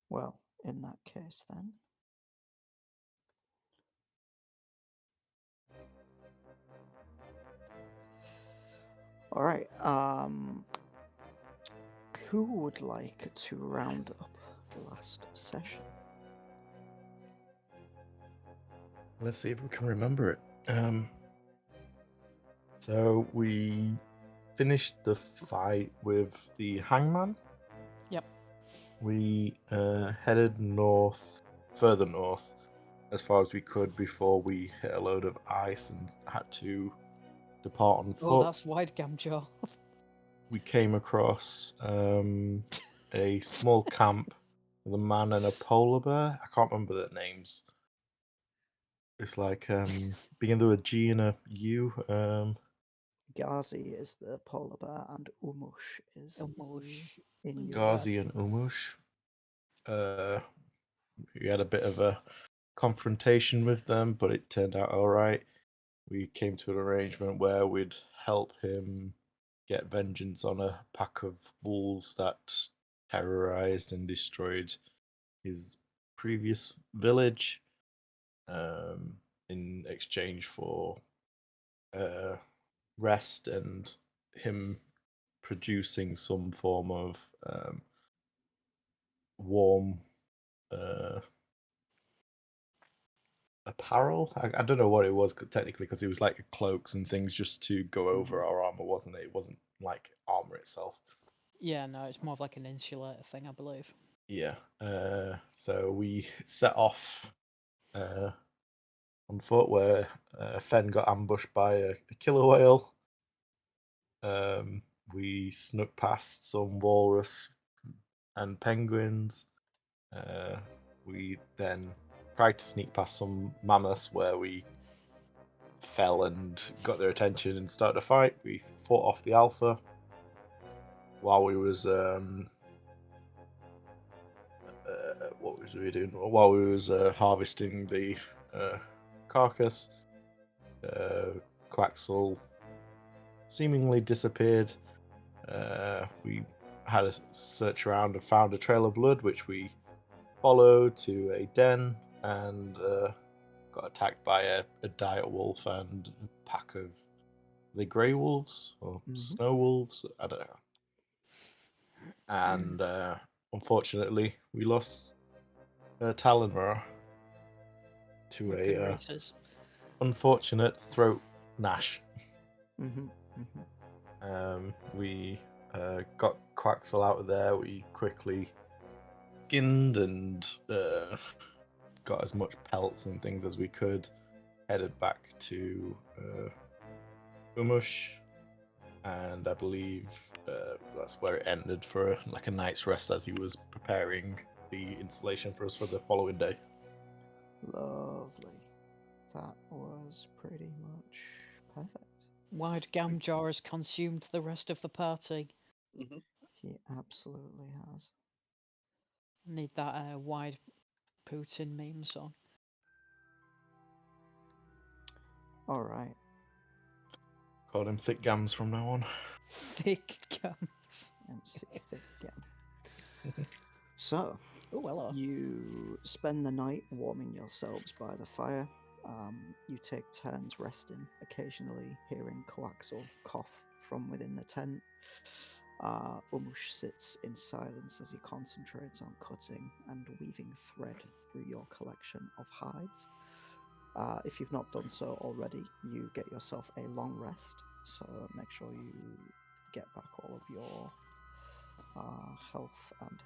Well, in that case, then. All right. Who would like to round up the last session? Let's see if we can remember it. So we finished the fight with the hangman. Yep. We headed north, further north, as far as we could before we hit a load of ice and had to depart on Oh, foot. that's wide, Gam Jaw. We came across a small camp with a man and a polar bear. I can't remember their names. It's like begin with a G and a U. Ghazi is the polar bear, and Umush is Almost. the Inuit. Ghazi and Umush. We had a bit of a confrontation with them, but it turned out all right. We came to an arrangement where we'd help him get vengeance on a pack of wolves that terrorized and destroyed his previous village, in exchange for rest and him producing some form of warm apparel. I don't know what it was technically because it was like cloaks and things just to go over our armor, wasn't it? It wasn't like armor itself. Yeah, no, it's more of like an insulator thing, I believe. Yeah. So we set off on foot where Fen got ambushed by a killer whale. We snuck past some walrus and penguins. We then tried to sneak past some mammoths where we fell and got their attention and started a fight. We fought off the alpha while we was what was we doing? While we was harvesting the carcass. Quaxel seemingly disappeared. We had a search around and found a trail of blood, which we followed to a den and got attacked by a dire wolf and a pack of the grey wolves or snow wolves. I don't know. And unfortunately, we lost Talonra to Rip in a races. unfortunate throat gnash. Mm-hmm. We got Quaxel out of there. We quickly skinned and got as much pelts and things as we could. Headed back to Umush, and I believe that's where it ended for like a night's rest as he was preparing the installation for us for the following day. Lovely. That was pretty much perfect. Wide Gam Jaw has consumed the rest of the party. Mm-hmm. He absolutely has. Need that wide Putin meme song. All right. Called him Thick Gams from now on. Thick gums. MC Thick again. So, Oh, hello. you spend the night warming yourselves by the fire. You take turns resting, occasionally hearing Coaxel cough from within the tent. Umush sits in silence as he concentrates on cutting and weaving thread through your collection of hides. If you've not done so already, you get yourself a long rest, so make sure you get back all of your health and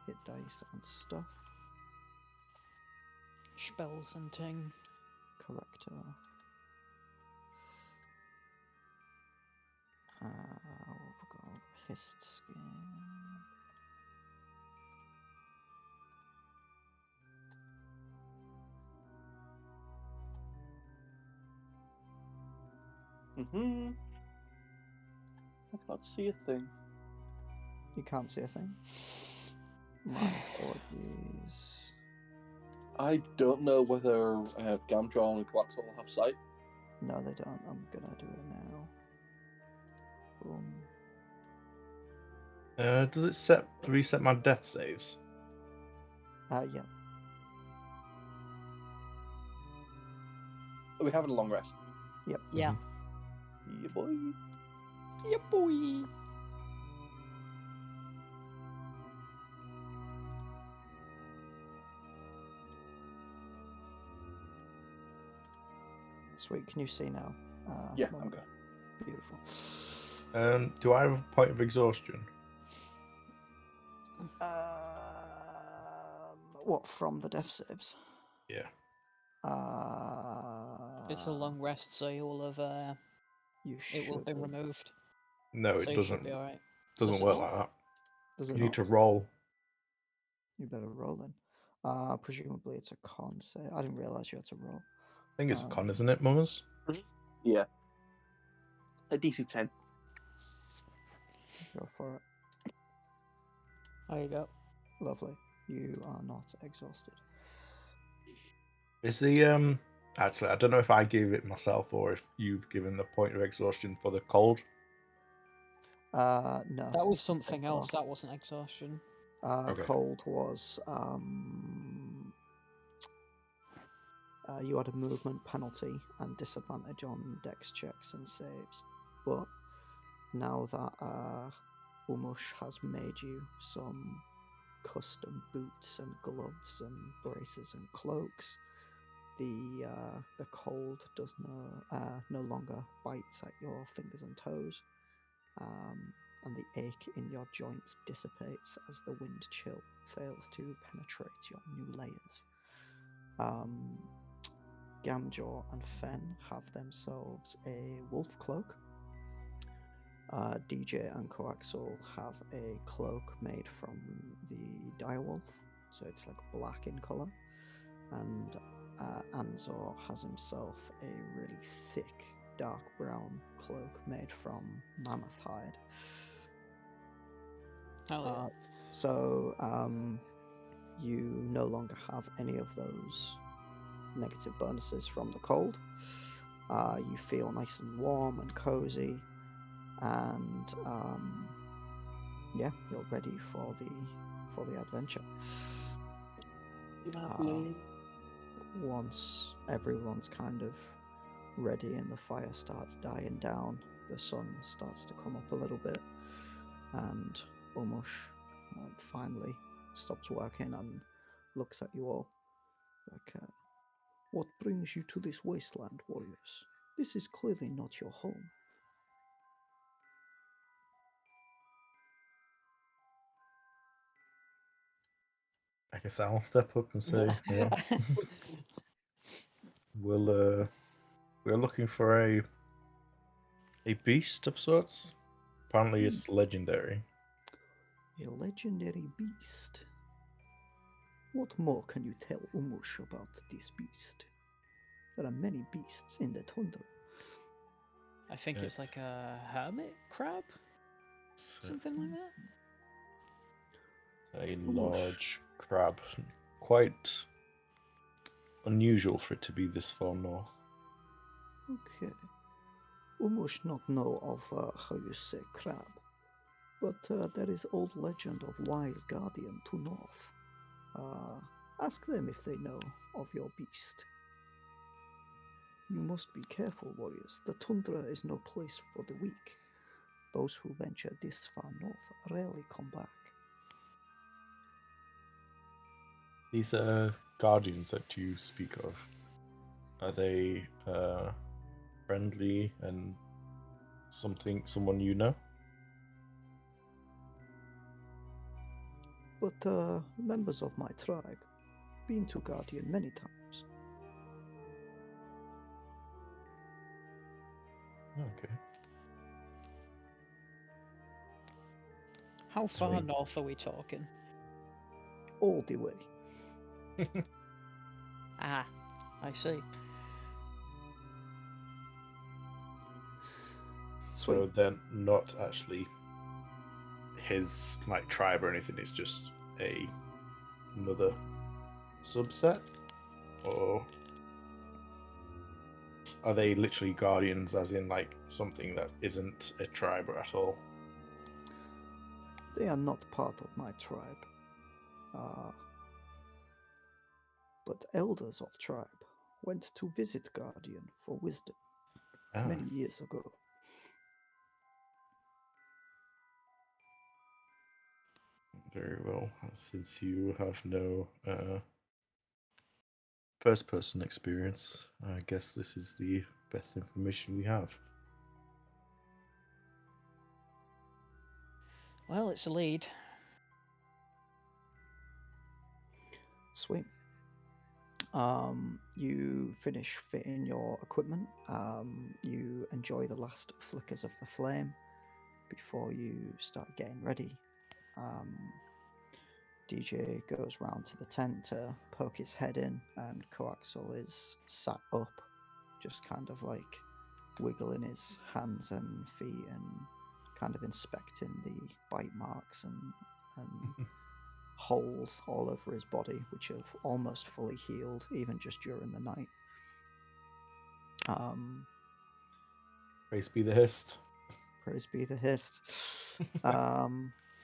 hit dice and stuff. Spells and ting. Correcto. We've got Hist Skin. Mm-hmm. I can't see a thing. You can't see a thing. My apologies. I don't know whether Gam Jaw and Quaxel have sight. No, they don't. I'm gonna do it now. Boom. Does it reset my death saves? Yeah. Are we having a long rest? Yep. Yeah. Yeah, boy. Yeah, boy. Sweet. Can you see now? Yeah, Mum? I'm good. Beautiful. Do I have a point of exhaustion? Um, what from the death saves? Yeah. It's a long rest, so you'll have You it will have been should have. removed. No, So it you should doesn't. be alright. Doesn't Does it work not? like that. Does You it need not? to roll. You better roll then. Presumably it's a con save. I didn't realize you had to roll. I think it's a con, isn't it, Mummers? Yeah. A DC 10. Go for it. There you go. Lovely. You are not exhausted. Is the actually I don't know if I gave it myself or if you've given the point of exhaustion for the cold. No. That was you something take else. both. That wasn't exhaustion. Okay. Cold was you had a movement penalty and disadvantage on dex checks and saves. But now that Umush has made you some custom boots and gloves and braces and cloaks, the cold does no longer bites at your fingers and toes, and the ache in your joints dissipates as the wind chill fails to penetrate your new layers. Gam Jaw and Fen have themselves a wolf cloak. DJ and Coaxal have a cloak made from the direwolf, so it's like black in colour. And An-Zaw has himself a really thick, dark brown cloak made from mammoth hide. Hell yeah. So you no longer have any of those negative bonuses from the cold. You feel nice and warm and cozy, and yeah, you're ready for the adventure. Once everyone's kind of ready and the fire starts dying down, the sun starts to come up a little bit, and Umush finally stops working and looks at you all like, what brings you to this wasteland, warriors? This is clearly not your home. I guess I'll step up and say, yeah. we're looking for a beast of sorts. Apparently it's legendary. A legendary beast. What more can you tell Umush about this beast? There are many beasts in the tundra. I think it's like a hermit crab, something like that. A large crab. Quite unusual for it to be this far north. Okay. Umush not know of how you say crab, but there is old legend of wise guardian to north. Ask them if they know of your beast. You must be careful, warriors. The tundra is no place for the weak. Those who venture this far north rarely come back. These guardians that you speak of, are they friendly and someone you know? But members of my tribe, been to Guardian many times. Okay. How far Sweet. north are we talking? All the way. Ah, I see. So Sweet. they're not actually his like tribe or anything. It's just another subset, or are they literally guardians, as in like something that isn't a tribe at all? They are not part of my tribe. but elders of tribe went to visit Guardian for wisdom many years ago. Very well. Since you have no first-person experience, I guess this is the best information we have. Well, it's a lead. Sweet. You finish fitting your equipment. You enjoy the last flickers of the flame before you start getting ready. DJ goes round to the tent to poke his head in, and Coaxal is sat up, just kind of like wiggling his hands and feet and kind of inspecting the bite marks and holes all over his body, which have almost fully healed, even just during the night. Praise be the Hist. Praise be the Hist.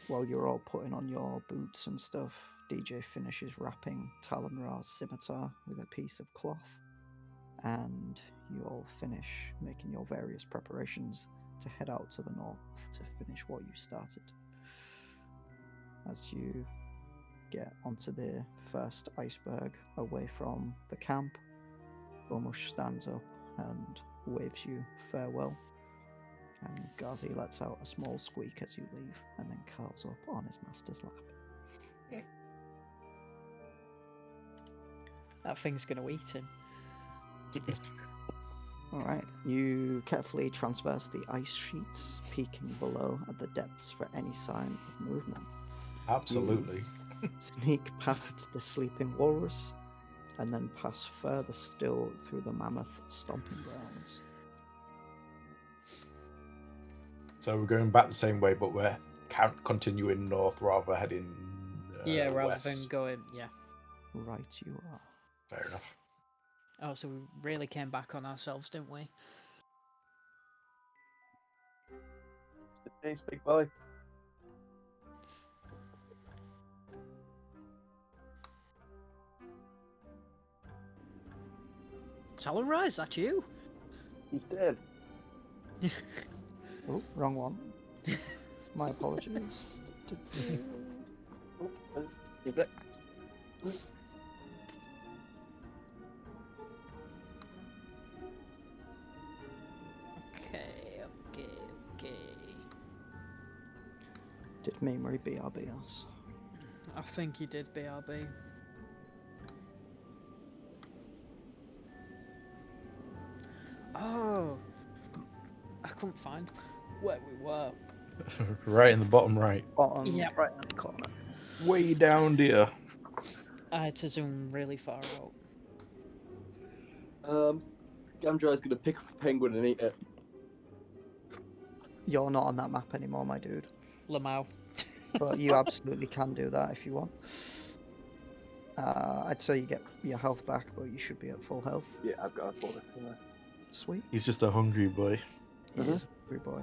While you're all putting on your boots and stuff, DJ finishes wrapping Talonra's scimitar with a piece of cloth, and you all finish making your various preparations to head out to the north to finish what you started. As you get onto the first iceberg away from the camp, Umush stands up and waves you farewell, and Ghazi lets out a small squeak as you leave and then curls up on his master's lap. That thing's gonna eat him. Alright, you carefully traverse the ice sheets, peeking below at the depths for any sign of movement. Absolutely. You sneak past the sleeping walrus, and then pass further still through the mammoth stomping grounds. So we're going back the same way, but we're continuing north rather heading rather west. than going. Yeah. Right, you are. Fair enough. Oh, so we really came back on ourselves, didn't we? Thanks, big boy. Talonra, is that you? He's dead. Oh, wrong one. My apologies. Is it? Okay. Did Mummery BRB us? I think he did BRB. Oh, I couldn't find where we were. Right in the bottom right. Bottom Yeah. right hand corner. Way down there. I had to zoom really far out. Gam Jaw is gonna pick up a penguin and eat it. You're not on that map anymore, my dude. Lamau. But you absolutely can do that if you want. I'd say you get your health back, but you should be at full health. Yeah, I've got a bonus in there. Sweet. He's just a hungry boy. He is a hungry boy.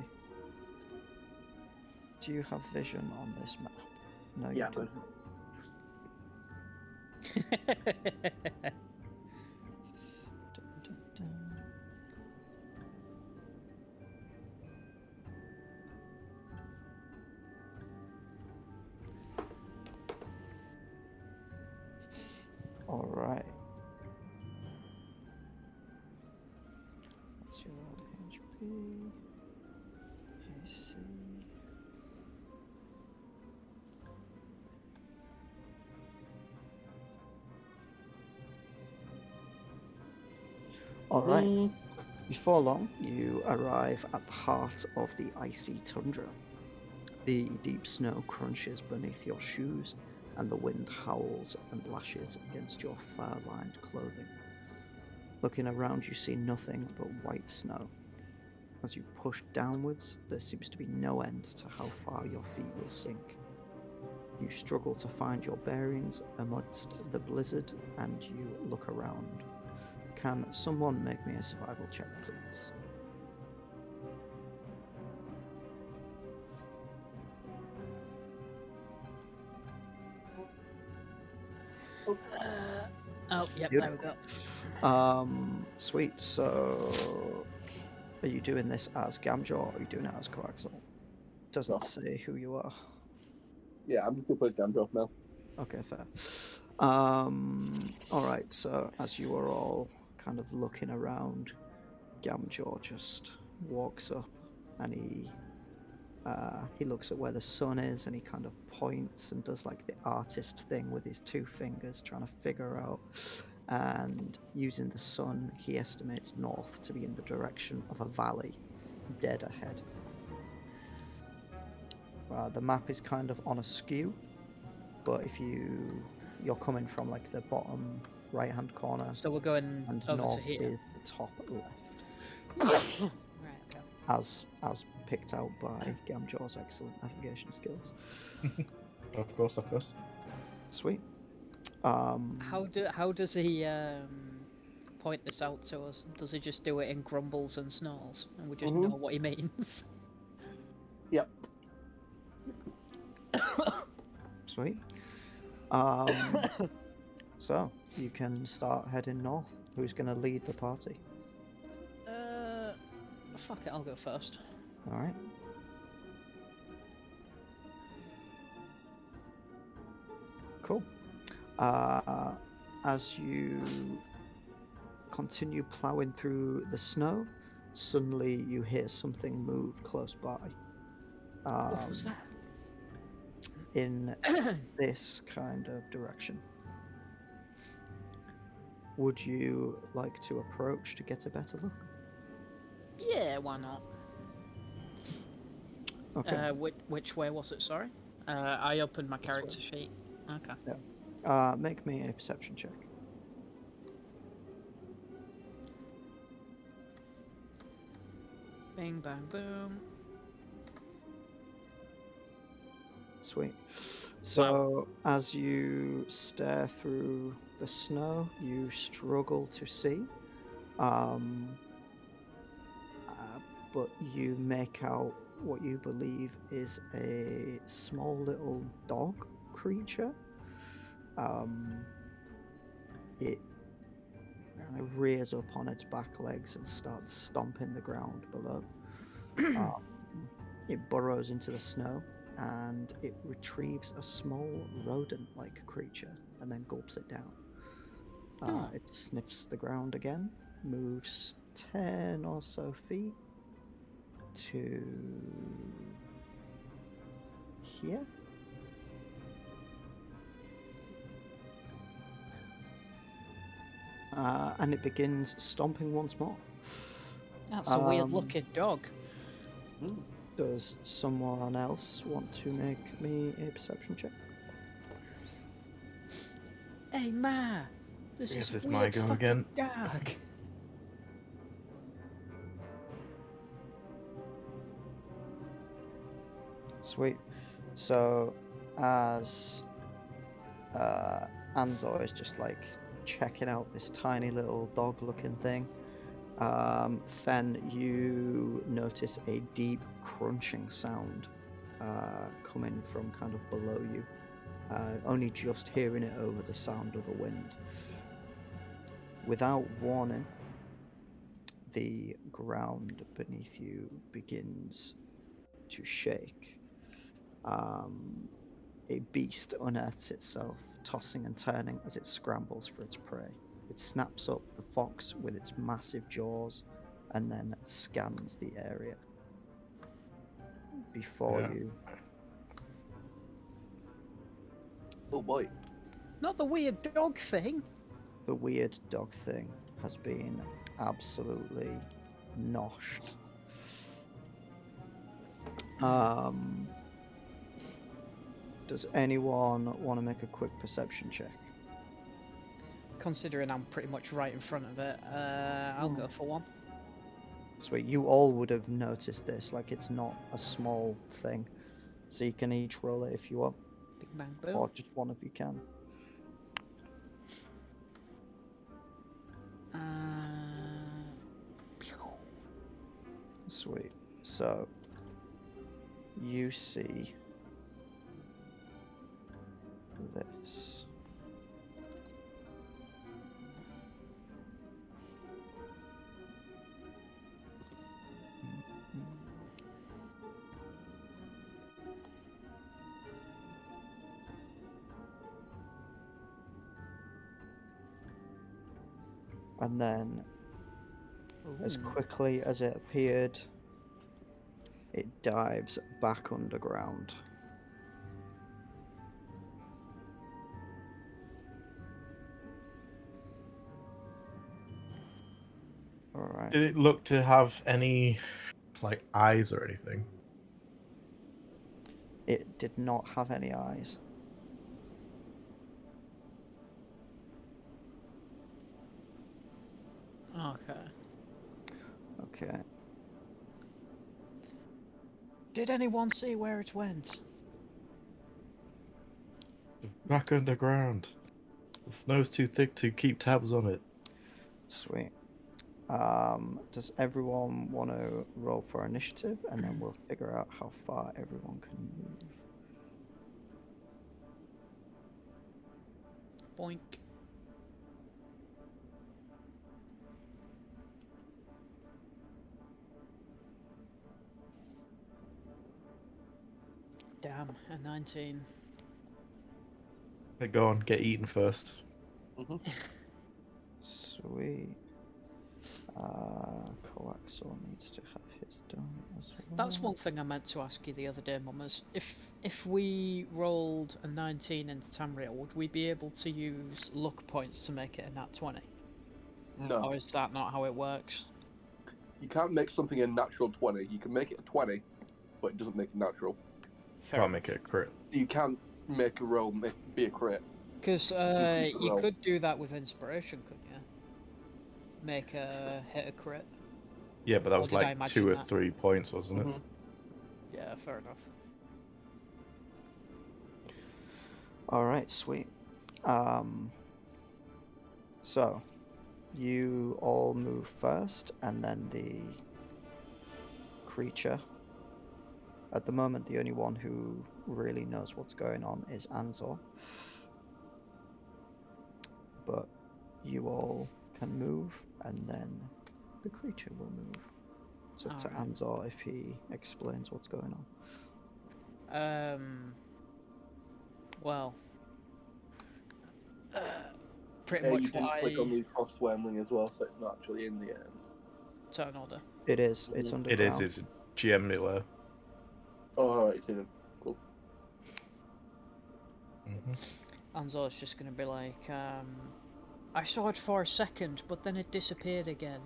Do you have vision on this map? No, Yeah, you don't. Dun, dun, dun. All right. What's your HP? AC. All right. Before long, you arrive at the heart of the icy tundra. The deep snow crunches beneath your shoes, and the wind howls and lashes against your fur-lined clothing. Looking around, you see nothing but white snow. As you push downwards, there seems to be no end to how far your feet will sink. You struggle to find your bearings amidst the blizzard, and you look around. Can someone make me a survival check, please? Oh, yep, Beautiful. there we go. Sweet. So, are you doing this as Gam Jaw or are you doing it as Coaxal? Doesn't No. say who you are. Yeah, I'm just gonna put Gam Jaw now. Okay, fair. All right. So, as you are all kind of looking around, Gam Jaw just walks up and he looks at where the sun is and he kind of points and does like the artist thing with his two fingers, trying to figure out. And using the sun, he estimates north to be in the direction of a valley dead ahead. The map is kind of on a skew, but if you're coming from like the bottom right hand corner, So we're going and over north to here. is the top left, Right, okay. as picked out by Gam Jaw's excellent navigation skills. Of course, of course. Sweet. How does he point this out to us? Does he just do it in grumbles and snarls, and we just know what he means? Yep. Sweet. So you can start heading north. Who's going to lead the party? Fuck it, I'll go first. All right. Cool. As you continue plowing through the snow, suddenly you hear something move close by. What was that? In this kind of direction. Would you like to approach to get a better look? Yeah, why not? Okay. Which way was it? Sorry. I opened my This character way. sheet. Okay. Yeah. Make me a perception check. Bing bang boom. Sweet. So as you stare through the snow, you struggle to see. But you make out what you believe is a small little dog creature. It kind of rears up on its back legs and starts stomping the ground below. It burrows into the snow and it retrieves a small rodent-like creature and then gulps it down. It sniffs the ground again, moves 10 or so feet to here. And it begins stomping once more. That's a weird looking dog. Does someone else want to make me a perception check? Hey Ma, this Yes, is it's weird my go fucking again. dog. Sweet. So, as An-Zaw is just like checking out this tiny little dog-looking thing, Fen, you notice a deep crunching sound coming from kind of below you. Only just hearing it over the sound of the wind. Without warning, the ground beneath you begins to shake. A beast unearths itself, tossing and turning as it scrambles for its prey. It snaps up the fox with its massive jaws and then scans the area. Before you. Oh boy. Not the weird dog thing. The weird dog thing has been absolutely noshed. Does anyone want to make a quick perception check? Considering I'm pretty much right in front of it, I'll go for one. Sweet, you all would have noticed this, like it's not a small thing. So you can each roll it if you want. Big bang boom. Or just one of you can. Sweet. So you see this. And then, as Ooh. quickly as it appeared, it dives back underground. Alright. Did it look to have any, like, eyes or anything? It did not have any eyes. Okay. Okay. Did anyone see where it went? Back underground. The snow's too thick to keep tabs on it. Sweet. Does everyone want to roll for initiative, and then we'll figure out how far everyone can move. Boink. Damn, a 19. Hey, go on, get eaten first. Sweet. Coaxal needs to have his done as well. That's one thing I meant to ask you the other day, Mummers. If we rolled a 19 into Tamriel, would we be able to use luck points to make it a nat 20? No. Or is that not how it works? You can't make something a natural 20. You can make it a 20, but it doesn't make it natural. Fair Can't make it a crit. You can't make a roll be a crit. Because Increase the you roll. could do that with inspiration, couldn't you? Make a hit a crit. Yeah, but that Or was did I like imagine 2 or that? 3 points, wasn't it? Mhm. Yeah, fair enough. Alright, sweet. So, you all move first, and then the creature. At the moment, the only one who really knows what's going on is An-Zaw. But you all can move, and then the creature will move. It's up to Alright. An-Zaw if he explains what's going on. Well, pretty Yeah, much you didn't what click I on the cross wormling as well, so it's not actually in the turn order. It is. It's Mhm. underground. It's GM Oh, alright, you didn't. Cool. An-Zaw's just gonna be like, I saw it for a second, but then it disappeared again.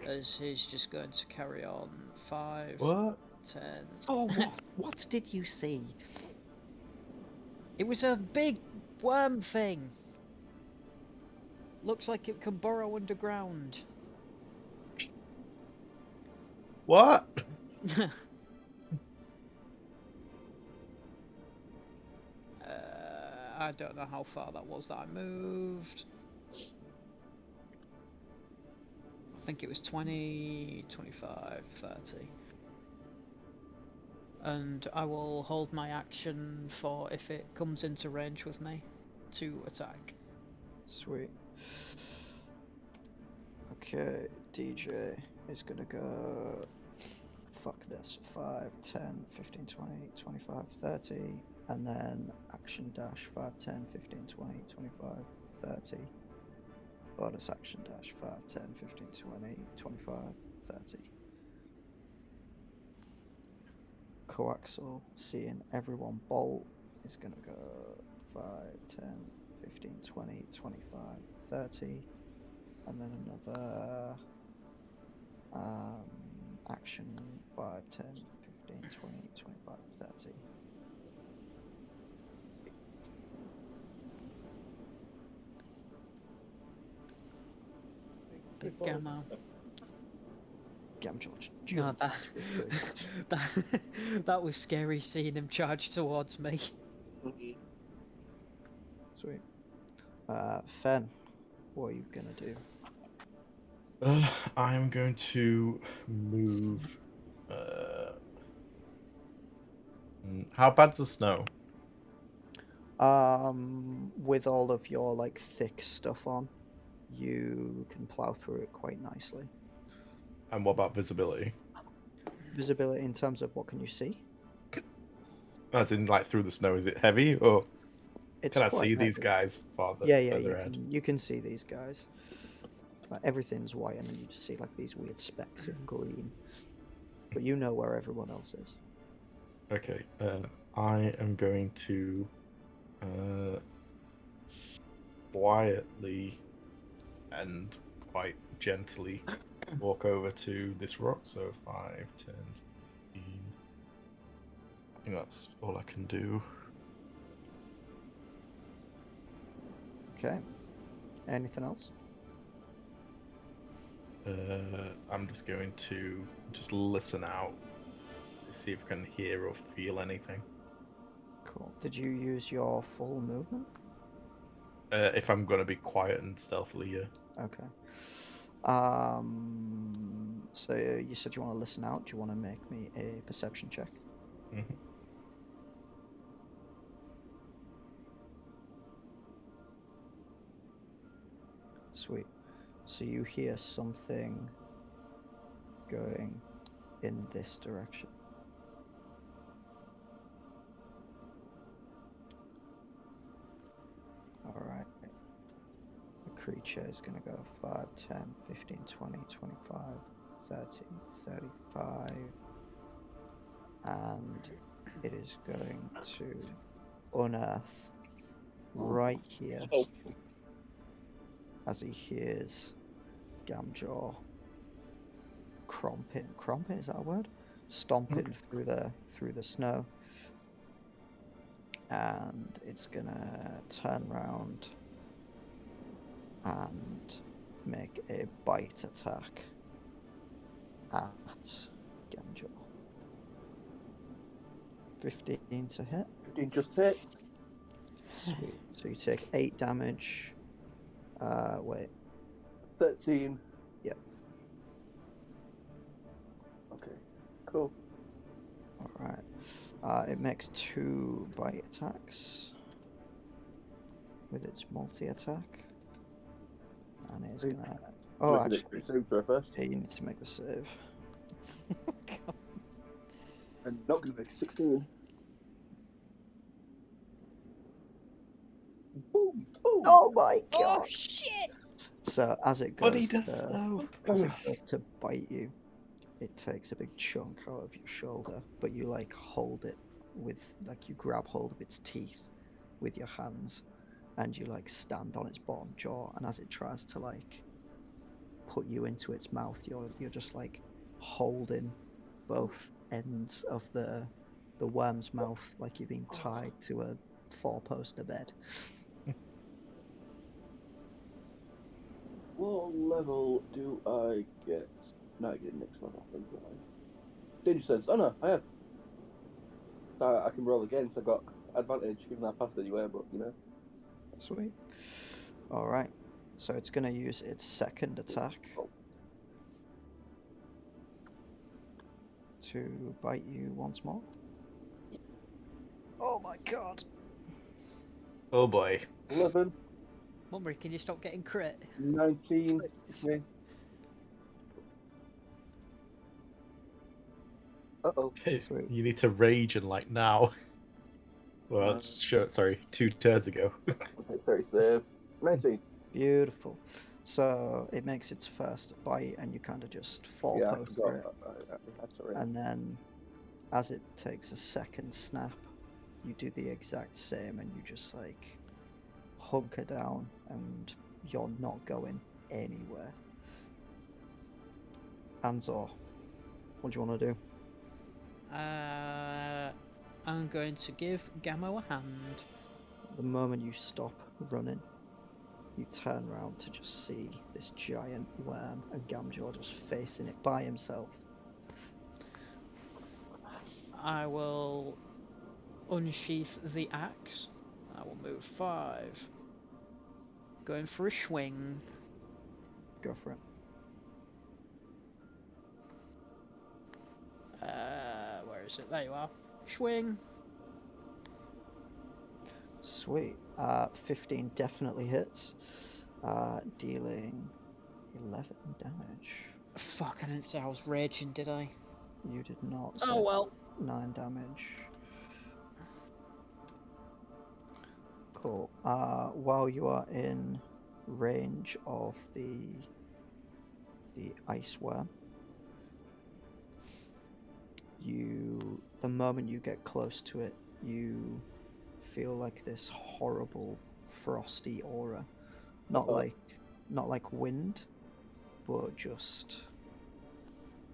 As he's just going to carry on. 5, What? 10. So what? What did you see? It was a big worm thing. Looks like it can burrow underground. What? I don't know how far that was that I moved. I think it was 20, 25, 30. And I will hold my action for if it comes into range with me to attack. Sweet. Okay, DJ is gonna go. Fuck this. 5, 10, 15, 20, 25, 30. And then action dash 5, 10, 15, 20, 25, 30. Bonus action dash 5, 10, 15, 20, 25, 30. Coaxal, seeing everyone bolt, is going to go 5, 10, 15, 20, 25, 30. And then another action 5, 10, 15, 20, 25, 30. Big Gamma. Gam Jaw No, jumped into a tree. that was scary seeing him charge towards me. Sweet. Fen, what are you gonna do? I'm going to move. How bad's the snow? With all of your like thick stuff on, you can plow through it quite nicely. And what about visibility? Visibility in terms of what can you see? As in, like, through the snow, is it heavy or? It's Can I quite see these heavy. guys Yeah, further ahead? you can see these guys. Like, everything's white, and then you just see like these weird specks in green. But you know where everyone else is. Okay. I am going to quietly and quite gently walk over to this rock. So 5, 10, 15. I think that's all I can do. Okay. Anything else? I'm just going to just listen out to see if I can hear or feel anything. Cool. Did you use your full movement? If I'm going to be quiet and stealthily, yeah. Okay. So you said you want to listen out. Do you want to make me a perception check? Mhm. Sweet. So you hear something going in this direction. Alright. The creature is going to go 5, 10, 15, 20, 25, 30, 35. And it is going to unearth right here Oh, as he hears Gam Jaw cromping, is that a word? Stomping through the snow. And it's gonna turn round and make a bite attack at Gam Jaw. 15 to hit. 15 just hits. Sweet. So you take 8 damage. Wait. 13. Yep. Okay, cool. Alright. It makes 2 bite attacks with its multi-attack. And it's Hey, gonna... So Oh, we can actually, save throw first. yeah, you need to make the save. God. And not going to make 16. Boom! Boom! Oh my Oh god! shit! So as it Funny goes death, to though. as it goes to bite you, it takes a big chunk out of your shoulder, but you like hold it with like you grab hold of its teeth with your hands, and you like stand on its bottom jaw, and as it tries to like put you into its mouth, you're just like holding both ends of the worm's mouth like you've been tied to a 4-poster bed. What level do I get? No, I get next level, I think. Don't I? Danger sense. Oh no, I have. So I can roll again because I got advantage, given I passed anyway, but you know. Sweet. All right. So it's going to use its second attack to bite you once more. Oh my god. Oh boy. 11, Mummery, can you stop getting crit? 19. Me. Uh-oh. Sweet. You need to rage and like now. Well, sure. Sorry, 2 turns ago. Okay, sorry, save. 19. Beautiful. So it makes its first bite, and you kind of just fall Yeah, I post forgot. it. That's alright. And then as it takes a second snap, you do the exact same, and you just like hunker down, and you're not going anywhere. An-Zaw, what do you want to do? I'm going to give Gammo a hand. The moment you stop running, you turn around to just see this giant worm and Gam Jaw just facing it by himself. I will unsheath the axe. I will move 5. Going for a swing. Go for it. Where is it? There you are. Swing. Sweet. 15 definitely hits, dealing 11 damage. Fuck, I didn't say I was raging, did I? You did not. Oh So well. 9 damage. Cool. While you are in range of the ice worm, the moment you get close to it, you feel like this horrible frosty aura. Not Uh-oh. like wind, but just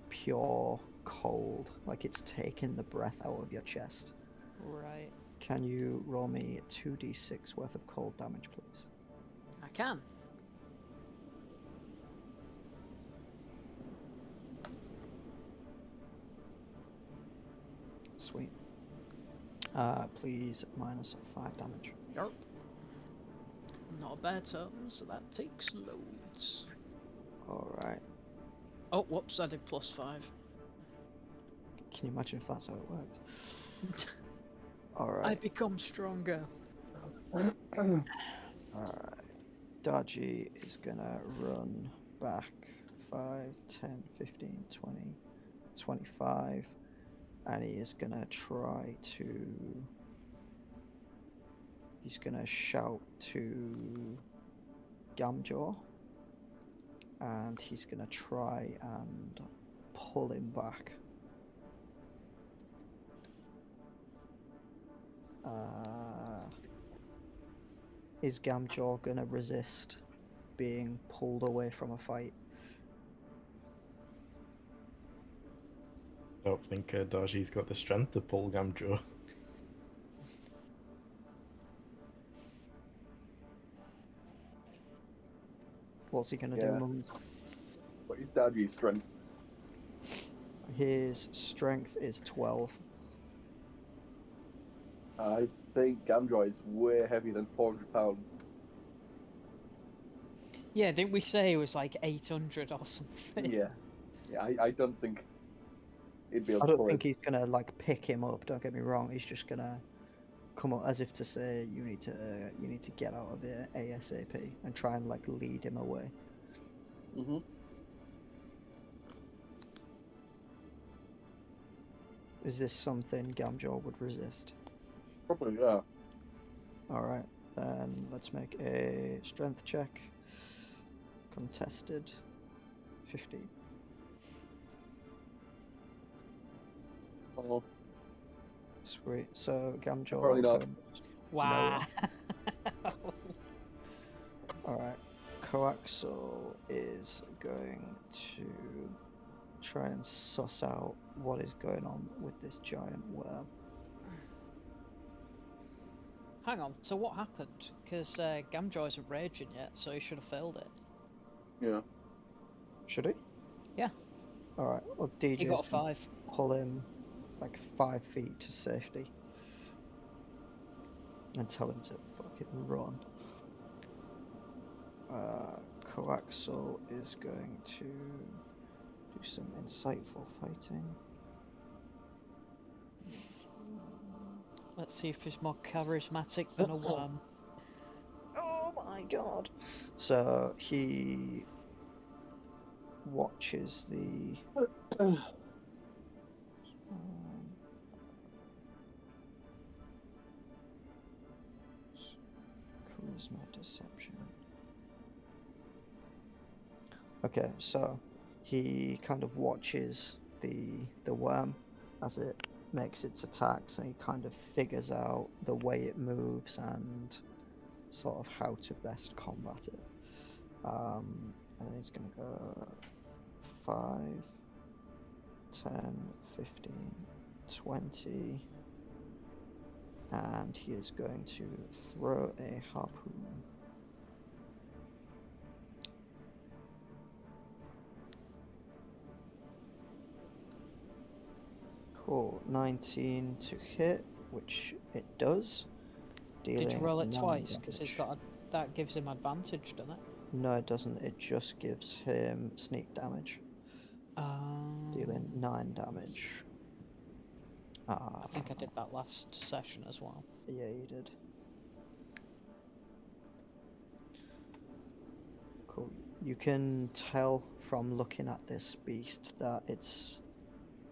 pure cold, like it's taking the breath out of your chest. Right. Can you roll me 2d6 worth of cold damage, please? I can. Sweet. Please minus 5 damage. Yarp. Not a bad turn, so that takes loads. Alright. Oh, whoops, I did +5. Can you imagine if that's how it worked? I Alright. become stronger. Alright. Dar-Jee is gonna run back 5, 10, 15, 20, 25, and he is gonna try to. He's gonna shout to Gam Jaw, and he's gonna try and pull him back. Is Gam Jaw gonna resist being pulled away from a fight? I don't think DarJee's got the strength to pull Gam Jaw. What's he gonna Yeah. do, Mums? What is DarJee's strength? His strength is 12. I think Gam Jaw is way heavier than 400 pounds. Yeah, didn't we say it was like 800 or something? Yeah. Yeah, I don't think he'd be able I to don't pull think it. he's gonna like pick him up. Don't get me wrong. He's just gonna come up as if to say, "You need to get out of here ASAP," and try and like lead him away. Mm-hmm. Is this something Gam Jaw would resist? Probably, yeah. Alright, then let's make a strength check. Contested. 15. Oh, Sweet. So Gam Jaw Apparently not. goes Wow. lower. Alright. Coaxal is going to try and suss out what is going on with this giant worm. Hang on, so what happened? Because Gamjaw isn't raging yet, so he should have failed it. yeah. Should he? Yeah. Alright, well He DJ's got a 5. pull him like 5 feet to safety and tell him to fucking run. Coaxal is going to do some insightful fighting. Let's see if he's more charismatic than a worm. Oh my god! So he watches the charisma deception. Okay, so he kind of watches the worm as it makes its attacks, and he kind of figures out the way it moves and sort of how to best combat it. And then he's going to go 5, 10, 15, 20, and he is going to throw a harpoon. Cool, 19 to hit, which it does. Did you roll it 9 twice? Because damage. that gives him advantage, doesn't it? No, it doesn't. It just gives him sneak damage, dealing 9 damage. I think I did that last session as well. Yeah, you did. Cool. You can tell from looking at this beast that it's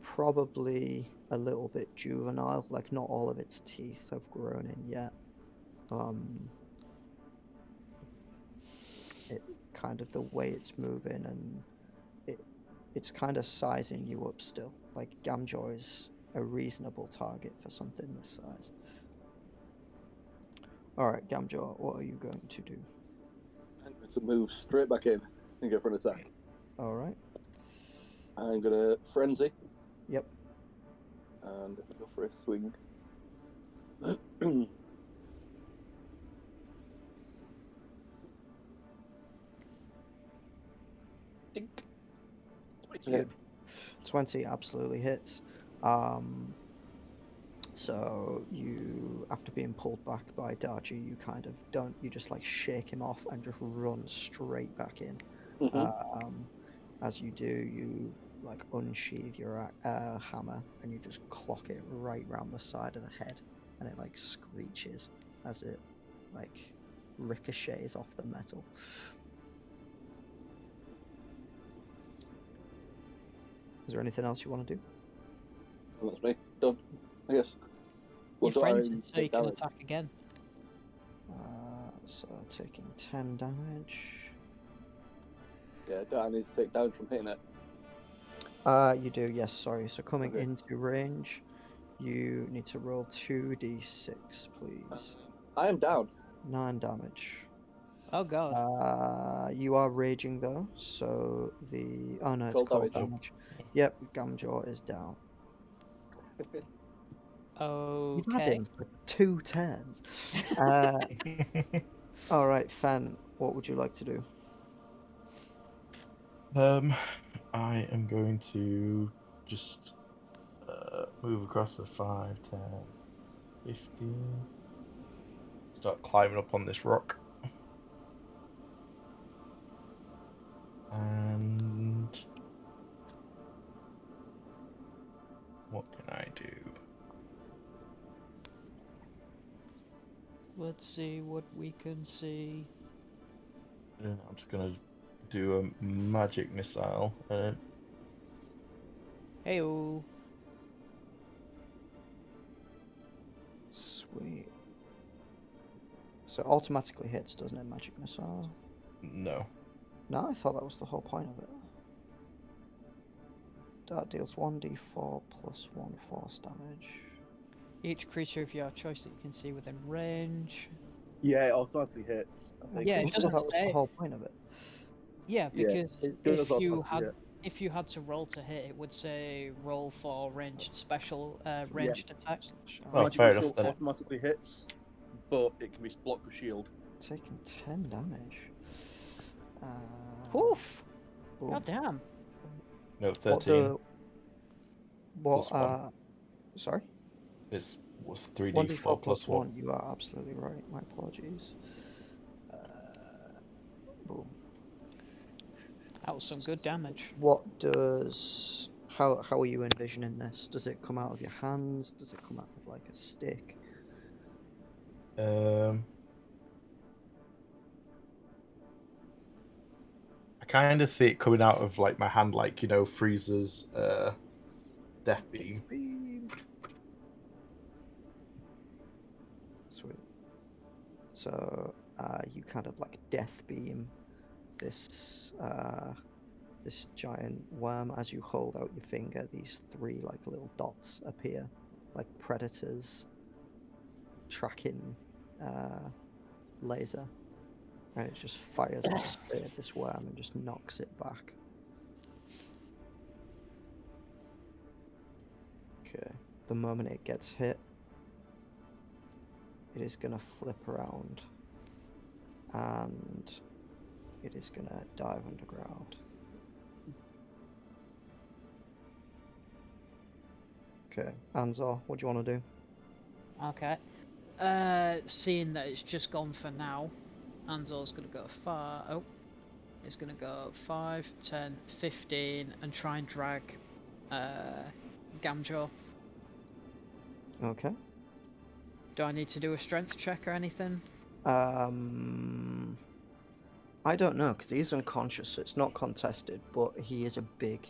probably a little bit juvenile, like not all of its teeth have grown in yet. It kind of the way it's moving, and it's kind of sizing you up still. Like Gam Jaw is a reasonable target for something this size. All right, Gam Jaw, what are you going to do? I'm going to move straight back in and go for an attack. All right. I'm going to frenzy. Yep. And go for a swing. Dink. 20 hit. 20 absolutely hits. So you, after being pulled back by Dar-Jee, you kind of don't, you just like shake him off and just run straight back in. As you do, you like unsheath your hammer and you just clock it right round the side of the head, and it like screeches as it like ricochets off the metal. Is there anything else you want to do? Well, that's me. Done, I guess. Your What do friends, I so you take can damage? attack again. So taking 10 damage. Yeah, do I need to take damage from hitting it? You do, yes, sorry. So coming Okay. into range, you need to roll 2d6, please. I am down. 9 damage. Oh god. You are raging though, so the... Oh no, it's Cold cold damage. damage. Yep, Gam Jaw is down. You've had Okay. him for 2 turns. Alright, Fan, what would you like to do? I am going to just move across the 5, 10, 15. Start climbing up on this rock. And what can I do? Let's see what we can see. I'm just gonna do a magic missile. Heyo. Sweet. So it automatically hits, doesn't it, Magic Missile? No. No, I thought that was the whole point of it. That deals 1d4 plus 1 force damage. Each creature of your choice that you can see within range. Yeah, it automatically hits. I think. Yeah, I it thought doesn't that was the say. whole point of it. Yeah, Yeah, because it does if you automatically hit. if you had to roll to hit, it would say roll for ranged special ranged attack. Oh, Magic fair missile enough then. automatically hits, but it can be blocked with shield. Taking 10 damage. Oof! Boom. God damn. No, What 13 what plus 1. Sorry? It's 3d4 1d4 plus 1. 1. You are absolutely right. My apologies. Boom. That was some good damage. What does... How are you envisioning this? Does it come out of your hands? Does it come out of like a stick? I kind of see it coming out of like my hand, like Fraser's death beam. Sweet. So you kind of like death beam this this giant worm. As you hold out your finger, these 3 like little dots appear, like predators tracking laser, and it just fires off straight at this worm and just knocks it back. Okay, the moment it gets hit, it is gonna flip around and it is gonna dive underground. Okay, An-Zaw, what do you want to do? Okay. Seeing that it's just gone for now, An-Zaw's gonna go far. Oh, it's gonna go 5, 10, 15, and try and drag Gam Jaw. Okay. Do I need to do a strength check or anything? I don't know, because he's unconscious, so it's not contested, but he is a big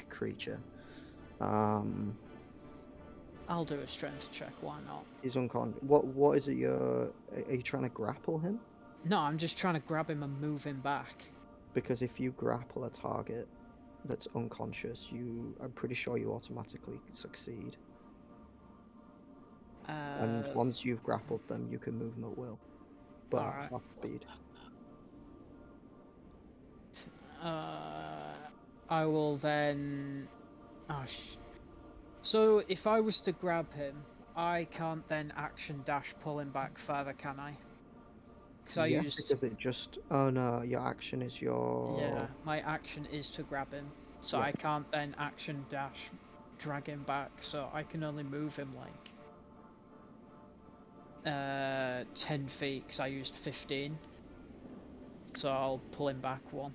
creature. I'll do a strength check. Why not? He's unconscious. What is it? Are you trying to grapple him? No, I'm just trying to grab him and move him back. Because if you grapple a target that's unconscious, I'm pretty sure you automatically succeed. And once you've grappled them, you can move them at will, but at half speed. I will then. So if I was to grab him, I can't then action dash pull him back further, can I? Yes, because it just. Oh no, your action is your. Yeah, my action is to grab him, so I can't then action dash drag him back. So I can only move him like 10 feet because I used 15. So I'll pull him back 1.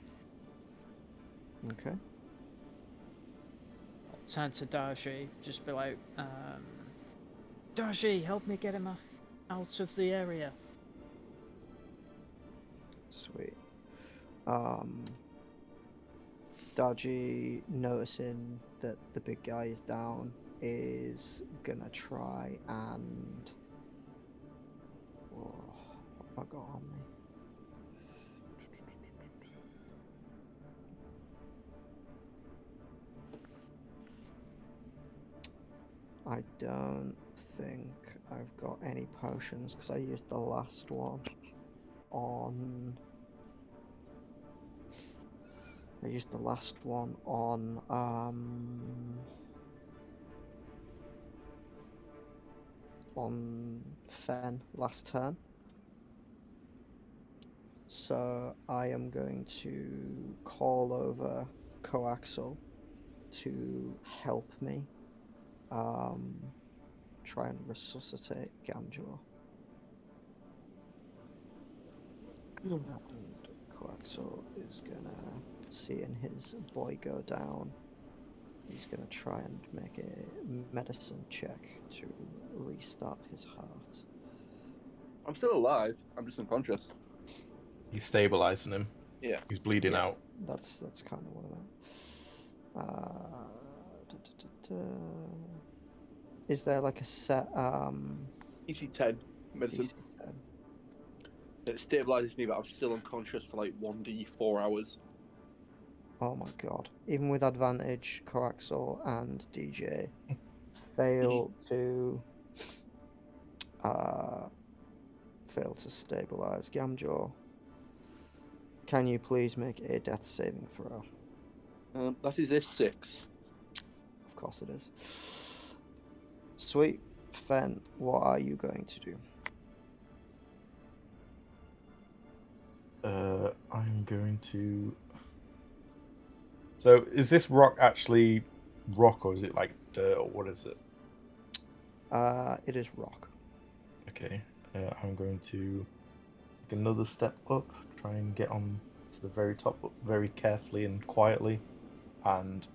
Okay. I'll turn to Dar-Jee, just be like, Dar-Jee, help me get him out of the area. Sweet. Dar-Jee, noticing that the big guy is down, is gonna try and. Oh, what have I got on me? I don't think I've got any potions because I used the last one on. I used the last one on Fen last turn. So I am going to call over Coaxal to help me try and resuscitate Gam Jaw. And Coaxal is gonna, seeing his boy go down, he's gonna try and make a medicine check to restart his heart. I'm still alive. I'm just unconscious. He's stabilizing him. Yeah. He's bleeding out. That's kind of what I meant. Is there like a set EC 10 medicine. DC 10? It stabilizes me, but I'm still unconscious for like 1d4 hours. Oh my god! Even with advantage, Coaxal and DJ fail to stabilize Gam Jaw. Can you please make a death saving throw? That is a 6. Of course it is. Sweet. Fen, what are you going to do? I'm going to. So, is this rock actually rock, or is it like dirt, or what is it? It is rock. Okay. I'm going to take another step up, try and get on to the very top, very carefully and quietly, and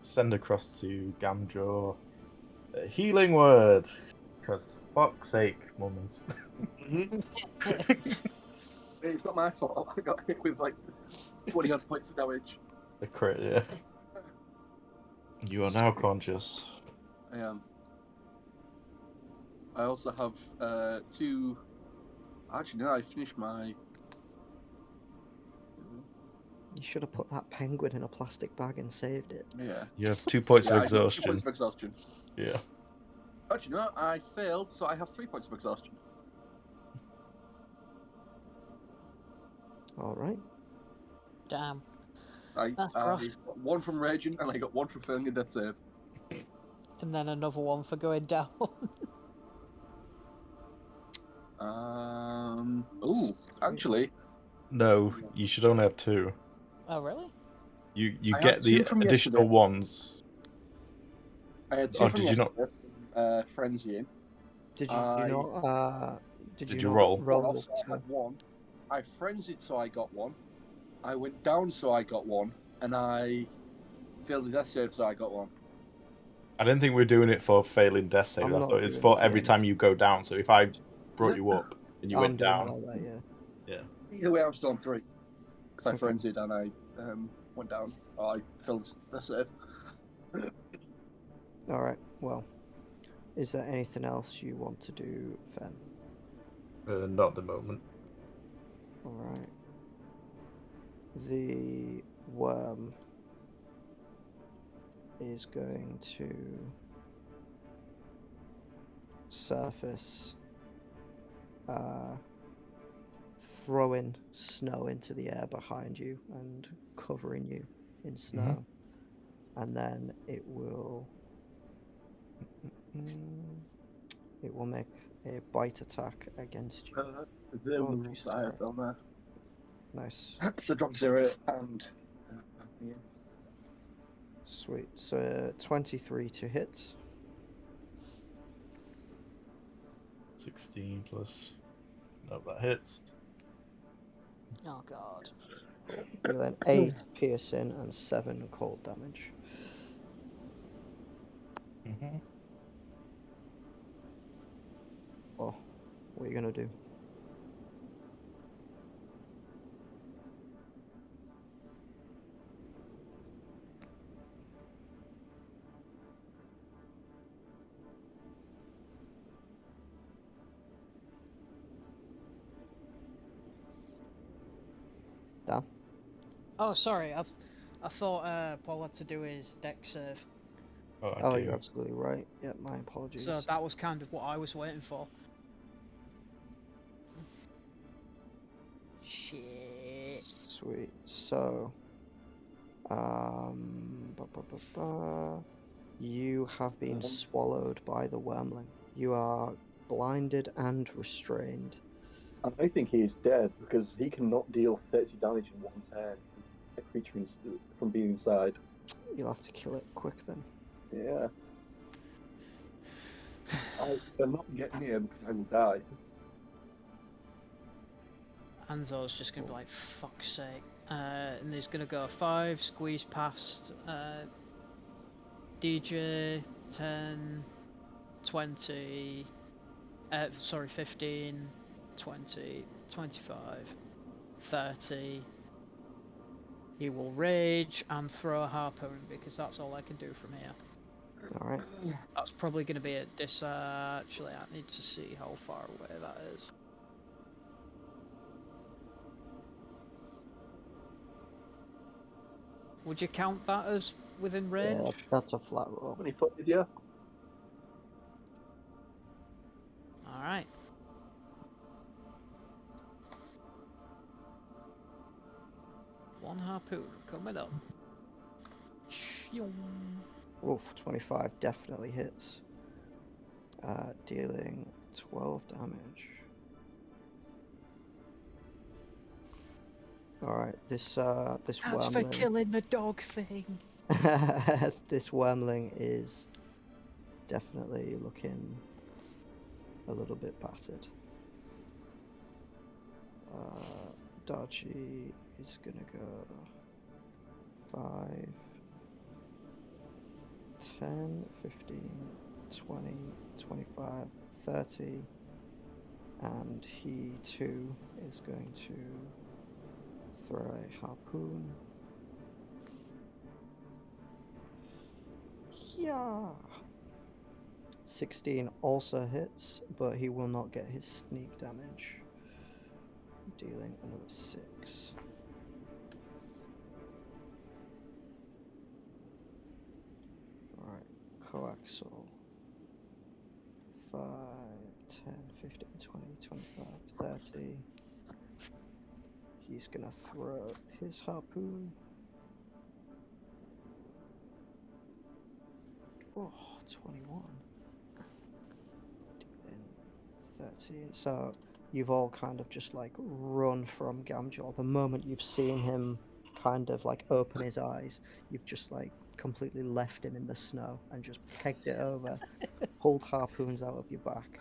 send across to Gam Jaw a healing word. Because fuck's sake, mummers. It's not my fault. I got hit with like 20 odd points of damage. A crit, yeah. You are now conscious. I am. I also have 2. Actually, no, I finished my. You should have put that penguin in a plastic bag and saved it. Yeah. You have 2 points of I got 2 exhaustion. points of exhaustion. Yeah. Actually, no, I failed, so I have 3 points of exhaustion. All right. Damn. I That's rough. got 1 from raging, and I got 1 from failing a death save. And then another one for going down. Ooh, actually. No, you should only have 2. Oh, really? You I get had the 2 from additional yesterday. ones. I had 2 Oh, from did you not? yesterday, frenzying. Did you not? Did Did you you not roll? roll So I to... had 1. I frenzied, so I got 1. I went down, so I got 1, and I failed the death save, so I got 1. I didn't think we were doing it for failing death saves. I'm I not thought it's doing for it, every yeah. time you go down. So if I brought it? you up and you I'm went doing down, it like that, yeah. yeah. Either way, I'm still on 3 because I Okay. frenzied and I went down. I failed the save. All right. Well, Is there anything else you want to do, Fen? Not at the moment. Alright. The worm is going to surface, throwing snow into the air behind you and covering you in snow. And then it will make a bite attack against you. The Oh, rules Jesus that I have Christ. on there. Nice. So drop 0 and yeah. Sweet. So 23 to hit. 16 plus. No, that hits. Oh god. Dealing 8 piercing and 7 cold damage. Oh, what are you gonna do? Dan? Oh, sorry. I thought Paul had to do his deck save. Oh, I Oh, do. you're absolutely right. Yeah, my apologies. So that was kind of what I was waiting for. Shit. Sweet. So, you have been swallowed by the wormling. You are blinded and restrained. And I think he is dead because he cannot deal 30 damage in one turn. A creature from being inside. You'll have to kill it quick then. Yeah. I cannot get near because I will die. An-Zaw's just gonna be like, fuck's sake. And he's gonna go 5, squeeze past DJ, 10, 20, 15, 20, 25, 30. He will rage and throw a harpoon because that's all I can do from here. Alright. That's probably going to be a actually, I need to see how far away that is. Would you count that as within range? Yeah, that's a flat roll. How many foot did you? Alright. One harpoon coming up. Oof, 25 definitely hits. Dealing 12 damage. Alright, this That's wormling. for killing the dog thing. This wormling is definitely looking a little bit battered. Dar-Jee is gonna go 5, 10, 15, 20, 25, 30, and he too is going to throw a harpoon. Yeah. 16 also hits, but he will not get his sneak damage. Dealing another 6. Alright, coaxial. 5, 10, 15, 20, 25, 30. He's gonna throw his harpoon. Oh, 21. Dealing 13. So you've all kind of just like run from Gam Jaw. The moment you've seen him kind of like open his eyes, you've just like completely left him in the snow and just pegged it over, pulled harpoons out of your back,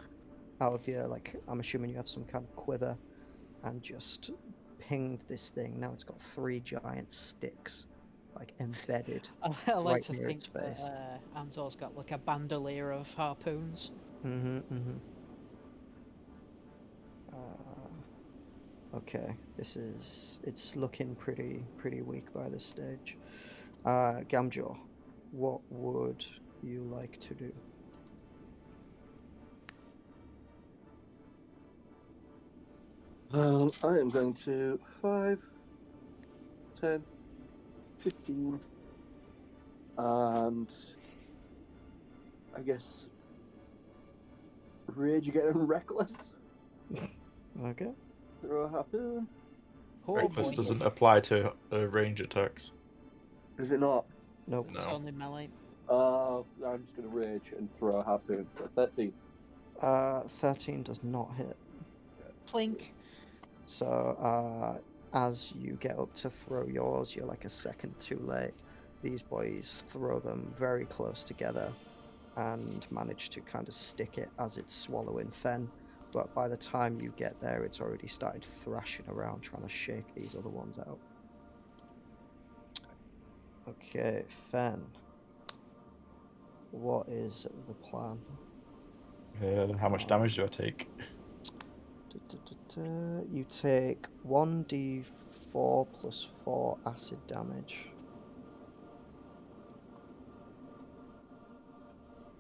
out of your, like, I'm assuming you have some kind of quiver, and just pinged this thing. Now it's got 3 giant sticks like embedded I like right to near think its face. that An-Zaw's got like a bandolier of harpoons. Okay, it's looking pretty weak by this stage. Gam Jaw, what would you like to do? I am going to 5, 10, 15, and I guess rage again and reckless. Okay. Throw a harpoon. Oh Reckless boy. doesn't apply to range attacks. Is it not? Nope. It's No. only melee. I'm just going to rage and throw a harpoon. So 13. 13 does not hit. Plink. So, as you get up to throw yours, you're like a second too late. These boys throw them very close together and manage to kind of stick it as it's swallowing Fen. But by the time you get there, it's already started thrashing around trying to shake these other ones out. Okay, Fen. What is the plan? How much damage do I take? You take 1d4 plus 4 acid damage.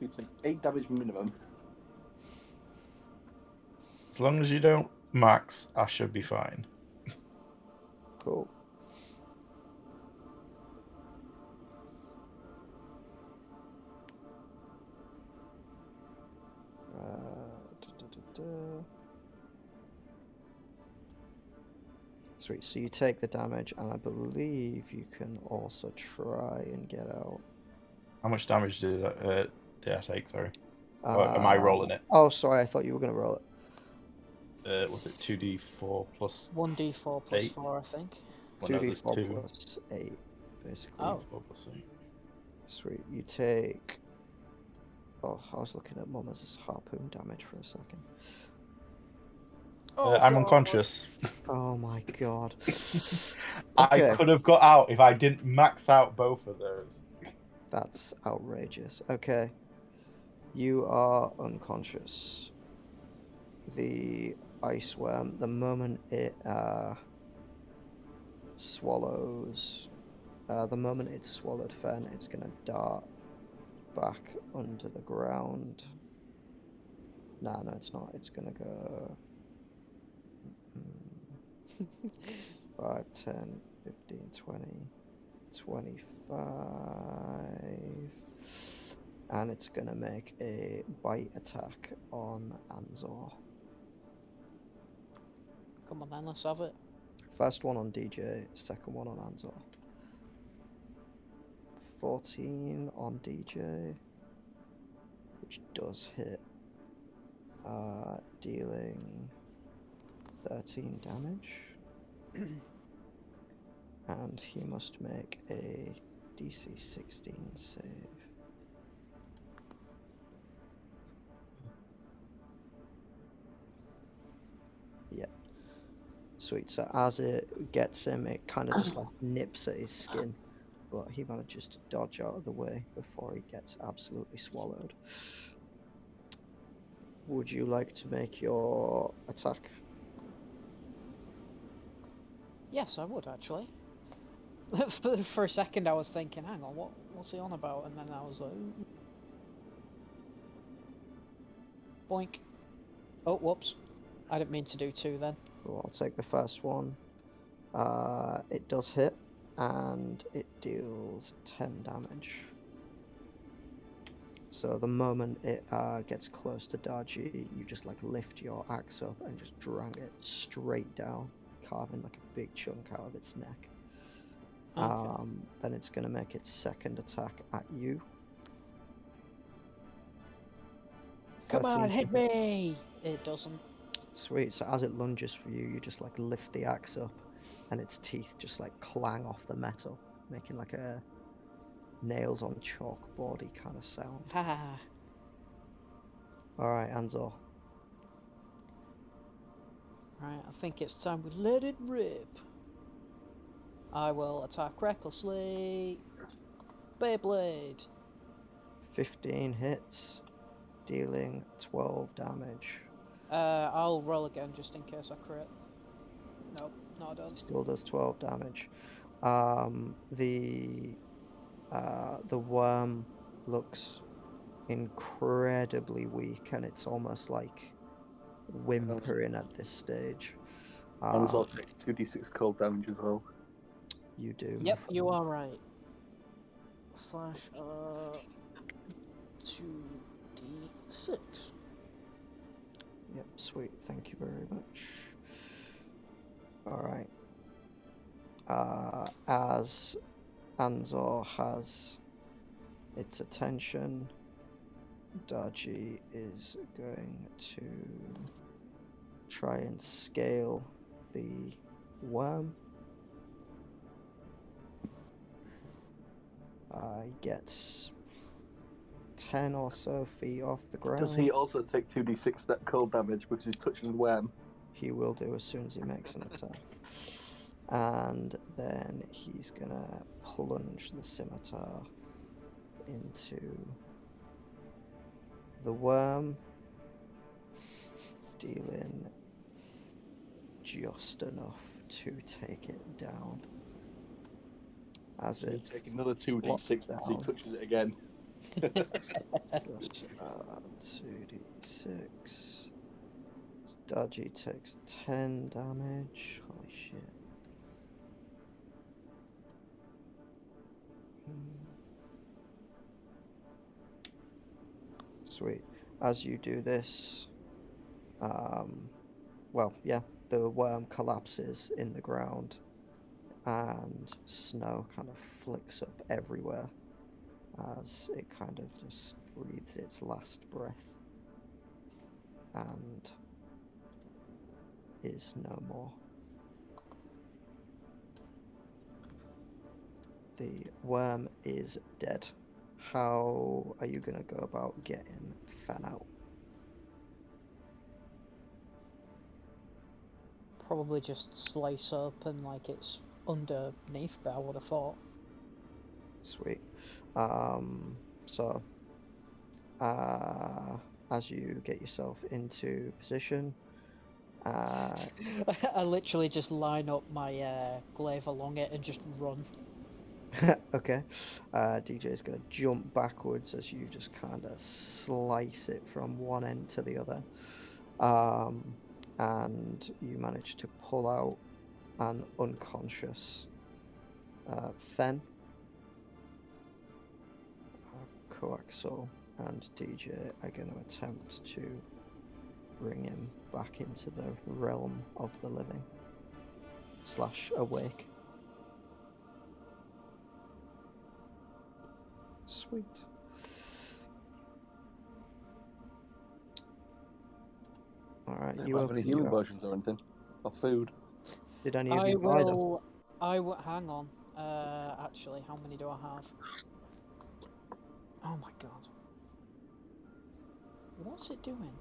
You take 8 damage minimum. As long as you don't max, I should be fine. Cool. Sweet, so you take the damage, and I believe you can also try and get out. How much damage did I take? Sorry. Or am I rolling it? Oh, sorry, I thought you were going to roll it. Was it 2d4 plus 1d4 plus 8? 4, I think. Well, no, there's 2d4 2. plus 8, basically. Oh. 4 plus 8. Sweet, you take... Oh, I was looking at Mummer's harpoon damage for a second. Oh, I'm God. unconscious. Oh my god. I Okay. could have got out if I didn't max out both of those. That's outrageous. Okay. You are unconscious. The ice worm, the moment it swallows, the moment it's swallowed Fen, it's going to dart back under the ground. Nah, no, it's not. It's going to go 5, 10, 15, 20, 25. And it's going to make a bite attack on An-Zaw. Come on then, let's have it. First one on DJ, second one on An-Zaw. 14 on DJ, which does hit, dealing 13 damage. And he must make a DC 16 save. Yeah. Sweet. So as it gets him, it kind of just like nips at his skin, but he manages to dodge out of the way before he gets absolutely swallowed. Would you like to make your attack? Yes, I would actually. For a second, I was thinking, hang on, what's he on about? And then I was like, boink. Oh, whoops. I didn't mean to do 2 then. Cool, I'll take the first one. It does hit, and it deals 10 damage. So the moment it gets close to Dar-Jee, you just like lift your axe up and just drag it straight down, carving like a big chunk out of its neck. Okay. Then it's going to make its second attack at you. Come on, 13 hit me! It doesn't. Sweet. So as it lunges for you, you just like lift the axe up, and its teeth just like clang off the metal, making like a nails on chalkboardy kind of sound. Ha ha ha. All right, An-Zaw. Right, I think it's time we let it rip. I will attack recklessly. Beyblade. 15 hits, dealing 12 damage. I'll roll again just in case I crit. Nope, not done. Still does 12 damage. The worm looks incredibly weak, and it's almost like whimpering at this stage. An-Zaw takes 2d6 cold damage as well. You do. my Yep, you friend. are right. Slash 2d6. Yep, sweet. Thank you very much. Alright. As An-Zaw has its attention, DarJee is going to try and scale the worm. He gets 10 or so feet off the ground. Does he also take 2d6 that cold damage because he's touching the worm? He will do as soon as he makes an attack. And then he's gonna plunge the scimitar into the worm, dealing just enough to take it down. As So you it take another 2d6 flops because he down. touches it again. Slash 2d6. DarJee takes 10 damage. Holy shit. Sweet. As you do this, well, yeah, the worm collapses in the ground and snow kind of flicks up everywhere as it kind of just breathes its last breath and is no more. The worm is dead. How are you going to go about getting Fen out? Probably just slice open like it's underneath, but I would have thought. Sweet. So, as you get yourself into position, I literally just line up my glaive along it and just run. okay, DJ is going to jump backwards as you just kind of slice it from one end to the other. And you manage to pull out an unconscious Fen, Coaxal, and DJ are going to attempt to bring him back into the realm of the living / awake. Sweet. Alright, Don't you have any open healing your... potions or anything. Or food. Did any of you buy them? hang on. Actually, how many do I have? Oh my god. What's it doing?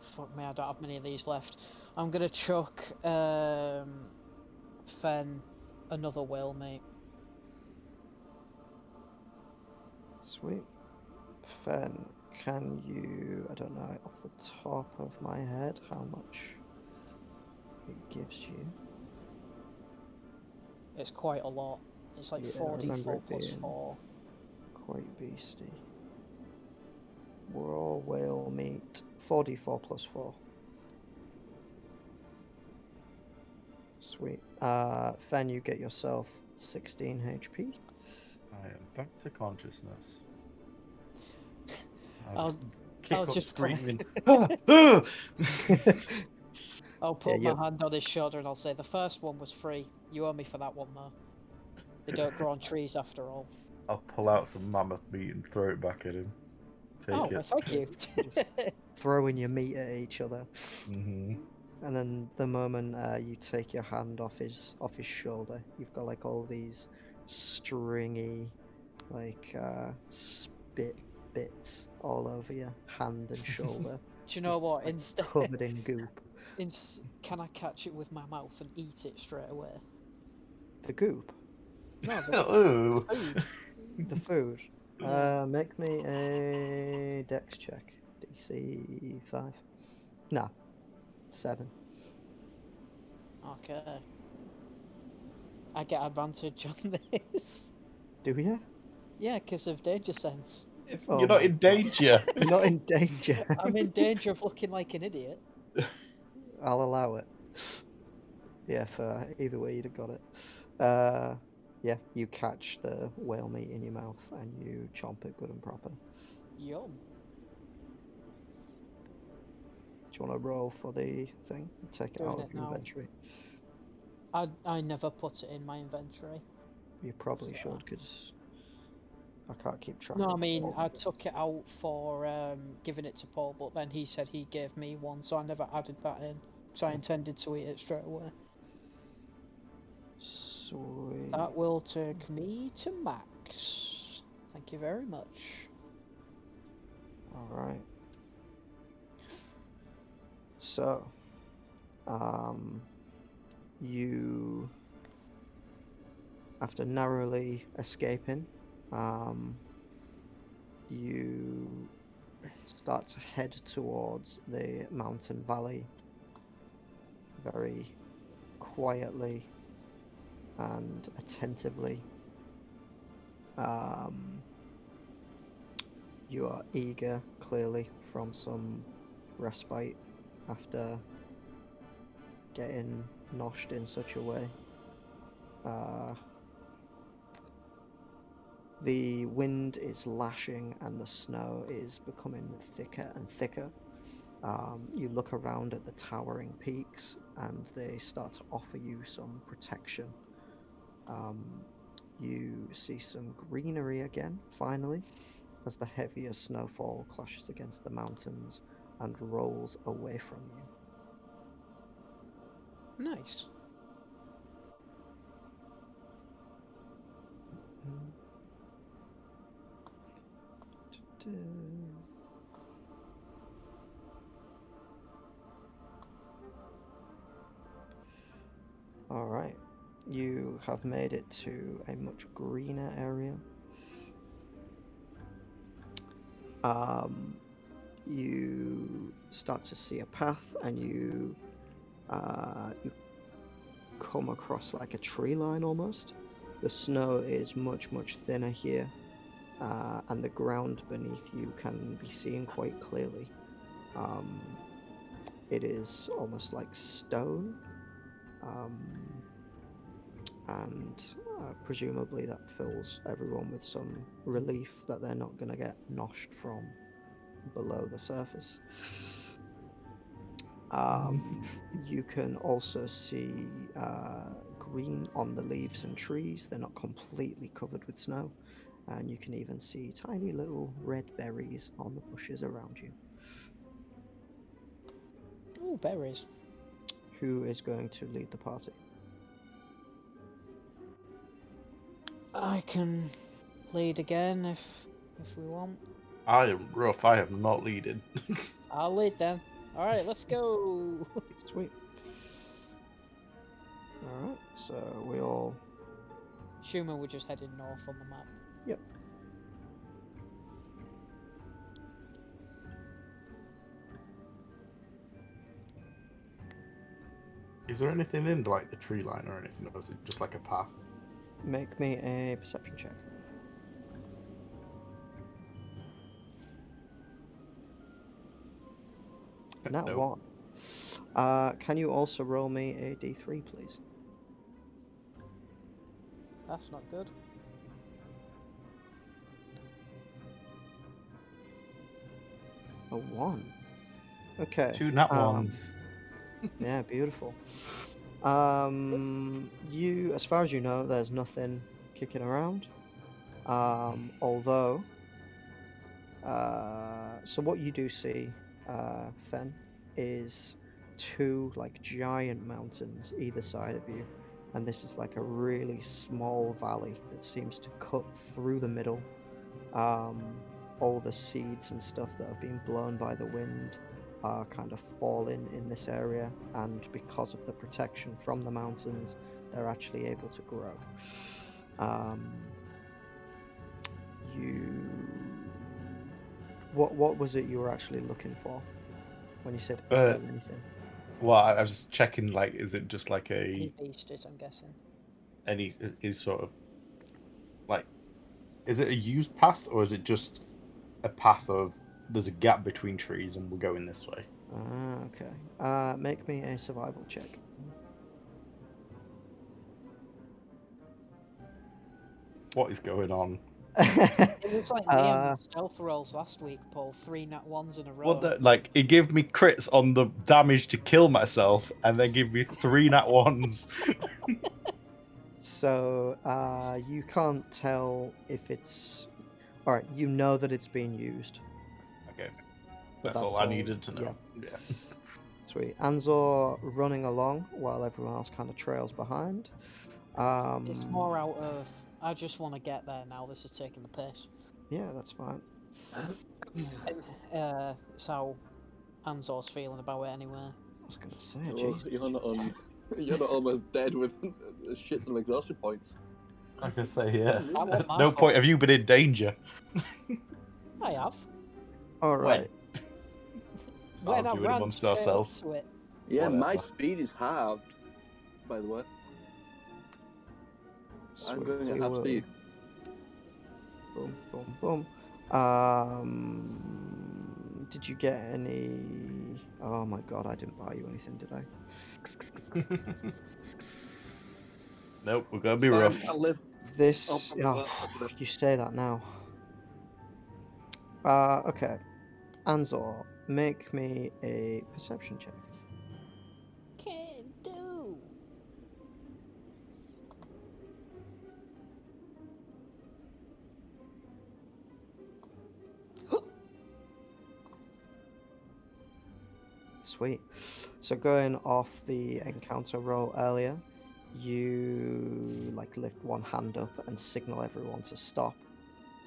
Fuck me, I don't have many of these left. I'm gonna chuck Fen another will, mate. Sweet. Fen, can you... I don't know off the top of my head how much it gives you. It's quite a lot. It's like Yeah, I remember 44 it plus being 4. quite beastie. Raw whale meat, 44 plus 4. Sweet. Fen, you get yourself 16 HP. I am back to consciousness. I'll kick up just screaming. I'll put Yeah, my hand on his shoulder and I'll say, the first one was free. You owe me for that one, though. They don't grow on trees after all. I'll pull out some mammoth meat and throw it back at him. Take it. Thank you. throwing your meat at each other. Mm-hmm. And then the moment you take your hand off his shoulder, you've got like all these stringy, like spit bits all over your hand and shoulder. Do you know what? Like Instead, covered in goop. Can I catch it with my mouth and eat it straight away? The goop. No, Ooh. food. The food. Yeah. Make me a dex check. DC 5. No. 7. Okay. I get advantage on this. Do you? Yeah, because of danger sense. Oh You're not my in God. danger. You're not in danger. I'm in danger of looking like an idiot. I'll allow it. Yeah, for either way you'd have got it. Yeah, you catch the whale meat in your mouth and you chomp it good and proper. Yum. Do you want to roll for the thing? Take it Doing out of it your now. inventory. I never put it in my inventory. You probably So- should, because I can't keep track No, of I mean, all I of this. took it out for giving it to Paul, but then he said he gave me one, so I never added that in. So I intended to eat it straight away. Sweet. That will take me to max. Thank you very much. Alright. So, you, after narrowly escaping, you start to head towards the mountain valley very quietly and attentively. You are eager, clearly, from some respite after getting noshed in such a way. The wind is lashing and the snow is becoming thicker and thicker. You look around at the towering peaks and they start to offer you some protection. You see some greenery again, finally, as the heavier snowfall clashes against the mountains and rolls away from you. Nice. All right, you have made it to a much greener area. You start to see a path, and you come across like a tree line almost. The snow is much thinner here, and the ground beneath you can be seen quite clearly. It is almost like stone, and presumably that fills everyone with some relief that they're not going to get noshed from below the surface. You can also see green on the leaves and trees. They're not completely covered with snow. And you can even see tiny little red berries on the bushes around you. Oh, berries. Who is going to lead the party? I can lead again if we want. I am rough. I am not leading. I'll lead then. All right, let's go. Sweet. Alright, so we all... Assuming we're just heading north on the map. Yep. Is there anything in like the tree line or anything, or is it just like a path? Make me a perception check. Nat No. 1. Can you also roll me a d3, please? That's not good. A 1. Okay. 2 nat ones. Yeah, beautiful. You, as far as you know, there's nothing kicking around. Although, so what you do see, Fen, is two like giant mountains either side of you, and this is like a really small valley that seems to cut through the middle. All the seeds and stuff that have been blown by the wind are kind of falling in this area, and because of the protection from the mountains, they're actually able to grow. What was it you were actually looking for when you said, "Is there anything?" Well, I was just checking. Like, is it just like Any a beasties, I'm guessing. any sort of like? Is it a used path or is it just a path of there's a gap between trees and we're going this way. Okay. Make me a survival check. What is going on? It was like me Uh, and stealth rolls last week, Paul. 3 nat 1s in a row. What the, like it gave me crits on the damage to kill myself, and then give me 3 nat 1s. So you can't tell if it's. All right, you know that it's being used. Okay, but that's all I needed to know. Yeah. Yeah. Sweet. An-Zaw running along while everyone else kind of trails behind. It's more out of, I just want to get there now, this is taking the piss. Yeah, that's fine. It's how An-Zaw's feeling about it anyway. I was gonna say, Oh, Jesus. you're not almost dead with a shit ton of exhaustion points. I can say, yeah. That was my No fault. point have you been in danger. I have. All right. When I Arguing ran amongst straight ourselves. up to it. Yeah, my Whatever. speed is halved, by the way. I'm Sweet. going at We half will- speed. Boom, boom, boom. Did you get any? Oh my God, I didn't buy you anything, did I? Nope, we're gonna be Fine, rough. I'll live. This. Oh, Oh, you say that now. Okay. An-Zaw, make me a perception check. Can do. Sweet. So going off the encounter roll earlier, you like lift one hand up and signal everyone to stop.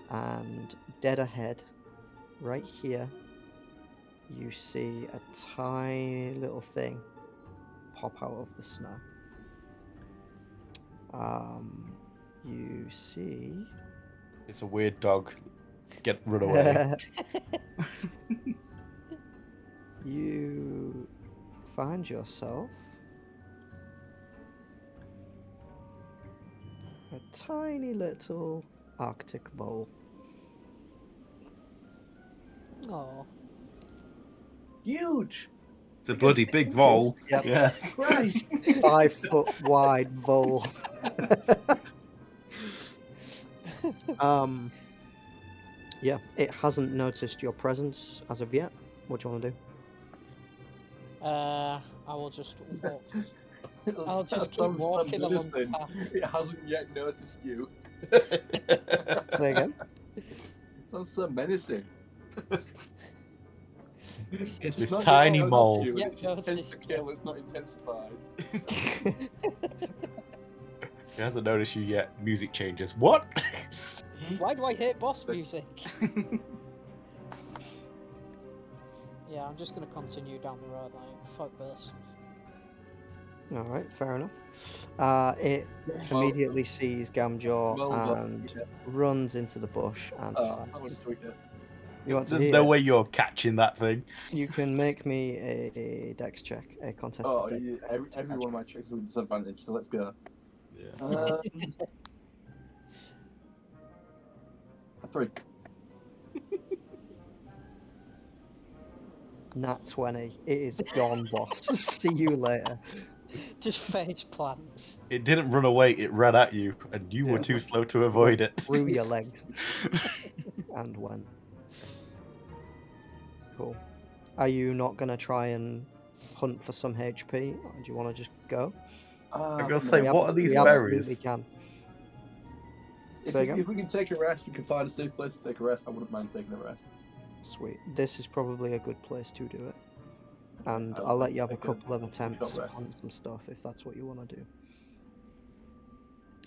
And dead ahead, right here, you see a tiny little thing pop out of the snow. You see. It's a weird dog. Run away. You find yourself a tiny little Arctic mole. Oh. Huge! It's a bloody big vole. Yep. Yeah. Christ! 5 foot wide vole. Yeah, it hasn't noticed your presence as of yet. What do you want to do? I will just walk. I'll That just keep sounds so walking along the menacing. path. It hasn't yet noticed you. Say again. It sounds so menacing. It's This not tiny yet noticed mole. You, Yeah, it's intent noticed to you. kill, it's not intensified. He hasn't noticed you yet. Music changes. What? Why do I hate boss music? Yeah, I'm just gonna continue down the road, like, fuck this. All right, fair enough. It Well, immediately sees Gam Jaw well, and yeah. runs into the bush and I want hides. to tweak it. You want to There's hear? no way you're catching that thing. You can make me a dex check, a contested Oh, dex yeah, check. every one of my checks is with disadvantage, so let's go. Yeah. A 3. Nat 20. It is gone, boss. See you later. Just face plants. It didn't run away, it ran at you, and you were Yeah, too went- slow to avoid went it. through your legs and went. Cool. Are you not going to try and hunt for some HP, or do you want to just go? I'm gonna say, We what are these we absolutely berries? can. If Say we, again? if we can take a rest, we can find a safe place to take a rest. I wouldn't mind taking a rest. Sweet. This is probably a good place to do it. And I'll I'll let you have a take a couple of short attempts to rest. hunt some stuff if that's what you want to do.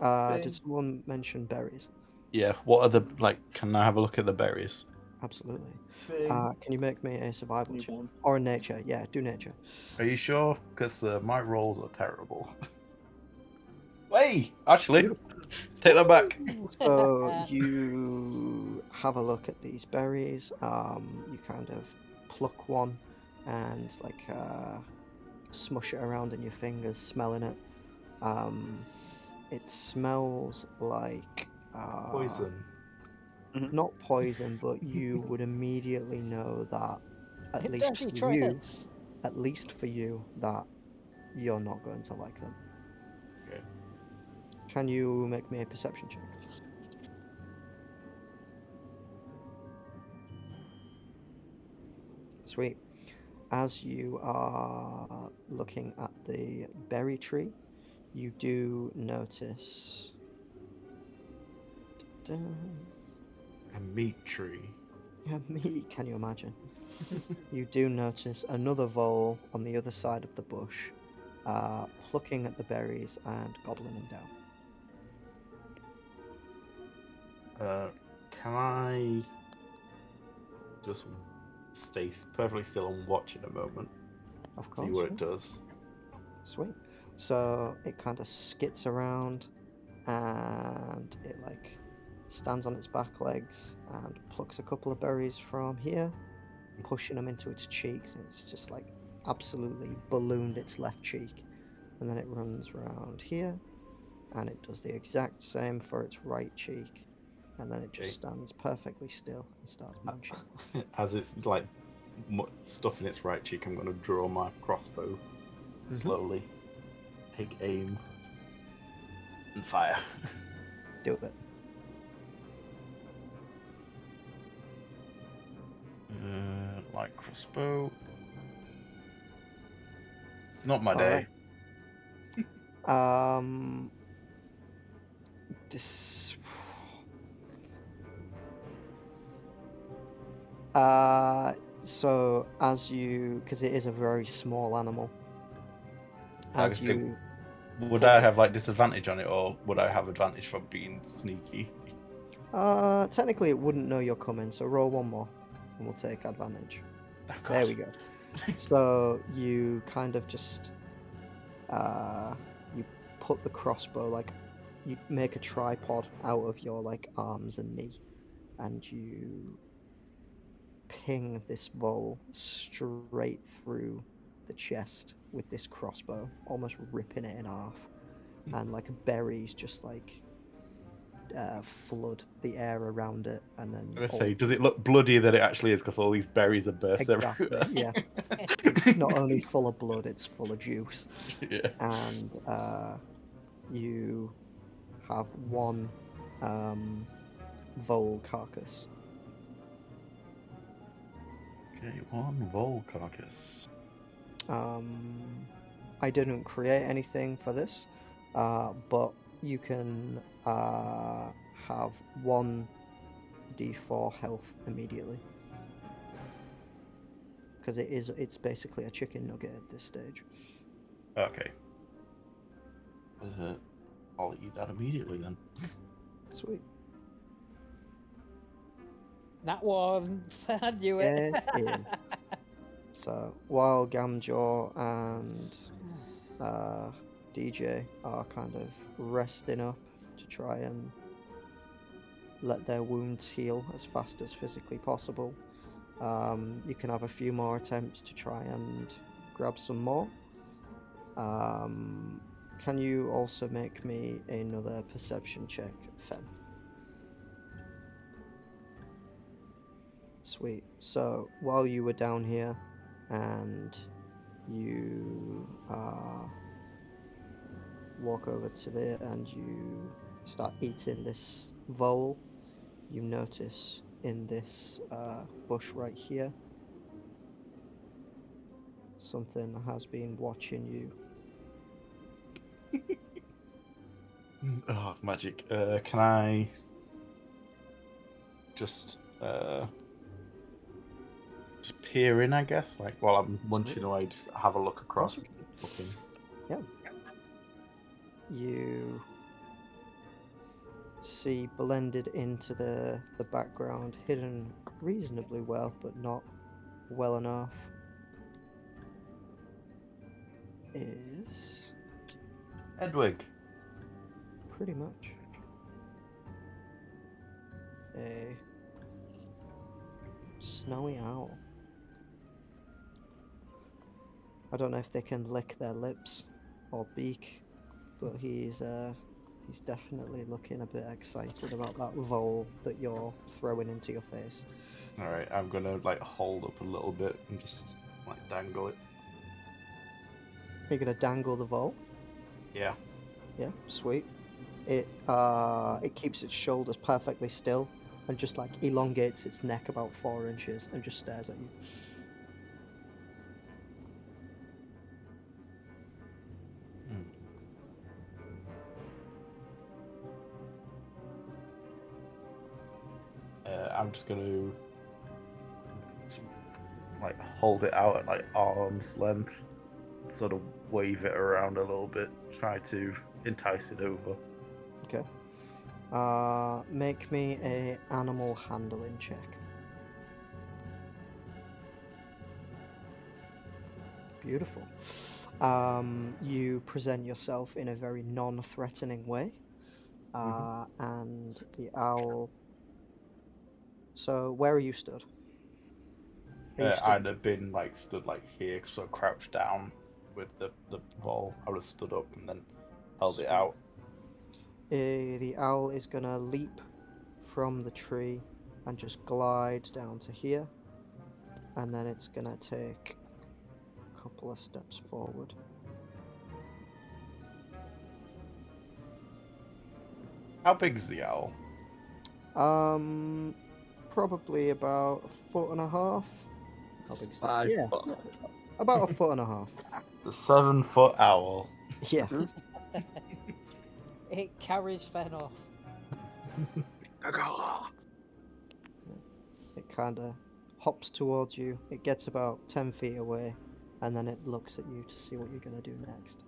Did Thing. someone mention berries? Yeah, what are the, like, can I have a look at the berries? Absolutely. Thing. Can you make me a survival Need check? one. Or a nature? Yeah, do nature. Are you sure? Because my rolls are terrible. Wait, actually, take that back. So you have a look at these berries. You kind of pluck one and like smush it around in your fingers, smelling it. It smells like Poison. not poison, but you would immediately know that at least DarJee, for try you, this. that you're not going to like them. Okay. Can you make me a perception check? Sweet. As you are looking at the berry tree, you do notice. A meat tree. Me, can you imagine? You do notice another vole on the other side of the bush, plucking at the berries and gobbling them down. Can I just stay perfectly still and watch in a moment? Of course. See what Yeah. it does. Sweet. So it kind of skits around and it like stands on its back legs and plucks a couple of berries from here, pushing them into its cheeks, and it's just like absolutely ballooned its left cheek. And then it runs around here and it does the exact same for its right cheek. And then it just stands perfectly still and starts munching. As it's like stuff in its right cheek, I'm going to draw my crossbow slowly, take aim, and fire. Do it. Light crossbow. It's not my day. Right. This. So as you, because it is a very small animal, as you. Would I have like disadvantage on it, or would I have advantage for being sneaky? Technically it wouldn't know you're coming, so roll one more, and we'll take advantage. Oh, there we go. So you kind of just, you put the crossbow, like, you make a tripod out of your like arms and knee, and you ping this vole straight through the chest with this crossbow, almost ripping it in half, and like berries just like flood the air around it, and then I say, does it look bloodier than it actually is because all these berries are burst exactly everywhere? yeah. It's not only full of blood, it's full of juice. Yeah. And you have one vole carcass. Okay, one vole carcass. I didn't create anything for this, but you can have 1d4 health immediately, because it's basically a chicken nugget at this stage. Okay. I'll eat that immediately then. Sweet. That one. I knew it. Get in. So while Gam Jaw and DJ are kind of resting up to try and let their wounds heal as fast as physically possible, you can have a few more attempts to try and grab some more. Can you also make me another perception check, Fen? Sweet. So while you were down here and you walk over to there and you start eating this vole, you notice in this bush right here something has been watching you. Oh, magic. Can I just peer in, I guess? Like, while I'm munching away, just have a look across. Looking. Yeah. You see blended into the background, hidden reasonably well, but not well enough, is Edwig. pretty much a snowy owl. I don't know if they can lick their lips or beak, but he's He's definitely looking a bit excited about that vole that you're throwing into your face. All right, I'm gonna like hold up a little bit and just like dangle it. You're gonna dangle the vole. Yeah. Yeah, sweet. It keeps its shoulders perfectly still and just like elongates its neck about 4 inches and just stares at you. I'm just gonna like hold it out at like arm's length, sort of wave it around a little bit, try to entice it over. Okay. Make me a animal handling check. Beautiful. You present yourself in a very non-threatening way, and the owl. So, where are you stood? Are you stood? I'd have been like stood like here, so crouched down with the ball. I would have stood up and then held it out. The owl is gonna leap from the tree and just glide down to here, and then it's gonna take a couple of steps forward. How big is the owl? Probably about 1.5 feet. How big is it? 5 Yeah, foot. about 1.5 feet. The 7-foot owl. Yeah. It carries Fen off. It kind of hops towards you. It gets about 10 feet away, and then it looks at you to see what you're going to do next.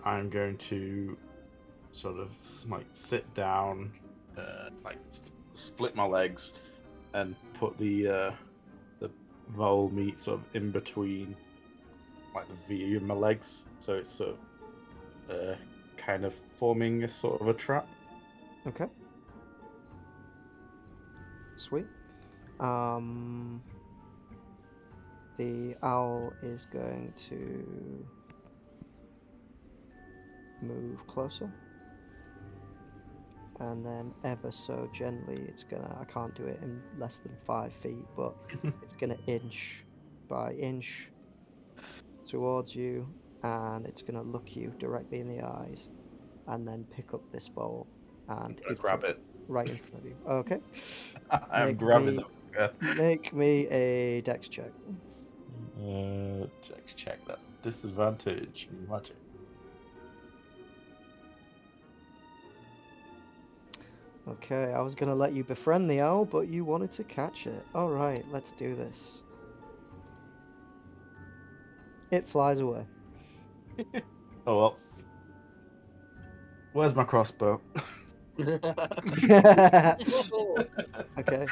I'm going to sort of like sit down, like split my legs, and put the vole meat sort of in between, like the V of my legs, so it's sort of kind of forming a sort of a trap. Okay. Sweet. The owl is going to move closer, and then ever so gently it's gonna, I can't do it in less than 5 feet, but it's gonna inch by inch towards you, and it's gonna look you directly in the eyes and then pick up this bowl and I grab it. right in front of you. Okay. I'm Make grabbing me- the Make me a dex check. check. That's disadvantage. Magic. Okay, I was gonna let you befriend the owl, but you wanted to catch it. Alright, let's do this. It flies away. Oh well. Where's my crossbow? Okay.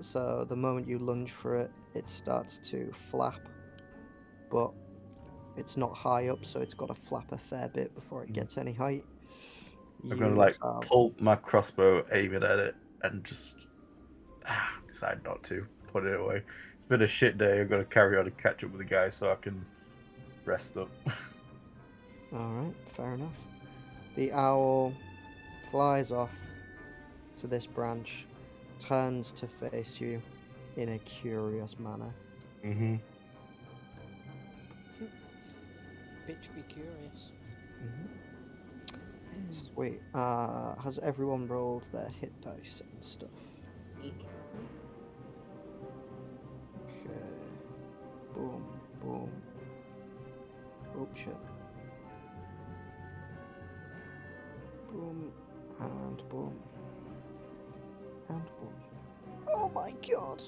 So the moment you lunge for it, it starts to flap, but it's not high up, so it's got to flap a fair bit before it gets any height. I'm gonna You like have- pull my crossbow, aim it at it, and just decide not to put it away. It's been a shit day. I'm gonna carry on and catch up with the guys so I can rest up. Alright, fair enough. The owl flies off to this branch, turns to face you in a curious manner. Mm-hmm. Bitch, be curious. Sweet. Has everyone rolled their hit dice and stuff? Okay. Boom, boom. Oh shit. Boom, and boom. And boom. Oh my god!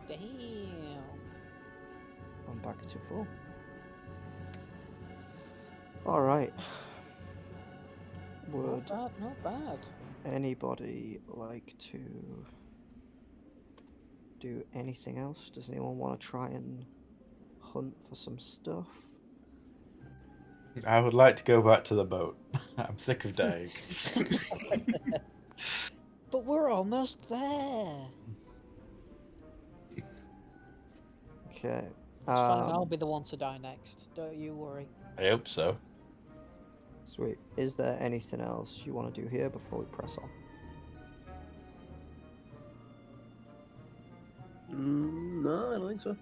Damn. I'm back to full. Alright. Would Not bad. anybody like to do anything else? Does anyone want to try and hunt for some stuff? I would like to go back to the boat. I'm sick of dying. But we're almost there. Okay. It's fine, I'll Um, be the one to die next. Don't you worry. I hope so. Sweet. Is there anything else you want to do here before we press on? No, I don't think so.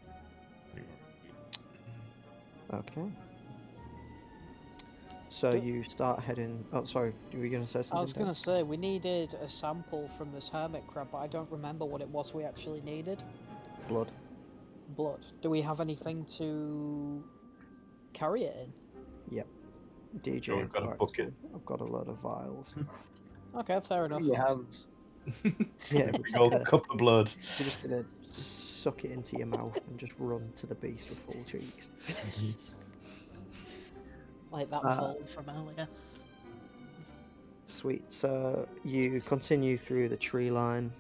Okay. So Don't- you start heading. Oh, sorry. Were you going to say something? I was Dan? gonna say, we needed a sample from this hermit crab, but I don't remember what it was we actually needed. Blood. Blood. Do we have anything to carry it in? Yep. DJ Sure, and we've got a bucket. Clarkson. I've got a load of vials. Okay, fair enough. In your hands. Yeah, A we're big old cup of blood. just gonna suck it into your mouth and just run to the beast with full cheeks. Like that Uh, fold from earlier. Sweet. So you continue through the tree line,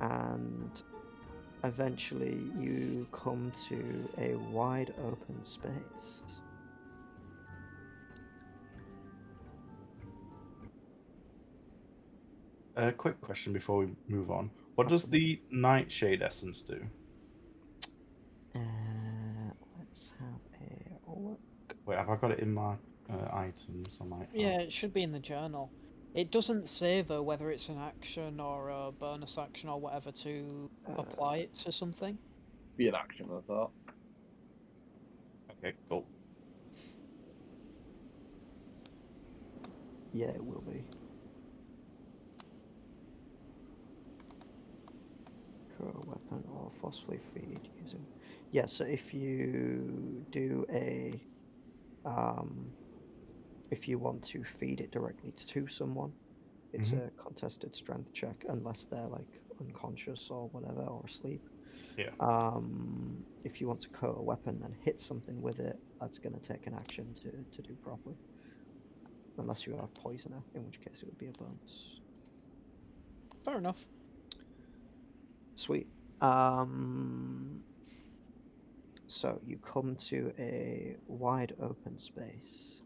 and eventually you come to a wide open space. A quick question before we move on. What does Absolutely. the nightshade essence do? Let's have a look. Wait, have I got it in my items? I might Yeah, have. it should be in the journal. It doesn't say though whether it's an action or a bonus action or whatever to apply it to something. Be an action, I thought. Okay, cool. Yeah, it will be. Curl weapon or forcefully feed using. Yeah, so if you do if you want to feed it directly to someone, it's Mhm. a contested strength check unless they're like unconscious or whatever or asleep. Yeah. If you want to coat a weapon and hit something with it, that's going to take an action to do properly. Unless you have poisoner, in which case it would be a bonus. Fair enough. Sweet. So you come to a wide open space.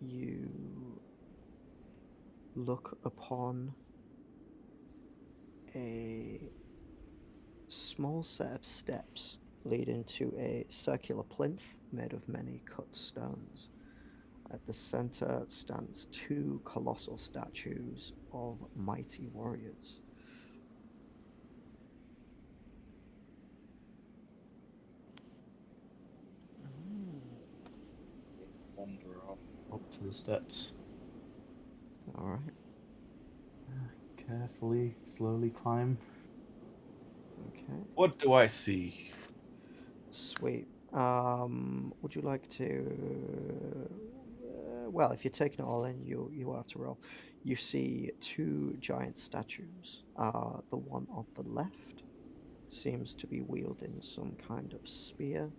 You look upon a small set of steps leading to a circular plinth made of many cut stones. At the center stands two colossal statues of mighty warriors. Wander up to the steps. All right. Carefully, slowly climb. Okay. What do I see? Sweet. Would you like to? Well, if you're taking it all in, you will have to roll. You see two giant statues. The one on the left seems to be wielding some kind of spear,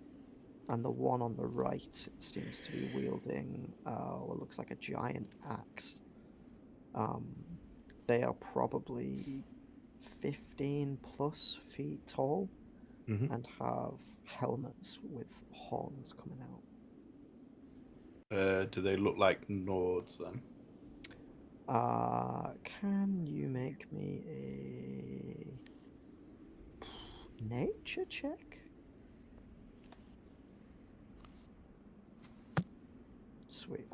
and the one on the right seems to be wielding what looks like a giant axe. Um, they are probably 15 plus feet tall Mhm. and have helmets with horns coming out. Do they look like Nords then? Can you make me a nature check? Sweet.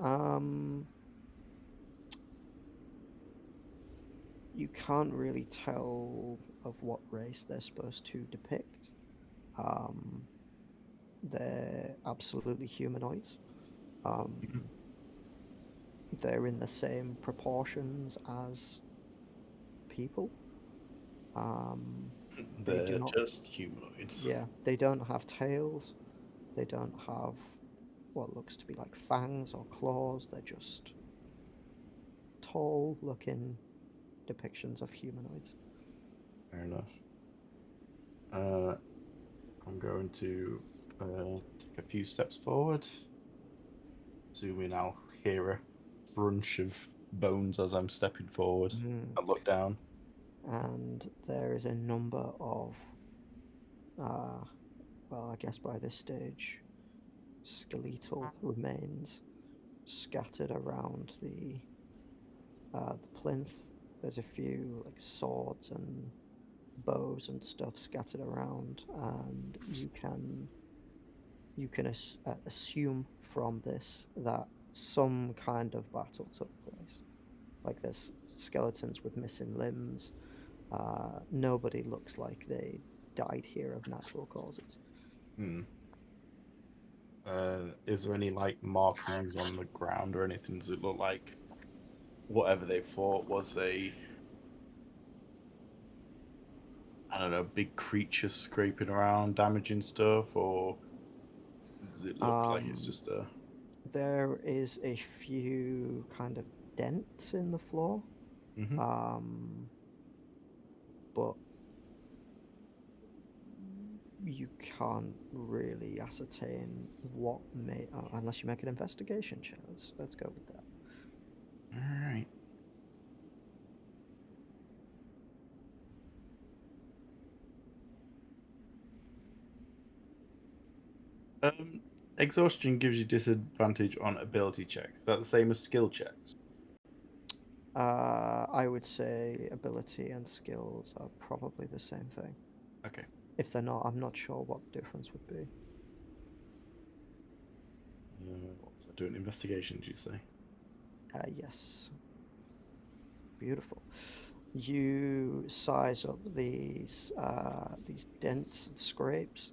You can't really tell of what race they're supposed to depict. Um, they're absolutely humanoids. Mhm. They're in the same proportions as people. They do They're not, just humanoids. yeah, they don't have tails. They don't have what looks to be like fangs or claws. They're just tall looking depictions of humanoids. Fair enough. Uh, I'm going to take a few steps forward. Zoom in, I'll hear a crunch of bones as I'm stepping forward. Mm. I look down. And there is a number of, uh, well, I guess by this stage, skeletal remains scattered around the plinth. There's a few like swords and bows and stuff scattered around, and you can assume from this that some kind of battle took place. Like there's skeletons with missing limbs. Nobody looks like they died here of natural causes. Hmm. Is there any like markings on the ground or anything? Does it look like whatever they fought was a, I don't know, big creature scraping around, damaging stuff, or does it look like it's Um, just a? there is a few kind of dents in the floor, Mm-hmm. but you can't really ascertain what may unless you make an investigation check. Let's go with that. All right. Um, Exhaustion gives you disadvantage on ability checks. Is that the same as skill checks? I would say ability and skills are probably the same thing. Okay. If they're not, I'm not sure what the difference would be. What was I doing? Investigation, did you say? Yes. Beautiful. You size up these dents and scrapes,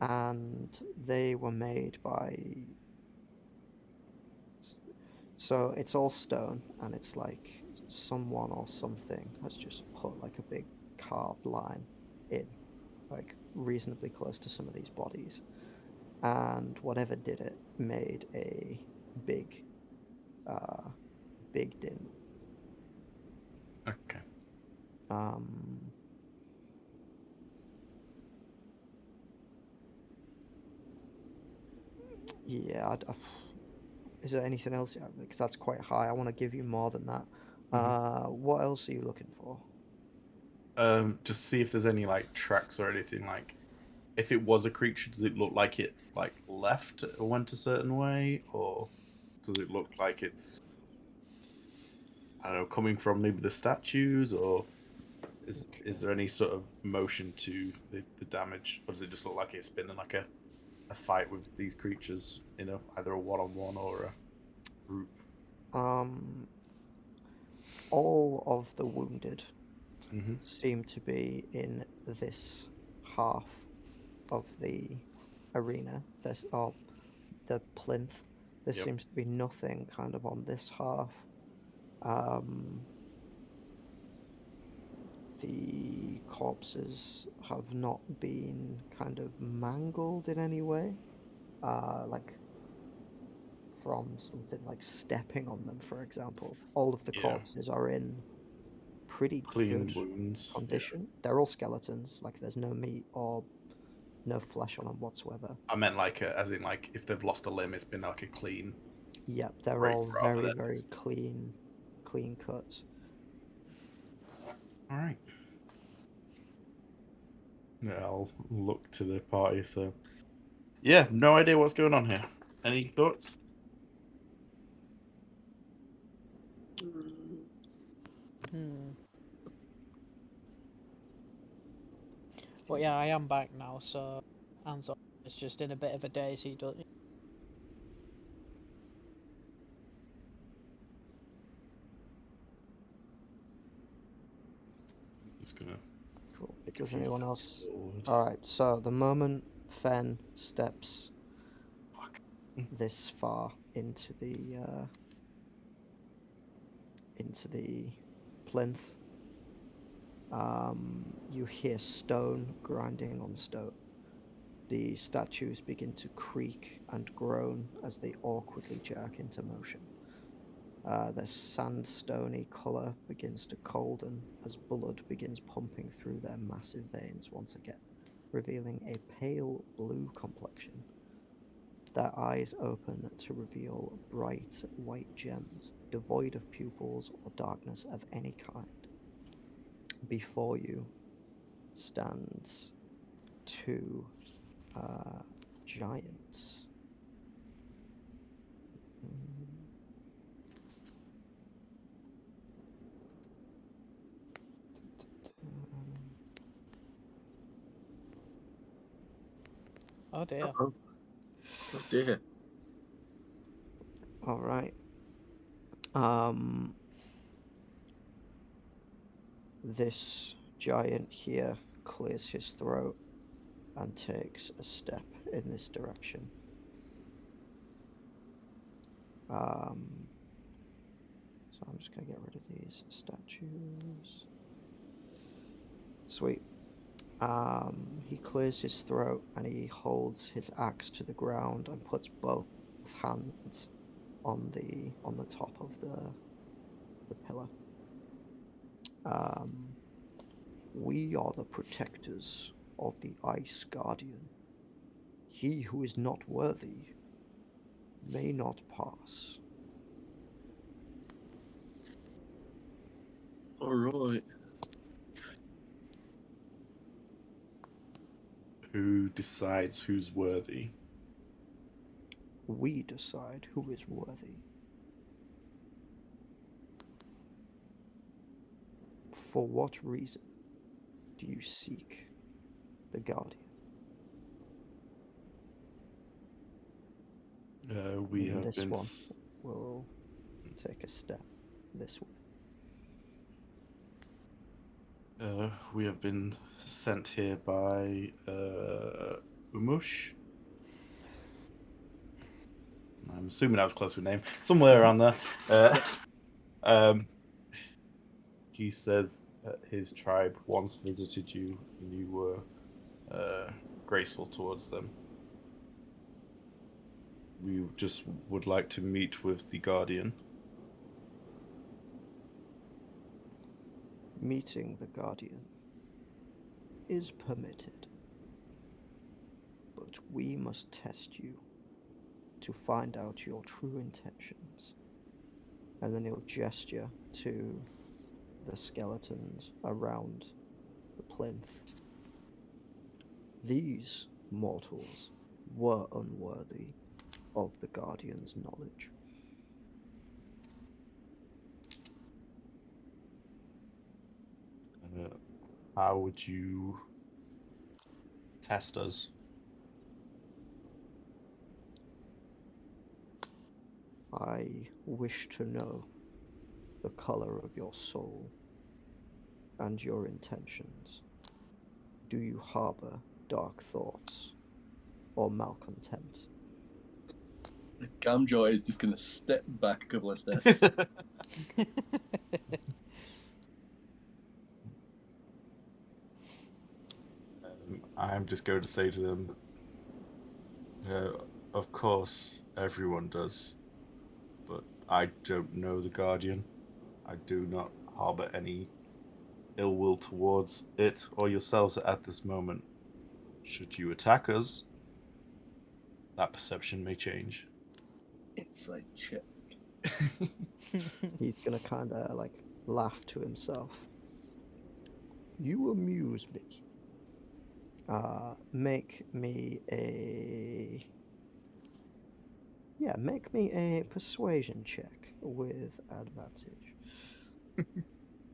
and they were made by. So it's all stone, and it's like someone or something has just put like a big carved line in, like reasonably close to some of these bodies, and whatever did it made a big, uh, big dint. Okay. Um, yeah, is there anything else? Yeah, because that's quite high. I want to give you more than that. What else are you looking for? Just see if there's any like tracks or anything. Like, if it was a creature, does it look like it like left or went a certain way, or does it look like it's, I don't know, coming from maybe the statues, or is there any sort of motion to the damage, or does it just look like it's been in like a fight with these creatures, either a one-on-one or a group? Um, all of the wounded Mm-hmm. seem to be in this half of the arena. There's the plinth. There Yep. seems to be nothing kind of on this half. Um, the corpses have not been kind of mangled in any way, like from something like stepping on them, for example. All of the Yeah. corpses are in pretty Clean good wounds. Yeah. condition. They're all skeletons, like there's no meat or no flesh on them whatsoever. I meant like as in like if they've lost a limb, it's been like a clean Yep, they're break all rather very, than. very clean cuts. All right. Yeah, I'll look to the party. So, yeah, no idea what's going on here. Any thoughts? Hmm. But yeah, I am back now, so An-Zaw is just in a bit of a daze. He does. Just gonna Cool. take a Does few anyone steps else? forward. All right. So the moment Fen steps Fuck. this far into the plinth, you hear stone grinding on stone. The statues begin to creak and groan as they awkwardly jerk into motion. Their sandstony colour begins to colden as blood begins pumping through their massive veins once again, revealing a pale blue complexion. Their eyes open to reveal bright white gems, devoid of pupils or darkness of any kind. Before you stands two giants. Mm, Oh dear. Oh dear. All right. This giant here clears his throat and takes a step in this direction. So I'm just gonna get rid of these statues. Sweet. He clears his throat and he holds his axe to the ground and puts both hands on the top of the pillar. We are the protectors of the Ice Guardian. He who is not worthy may not pass. All right. Who decides who's worthy? We decide who is worthy. For what reason do you seek the Guardian? We And have this been. one will take a step this way. We have been sent here by Umush. I'm assuming that was close to a name. Somewhere around there. He says that his tribe once visited you and you were graceful towards them. We just would like to meet with the Guardian. Meeting the Guardian is permitted, but we must test you to find out your true intentions. And then he'll gesture to the skeletons around the plinth. These mortals were unworthy of the Guardian's knowledge. How would you test us? I wish to know the color of your soul and your intentions. Do you harbor dark thoughts or malcontent? Gam Jaw is just going to step back a couple of steps. I'm just going to say to them, of course, everyone does, but I don't know the Guardian. I do not harbor any ill will towards it or yourselves at this moment. Should you attack us, that perception may change. Inside check. He's gonna kind of like laugh to himself. You amuse me. Make me a persuasion check with advantage.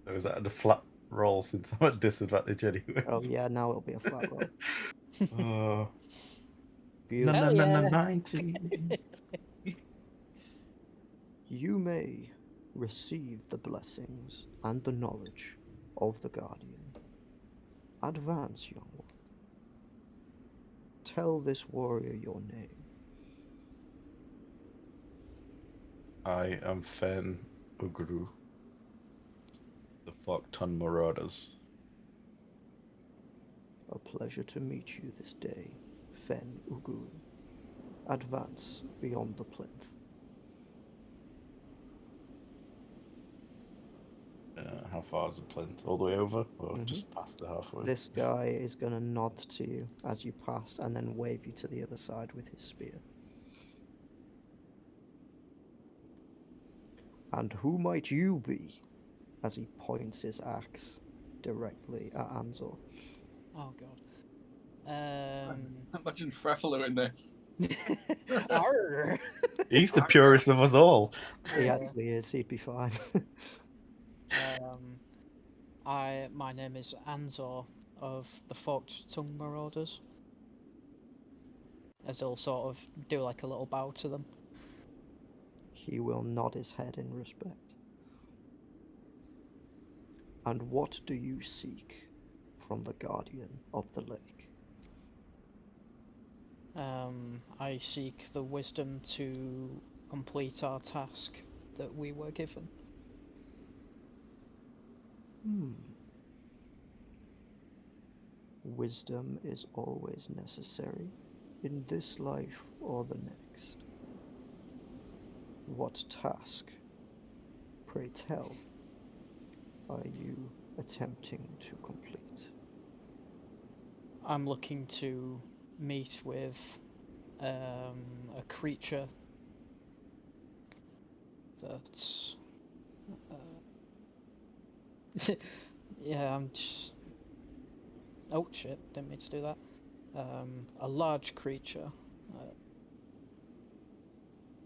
So is that a flat roll since I'm at disadvantage anyway? Oh yeah, now it'll be a flat roll. No, Beautiful. no, yeah. 19. You may receive the blessings and the knowledge of the Guardian. Advance, young one. Tell this warrior your name. I am Fen Ugru, the Forkton Marauders. A pleasure to meet you this day, Fen Ugru. Advance beyond the plinth. How far is the plinth? All the way over, or just past the halfway? This guy is going to nod to you as you pass and then wave you to the other side with his spear. And who might you be? As he points his axe directly at An-Zaw. Oh god. Imagine Frafilu in this. Arr. He's the purest of us all. He actually is, he'd be fine. My name is An-Zaw of the Forked Tongue Marauders. as he'll sort of do like a little bow to them. He will nod his head in respect. And what do you seek from the Guardian of the Lake? I seek the wisdom to complete our task that we were given. Wisdom is always necessary, in this life or the next. What task, pray tell, are you attempting to complete? I'm looking to meet with a creature that yeah, I'm just... Oh shit, didn't mean to do that. A large creature,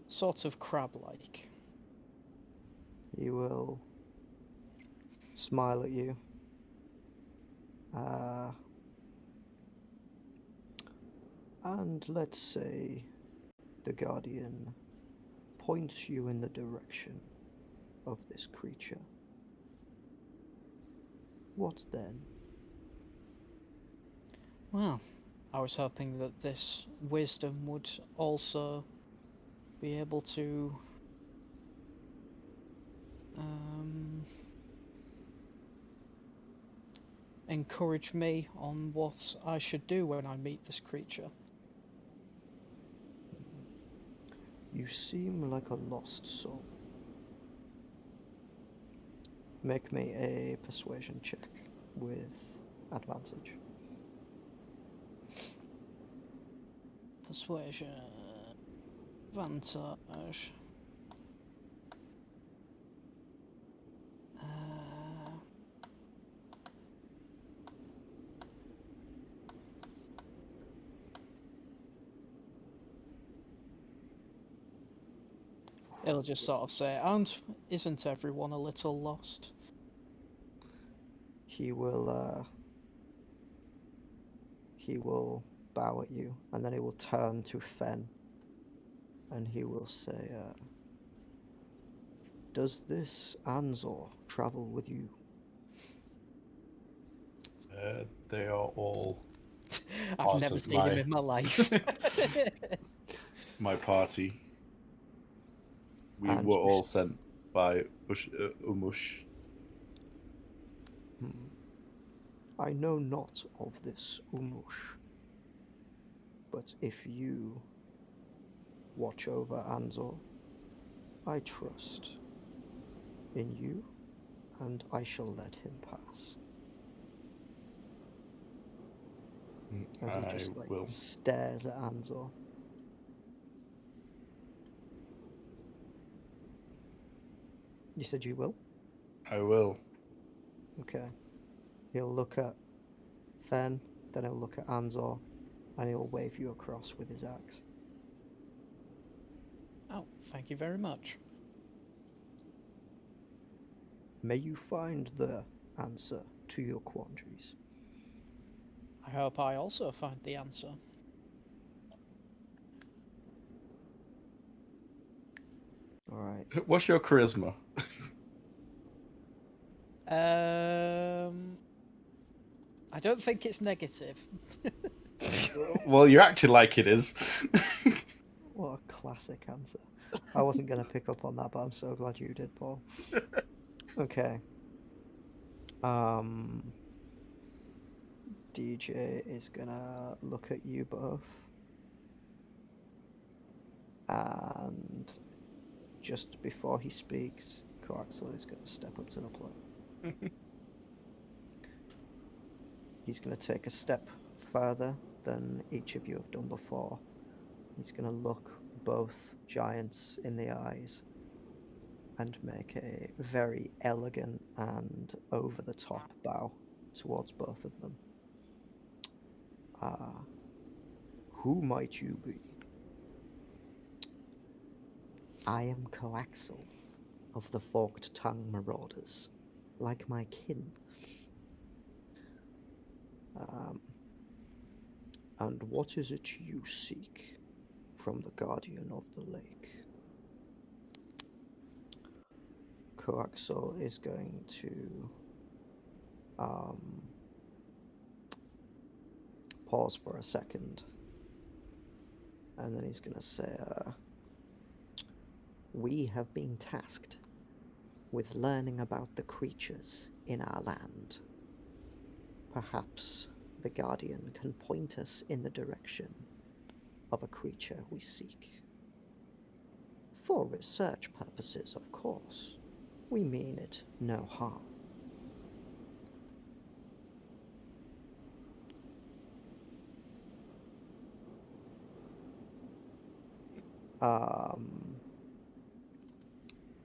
sort of crab-like. He will smile at you. And let's say the Guardian points you in the direction of this creature. What then? Well, I was hoping that this wisdom would also be able to encourage me on what I should do when I meet this creature. You seem like a lost soul. Make me a persuasion check with advantage. Persuasion advantage. It'll just sort of say, and isn't everyone a little lost? He will bow at you, and then he will turn to Fen, and he will say, does this An-Zaw travel with you? They are all I've part never of seen him my- in my life. my party. We And were you all sent by Umush. I know not of this Umush, but if you watch over An-Zaw, I trust in you, and I shall let him pass. As he just will. stares at An-Zaw. You said you will? I will. Okay. He'll look at Fen, then he'll look at An-Zaw, and he'll wave you across with his axe. Oh, thank you very much. May you find the answer to your quandaries. I hope I also find the answer. Alright. What's your charisma? I don't think it's negative. Well, you acted like it is. What a classic answer. I wasn't going to pick up on that, but I'm so glad you did, Paul. Okay. DJ is going to look at you both. And just before he speaks, Clarkson is going to step up to the plate. He's going to take a step further than each of you have done before. He's going to look both giants in the eyes and make a very elegant and over-the-top bow towards both of them. Who might you be? I am Coaxel of the Forked Tongue Marauders, like my kin. And what is it you seek from the Guardian of the Lake? Coaxal is going to pause for a second, and then he's going to say, we have been tasked with learning about the creatures in our land. Perhaps the Guardian can point us in the direction of a creature we seek. For research purposes, of course. We mean it no harm.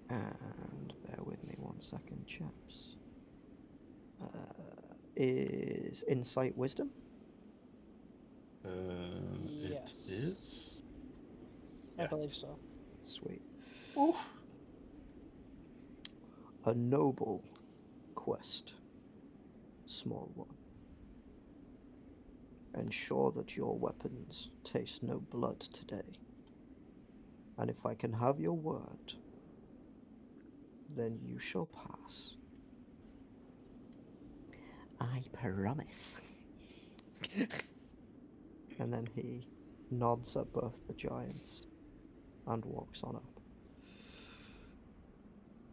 And bear with me 1 second, chaps. Is Insight Wisdom? Yes. It is. I Yeah. believe so. Sweet. Oof. A noble quest, small one. Ensure that your weapons taste no blood today. And if I can have your word, then you shall pass. I promise. And then he nods at both the giants and walks on up.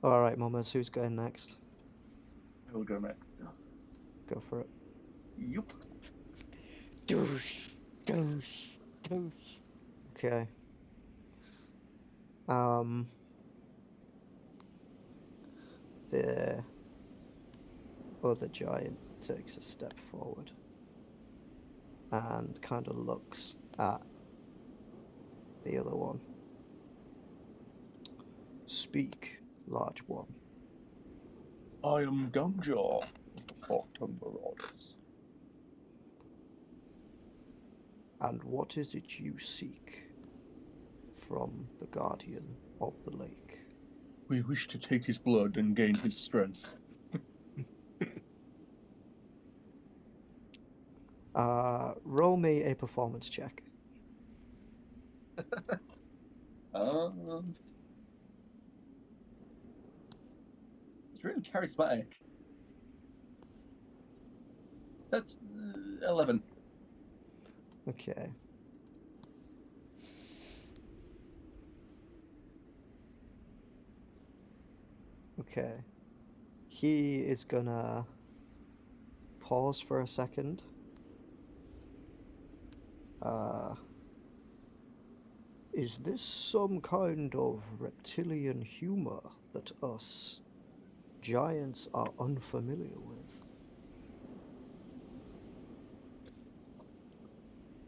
Alright, Mummers, who's going next? I will go next. Go for it. Yup. Douche. Douche. Douche. Okay. The other giant takes a step forward and kind of looks at the other one. Speak, large one. I am Gam Jaw of the Fork-tongued Marauders. And what is it you seek from the Guardian of the Lake? We wish to take his blood and gain his strength. Roll me a performance check. It's really charismatic. That's 11. Okay. Okay. He is gonna pause for a second. Is this some kind of reptilian humor that us giants are unfamiliar with?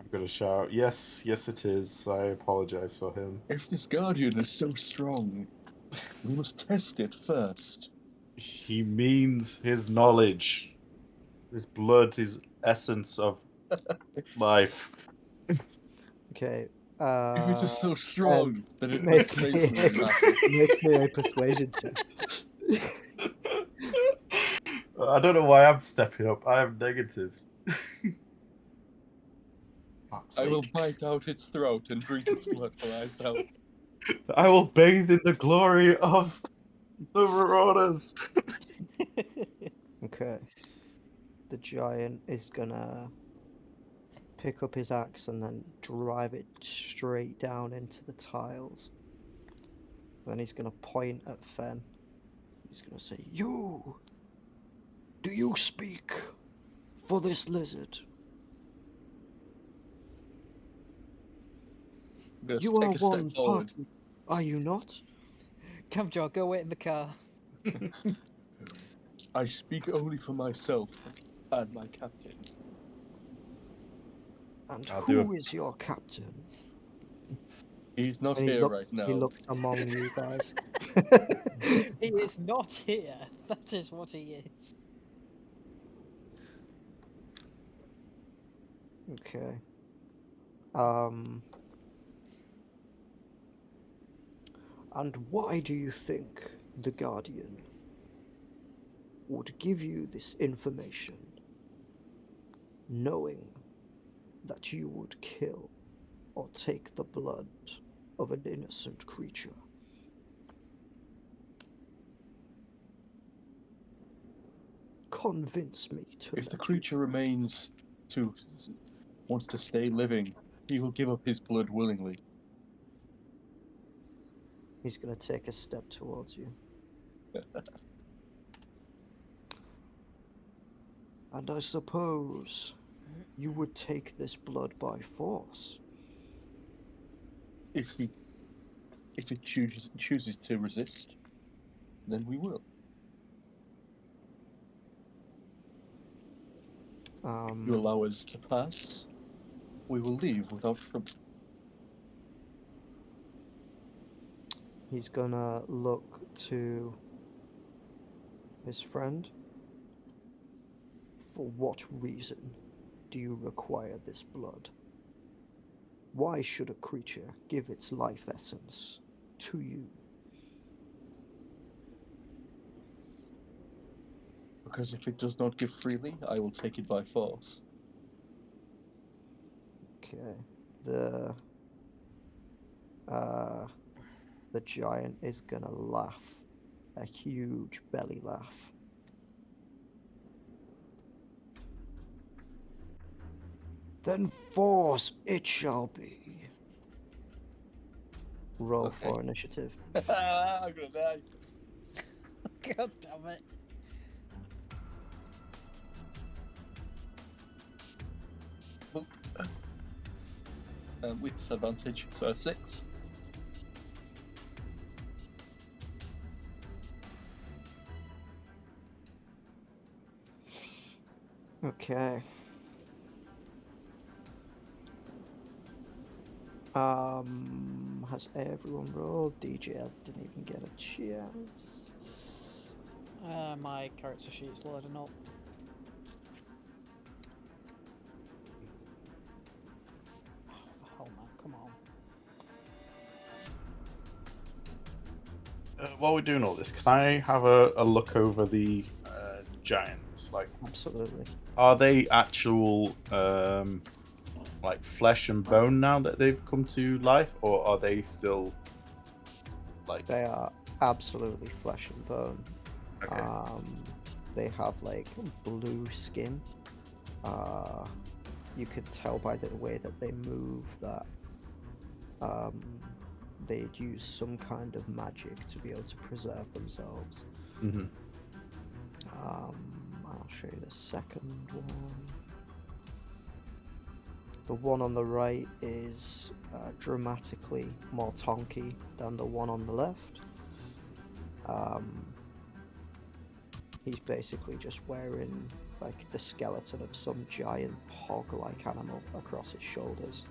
I'm gonna shout, yes, yes it is. I apologize for him. If this guardian is so strong, we must test it first. He means his knowledge, his blood, his essence of life. Okay. If it is so strong, then it make must me face me in battle. make me a persuasion check. I don't know why I'm stepping up. I am negative. I will bite out its throat and drink its blood for myself. I will bathe in the glory of the Marauders. Okay. The giant is gonna pick up his axe and then drive it straight down into the tiles. Then he's gonna point at Fen. He's gonna say, "You! Do you speak for this lizard? Just You are take a step one forward. part, are you not? Gam Jaw, go wait in the car. I speak only for myself and my captain. And I'll do who is your captain?" He's not And he here right now. He looks among you guys. He is not here. That is what he is. Okay. And why do you think the Guardian would give you this information, knowing that you would kill or take the blood of an innocent creature. Convince me to If let the you. creature wants to stay living, he will give up his blood willingly. He's going to take a step towards you. And I suppose you would take this blood by force. If it chooses to resist, then we will. If you allow us to pass, we will leave without trouble. He's gonna look to his friend. For what reason do you require this blood? Why should a creature give its life essence to you? Because if it does not give freely, I will take it by force. Okay. The giant is gonna laugh. A huge belly laugh. Then force it shall be. Roll Okay. for initiative. I'm gonna die. God damn it. With disadvantage, so 6. Okay. Has everyone rolled? DJL didn't even get a chance. My character sheet's loading up. Oh, the hell, man, come on. While we're doing all this, can I have a look over the giants? Like, Absolutely. are they actual like flesh and bone now that they've come to life, or are they still like? They are absolutely flesh and bone. Okay. They have like blue skin. You could tell by the way that they move that they'd use some kind of magic to be able to preserve themselves. Mm-hmm. I'll show you the second one. The one on the right is dramatically more tonky than the one on the left. He's basically just wearing like the skeleton of some giant hog-like animal across his shoulders.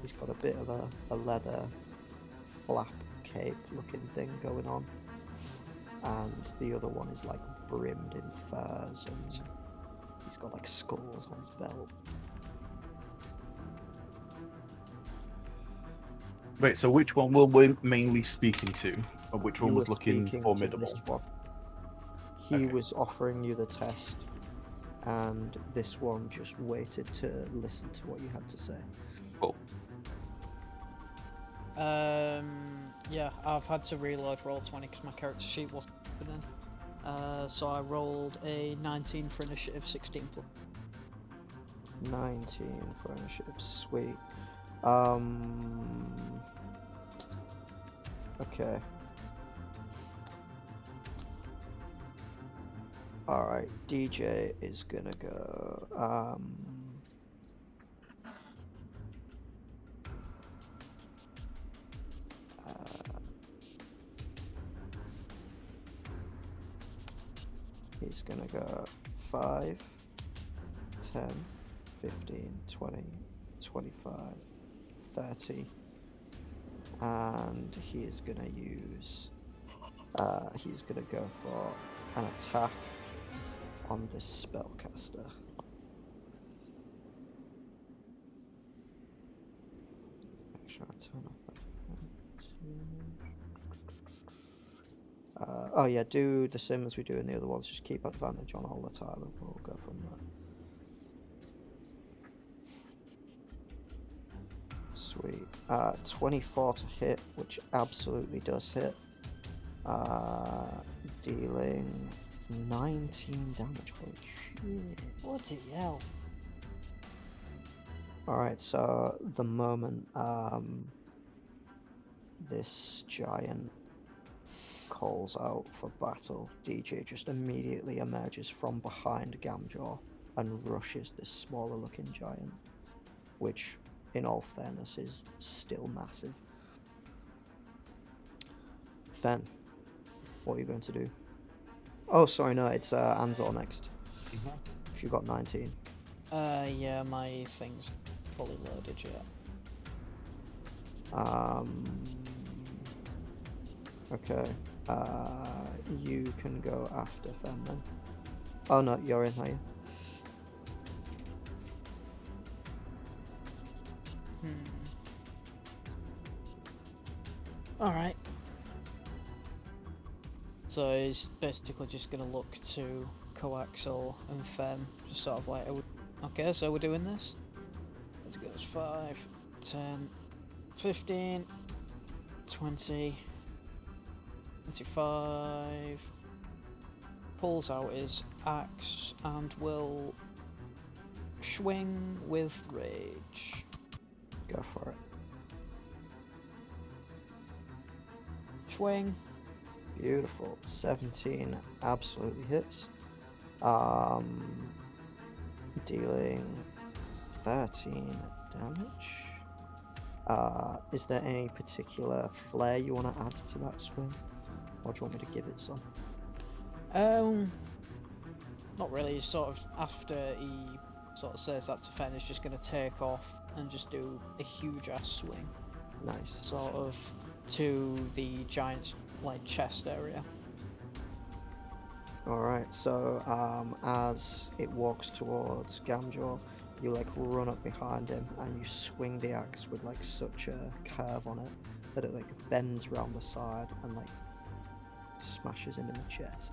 He's got a bit of a leather flap cape looking thing going on. And the other one is like brimmed in furs and he's got like skulls on his belt. Wait, so which one were we mainly speaking to? Or which one You was were looking speaking to formidable? this one. He Okay. was offering you the test, and this one just waited to listen to what you had to say. Cool. Yeah, I've had to reload roll 20 because my character sheet wasn't opening. So I rolled a 19 for initiative, 16 plus. 19 for initiative, sweet. Okay. Alright, DJ is gonna go, he's gonna go 5, 10, 15, 20, 25, 30, and he is gonna use, he's gonna go for an attack on this spellcaster. Make sure I turn off that. Oh yeah, do the same as we do in the other ones, just keep advantage on all the time and we'll go from there. Sweet. 24 to hit, which absolutely does hit. Dealing 19 damage. Holy shit. Bloody hell. Alright, so the moment this giant calls out for battle, DarJee just immediately emerges from behind Gam Jaw and rushes this smaller looking giant, which in all fairness is still massive. Fen, what are you going to do? Oh, sorry, no, it's An-Zaw next. If you got 19. Yeah, my thing's fully loaded yet. Okay. You can go after Fen then. Oh no, you're in, are you? Alright. So he's basically just gonna look to Coaxal and Fen, just sort of like, okay, so we're doing this. As it goes 5, 10, 15, 20, 25. Pulls out his axe and will swing with rage. Go for it. Swing. Beautiful. 17 absolutely hits. Dealing 13 damage. Is there any particular flair you want to add to that swing? Or do you want me to give it some? Not really. He's sort of, after he sort of says that to Fen, he's just going to take off and just do a huge ass swing. Nice. Sort of to the giant's like chest area. Alright, so as it walks towards Gam Jaw, you like run up behind him and you swing the axe with like such a curve on it that it like bends round the side and like smashes him in the chest.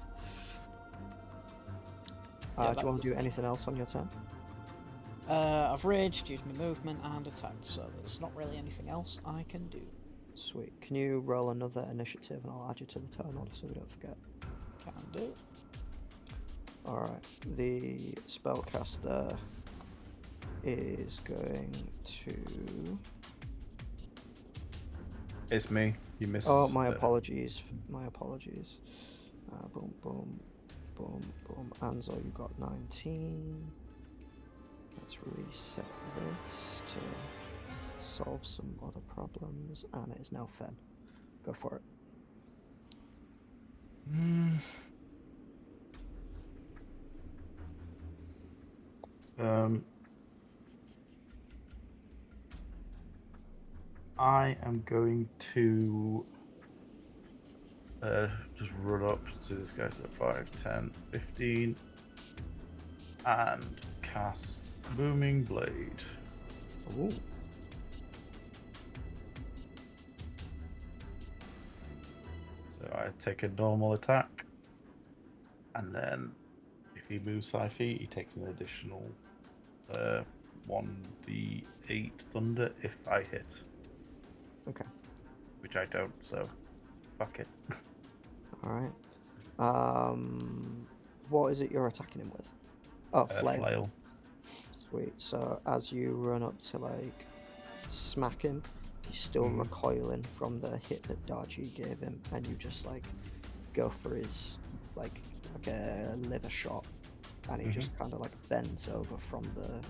Yeah, do you want to do anything else on your turn? I've raged, used my movement and attacked, so there's not really anything else I can do. Sweet. Can you roll another initiative and I'll add you to the turn order so we don't forget? Can do. Alright, the spellcaster is going to... It's me. You missed. Oh, my apologies. My apologies. Boom, boom, boom, boom. An-Zaw, you got 19. Let's reset this to solve some other problems. And it is now Fen. Go for it. I am going to just run up to this guy's at 5, 10, 15 and cast Booming Blade. Ooh. So I take a normal attack, and then if he moves 5 feet, he takes an additional 1d8 thunder if I hit. Okay. Which I don't, so fuck it. Alright. What is it you're attacking him with? Oh, flail. Flail. Sweet. So as you run up to like smack him, he's still recoiling from the hit that Dar-Jee gave him, and you just like go for his like a liver shot, and he just kind of like bends over from the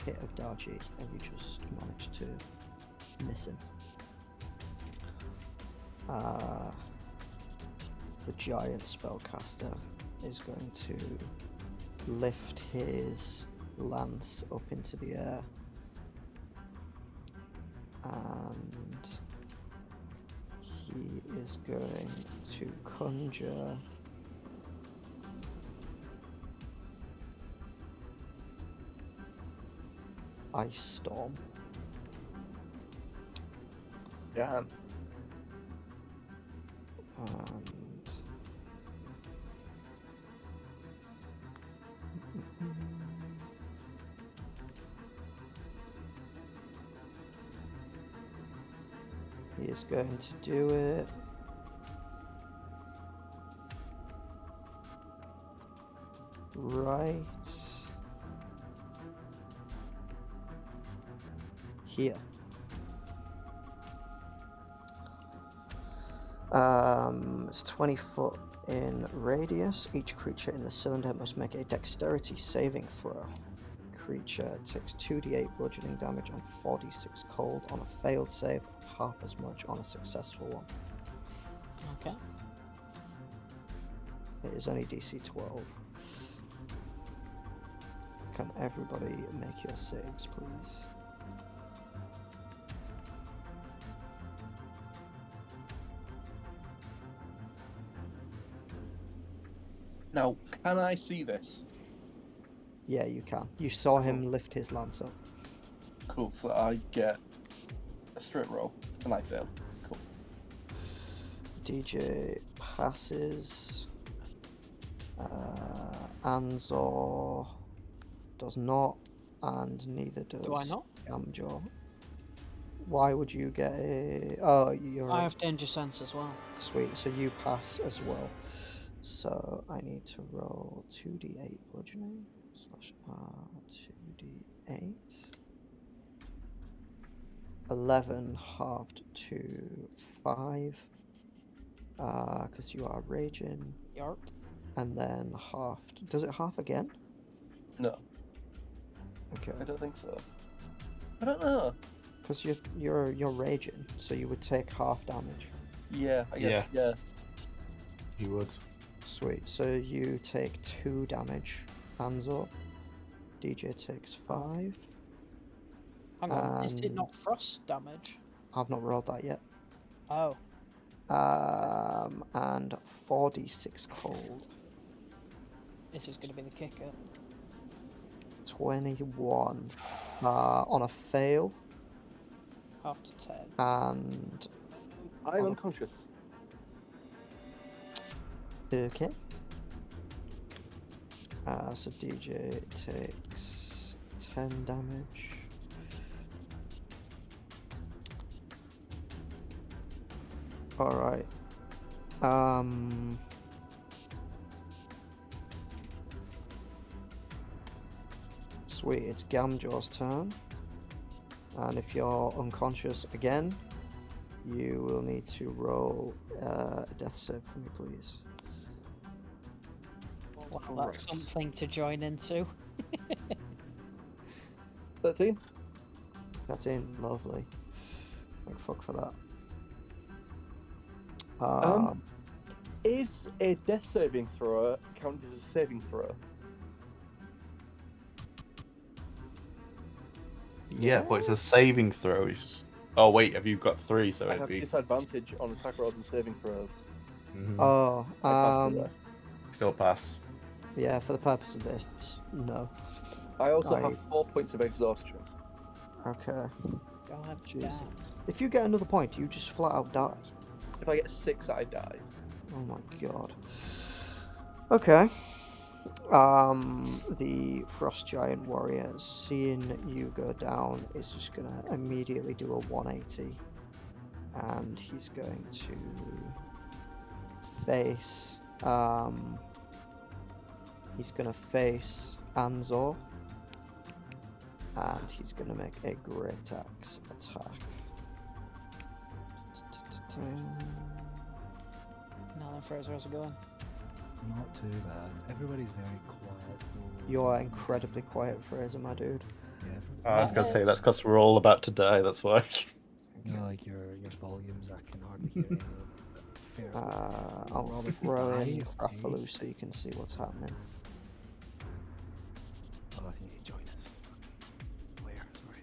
hit of Dar-Jee, and you just manage to miss him. The giant spellcaster is going to lift his lance up into the air, and he is going to conjure Ice Storm. Yeah. And is going to do it. Right here. It's 20 foot in radius. Each creature in the cylinder must make a dexterity saving throw. Creature takes 2d8 bludgeoning damage on 46 cold on a failed save, half as much on a successful one. Okay. It is only DC 12. Can everybody make your saves, please? Now, can I see this? Yeah, you can. You saw him lift his lance up. Cool, so I get a straight roll, and I fail. Cool. DJ passes. An-Zaw does not, and neither does Do I not? Gam Jaw. Why would you get a... Oh, you're... I have danger sense as well. Sweet, so you pass as well. So I need to roll 2d8 bludgeoning / R 2d8. 11 halved to 5. Because you are raging. Yarp. And then halved. Does it half again? No, Okay. I don't think so. I don't know. Because you're raging, so you would take half damage. Yeah, I guess. Yeah. You would. Sweet. So you take 2 damage. An-Zaw. DJ takes 5. Hang on, is it And- not frost damage? I've not rolled that yet. Oh, And 4d6 cold. this is going to be the kicker. 21. On a fail. Half to 10. And I'm Oh. unconscious. okay. So DJ takes 10 damage. Alright. Sweet, it's Gam Jaw's turn. And if you're unconscious again, you will need to roll a death save for me, please. Well, that's Correct. something to join into. 13? That's in, lovely. Thank fuck for that. Is a death saving throw counted as a saving throw? Yeah, but it's a saving throw. Oh wait, have you got 3? So I it'd have be disadvantage on attack rolls and saving throws. Mhm. Oh, I can't do that. Still pass. yeah, for the purpose of this, no. I also Right. have 4 points of exhaustion. Okay. God Jeez. damn. If you get another point, you just flat out die. If I get 6, I die. Oh my god. Okay. The Frost Giant Warrior, seeing you go down, is just gonna immediately do a 180. And he's going to face, he's gonna face An-Zaw. And he's gonna make a Great Axe attack. Now then, Fraser, how's it going? Not too bad. Everybody's very quiet. Though. You are incredibly quiet, Fraser, my dude. Yeah. I was gonna say that's because we're all about to die. That's why. You know, like your volumes, I can hardly hear any of them. Fair. I'll Rather throw in die, okay. Frafilu so you can see what's happening. Oh, I think you join us. Where? Sorry.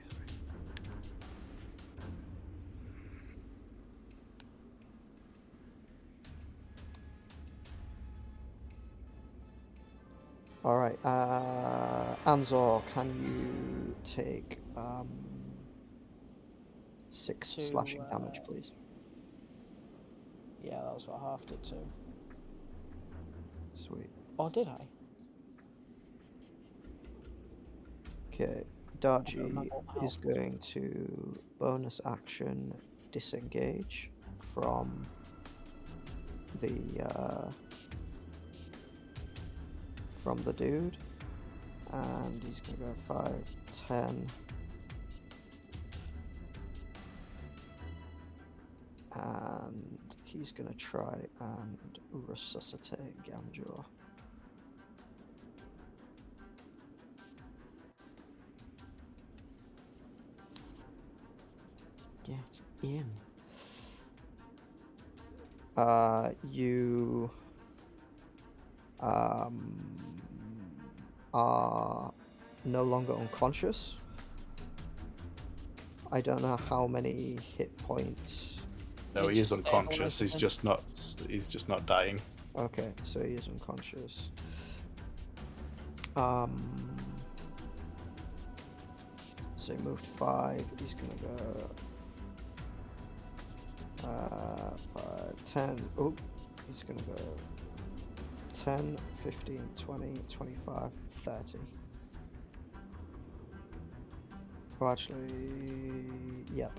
Alright, An-Zaw, can you take 6 To, slashing damage, please? Yeah, that was what I halved it to. Sweet. Or did I? Okay, I don't Dar-Jee remember what my is health was. going to bonus action disengage from the dude, and he's gonna go 5, 10, and he's gonna try and resuscitate Gam Jaw. Get in. You are no longer unconscious. I don't know how many hit points. No, he is It's unconscious. He's stabilized. just not dying. Okay, so he is unconscious. So he moved 5. He's gonna go 5, 10. Oh, he's gonna go 10, 15, 20, 25, 30. Oh, actually, yep.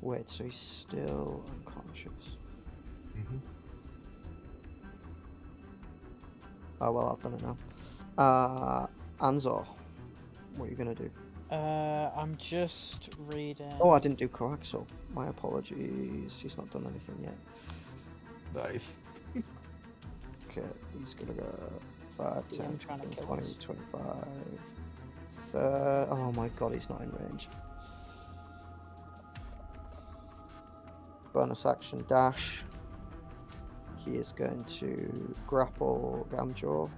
Wait, so he's still unconscious. Mm-hmm. Oh, well, I've done it now. An-Zaw, what are you gonna do? I'm just reading. Oh, I didn't do coaxial. My apologies. He's not done anything yet. Nice. Okay, he's gonna go 5, Yeah, 10, I'm trying to kill 20, us. 25, 30. Oh my god, he's not in range. Bonus action dash. He is going to grapple Gam Jaw,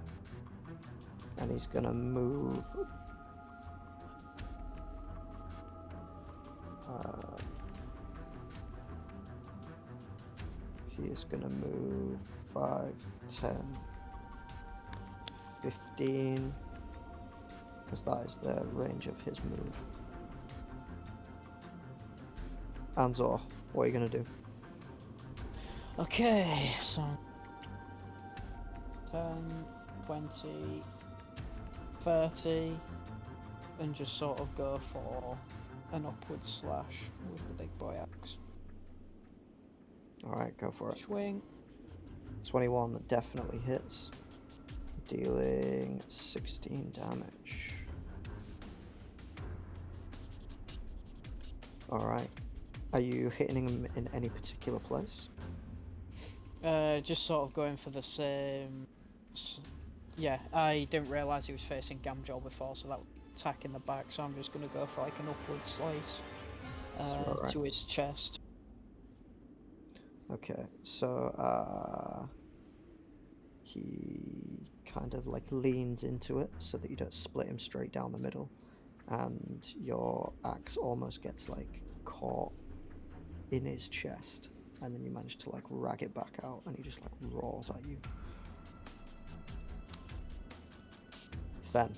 and he's gonna move. He is gonna move 5, 10, 15, because that is the range of his move. An-Zaw, what are you gonna do? Okay, so 10, 20, 30, and just sort of go for an upward slash with the big boy axe. Alright, go for it. Swing. 21 definitely hits, dealing 16 damage. Alright. Are you hitting him in any particular place? Just sort of going for the same. Yeah, I didn't realise he was facing Gam Jaw before, so that was attack in the back. So I'm just gonna go for like an upward slice Alright. to his chest. Okay, so he kind of like leans into it so that you don't split him straight down the middle, and your axe almost gets like caught in his chest, and then you manage to like rag it back out, and he just like roars at you. Then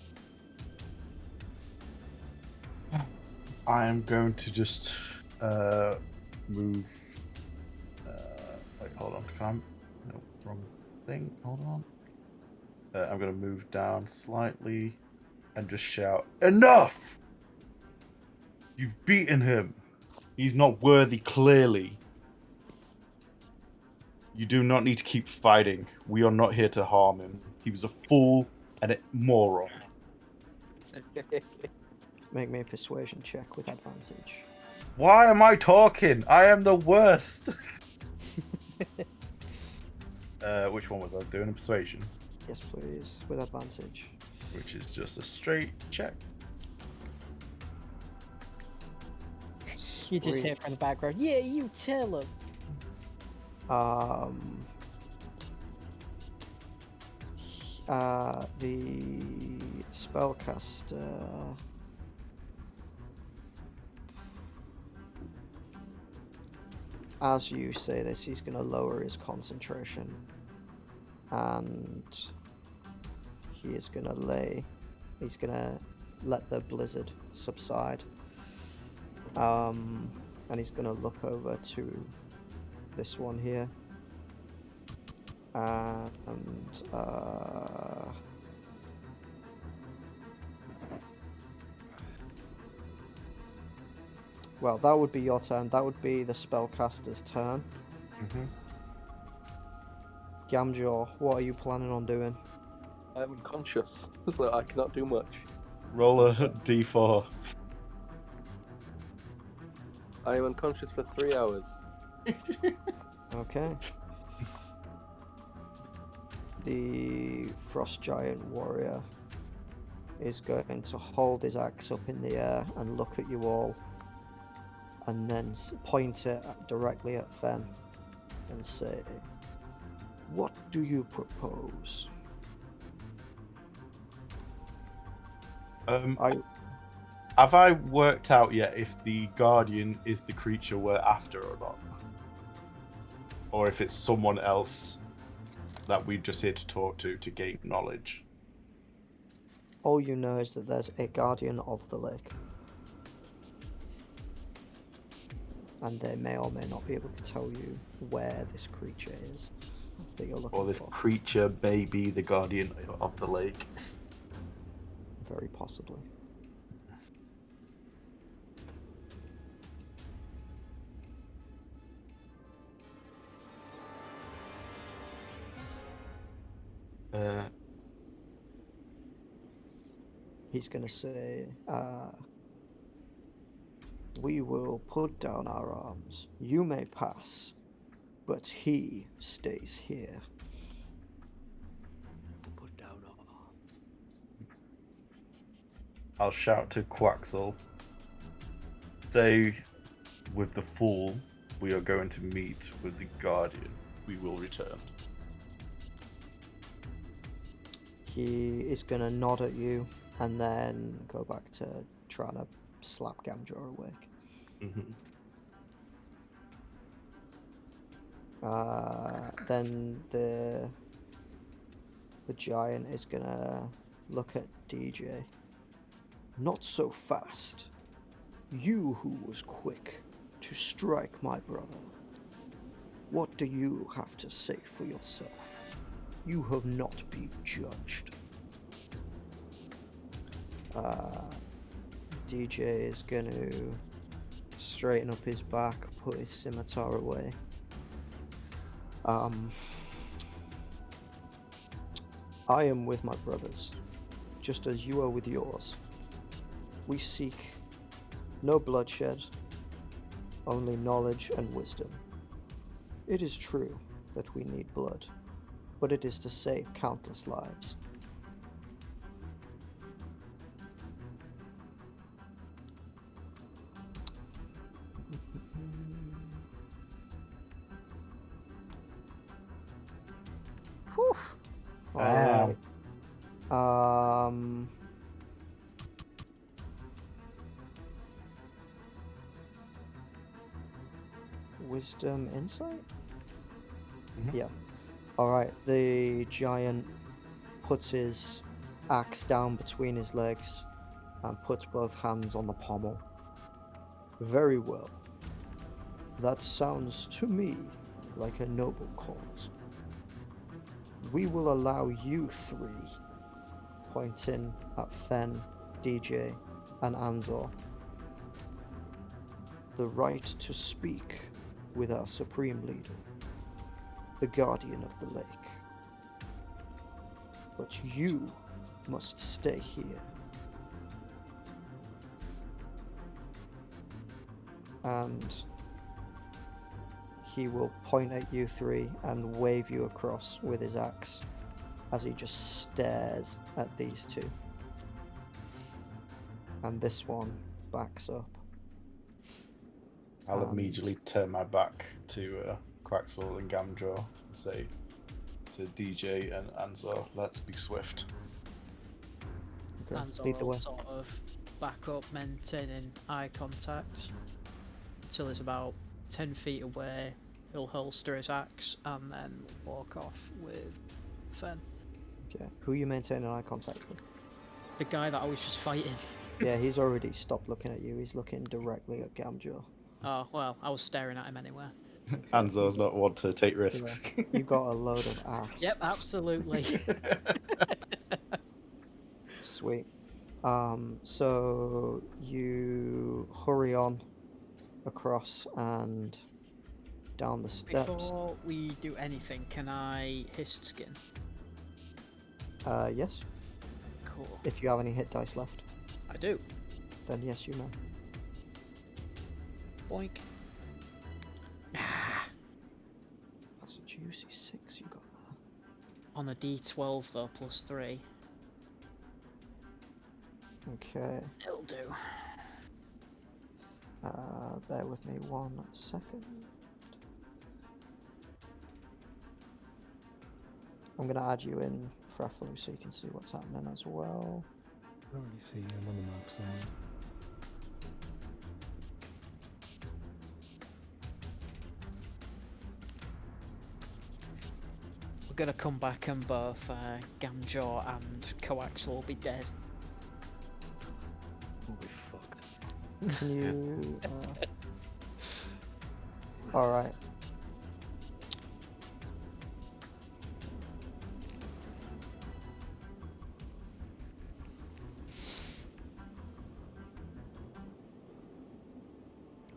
I am going to just move. Wait, hold on. No, wrong thing. Hold on. I'm going to move down slightly and just shout, "Enough! You've beaten him. He's not worthy, clearly. You do not need to keep fighting. We are not here to harm him. He was a fool and a moron." make me a persuasion check with advantage. Why am I talking? I am the worst. Which one was I doing? A persuasion, Yes, please, with advantage. which is just a straight check. You just Sweet. hear from the background. Yeah, you tell him. The spellcaster as you say this, he's going to lower his concentration, and he is going to he's going to let the blizzard subside, and he's going to look over to this one here, and Well, that would be your turn. That would be the spellcaster's turn. Mm-hmm. Gam Jaw, what are you planning on doing? I'm unconscious, so I cannot do much. Roll a Okay. d4. I am unconscious for 3 hours. Okay. The Frost Giant warrior is going to hold his axe up in the air and look at you all, and then point it directly at Fen and say, "What do you propose?" Have I worked out yet if the Guardian is the creature we're after or not? Or if it's someone else that we're just here to talk to gain knowledge? All you know is that there's a guardian of the lake. And they may or may not be able to tell you where this creature is that you're looking Or this for. creature may be the Guardian of the lake? Very possibly. He's going to say, "We will put down our arms. You may pass, but he stays here." Put down our I'll shout to Quaxel. Stay with the fool. We are going to meet with the Guardian. We will return. He is going to nod at you and then go back to trying to slap Gam Jaw awake. Mm-hmm. Then the giant is going to look at DJ. "Not so fast. You who was quick to strike my brother. What do you have to say for yourself? You have not been judged." DJ is going to straighten up his back, put his scimitar away. "I am with my brothers, just as you are with yours. We seek no bloodshed, only knowledge and wisdom. It is true that we need blood, but it is to save countless lives. Whew. Alright. Wisdom, insight? Mhm. Yeah. Alright, the giant puts his axe down between his legs and puts both hands on the pommel. "Very well. That sounds to me like a noble cause. We will allow you three," pointing at Fen, DJ, and An-Zaw, "the right to speak with our supreme leader, the guardian of the lake. But you must stay here." And he will point at you three and wave you across with his axe as he just stares at these two. And this one backs up. I'll immediately turn my back to Quaxel and Gam Jaw and say to DJ and An-Zaw, "Let's be swift." Okay, Hands lead the all way. sort of back up, maintaining eye contact until it's about 10 feet away. He'll holster his axe and then walk off with Fen. Okay, who are you maintaining eye contact with? The guy that I was just fighting. Yeah, he's already stopped looking at you. He's looking directly at Gam Jaw. Oh, well, I was staring at him anyway. An-Zaw's not one to take risks. You got a load of ass. Yep, absolutely. Sweet. So you hurry on across and down the steps. Before we do anything, can I hist skin? Yes. Cool. If you have any hit dice left, I do. then yes, you may. Boink. That's a juicy 6 you got there. On a D12 though, +3. Okay. It'll do. Bear with me 1 second. I'm going to add you in Frafilu so you can see what's happening as well. I don't really see him on the map somewhere. We're gonna come back and both Gam Jaw and Coaxal will be dead. We'll be fucked. Can you... Alright.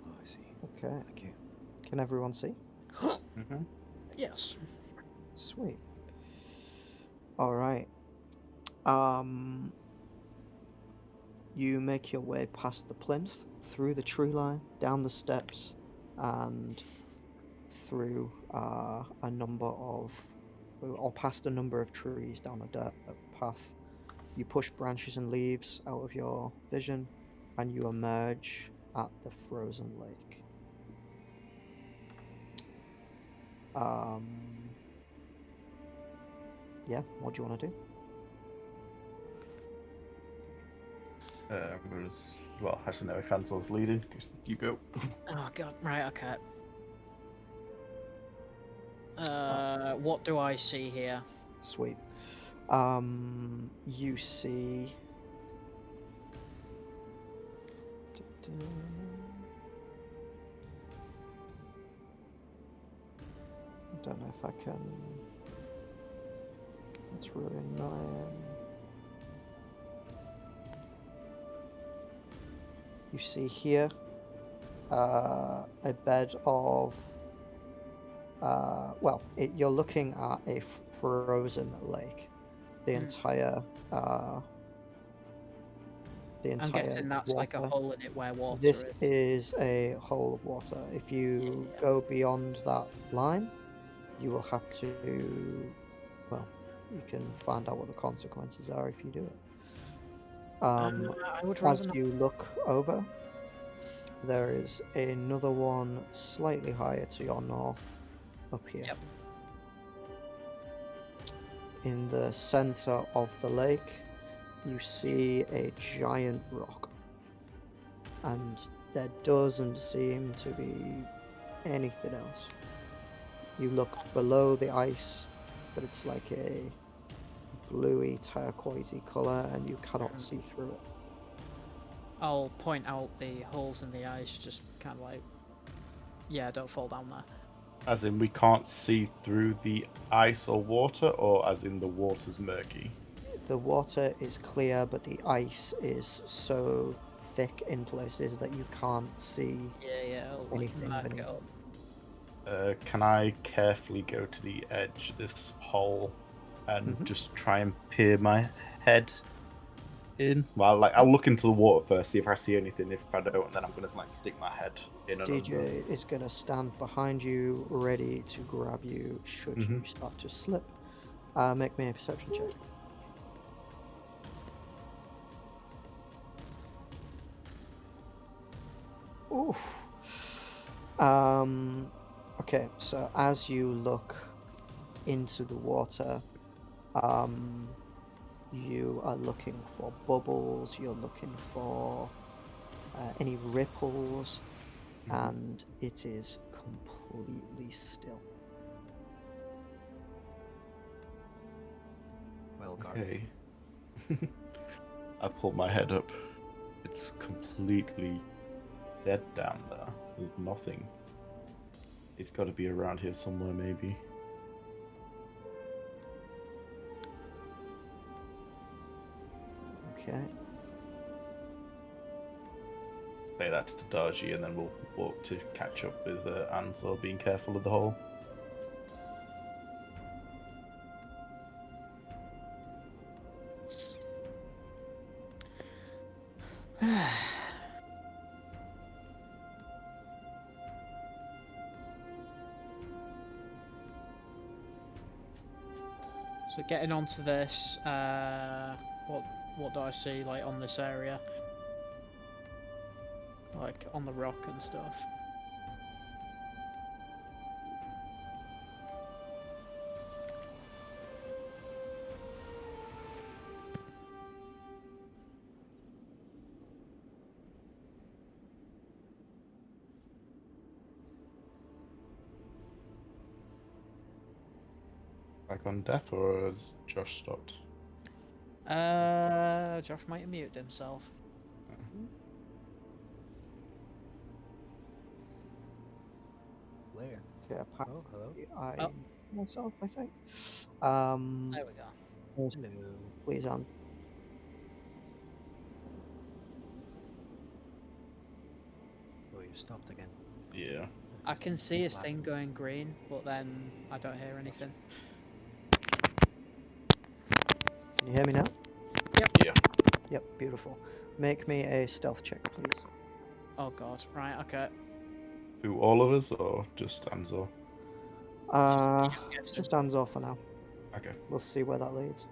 Oh, I see. Okay. Thank you. Can everyone see? Mm-hmm. Yes. Sweet. Alright. You make your way past the plinth, through the tree line, down the steps, and through a number of, or past a number of trees down a dirt path. You push branches and leaves out of your vision, and you emerge at the frozen lake. Yeah, what do you want to do? Well, actually, no, if An-Zaw's leading, you go. Oh god, right, okay. What do I see here? Sweet. You see. I don't know if I can. That's really annoying. You see here a bed of. You're looking at a frozen lake. The entire. I'm guessing that's water. like a hole in it where water This is. is a hole of water. If you Yeah. go beyond that line, you will have to. Well, you can find out what the consequences are if you do it. I would As rather not. you look over, there is another one slightly higher to your north, up here. Yep. In the center of the lake, you see a giant rock. And there doesn't seem to be anything else. You look below the ice, but it's like a bluey, turquoisey color, and you cannot see through it. I'll point out the holes in the ice, just kind of like, yeah, don't fall down there. As in, we can't see through the ice or water, or as in the water's murky? The water is clear, but the ice is so thick in places that you can't see Yeah, I'll anything mark it beneath up. it. Can I carefully go to the edge of this hole and just try and peer my head in? Well, I'll look into the water first, see if I see anything. If I don't, then I'm gonna stick my head in. DJ is going to stand behind you, ready to grab you should you start to slip. Make me a perception check. Oof. Okay, so as you look into the water, you are looking for bubbles, you're looking for any ripples, and it is completely still. Well guarded. Okay. I pull my head up. It's completely dead down there. There's nothing. It's got to be around here somewhere, maybe. Okay. that to Dar-Jee, and then we'll walk to catch up with An-Zaw, being careful of the hole. So getting onto this, what do I see like on this area? Like on the rock and stuff. Back on death, or has Josh stopped? Josh might have muted himself. Where? Okay, Oh, apparently hello. I Oh. myself, I think. There we go. Hello. Please, An. Oh, you stopped again. Yeah. I can see his Flat. thing going green, but then I don't hear anything. Can you hear me now? Yeah. Yep, beautiful. Make me a stealth check, please. Oh god, right, okay. Who, all of us, or just An-Zaw? Guessing. Just An-Zaw for now. Okay. We'll see where that leads.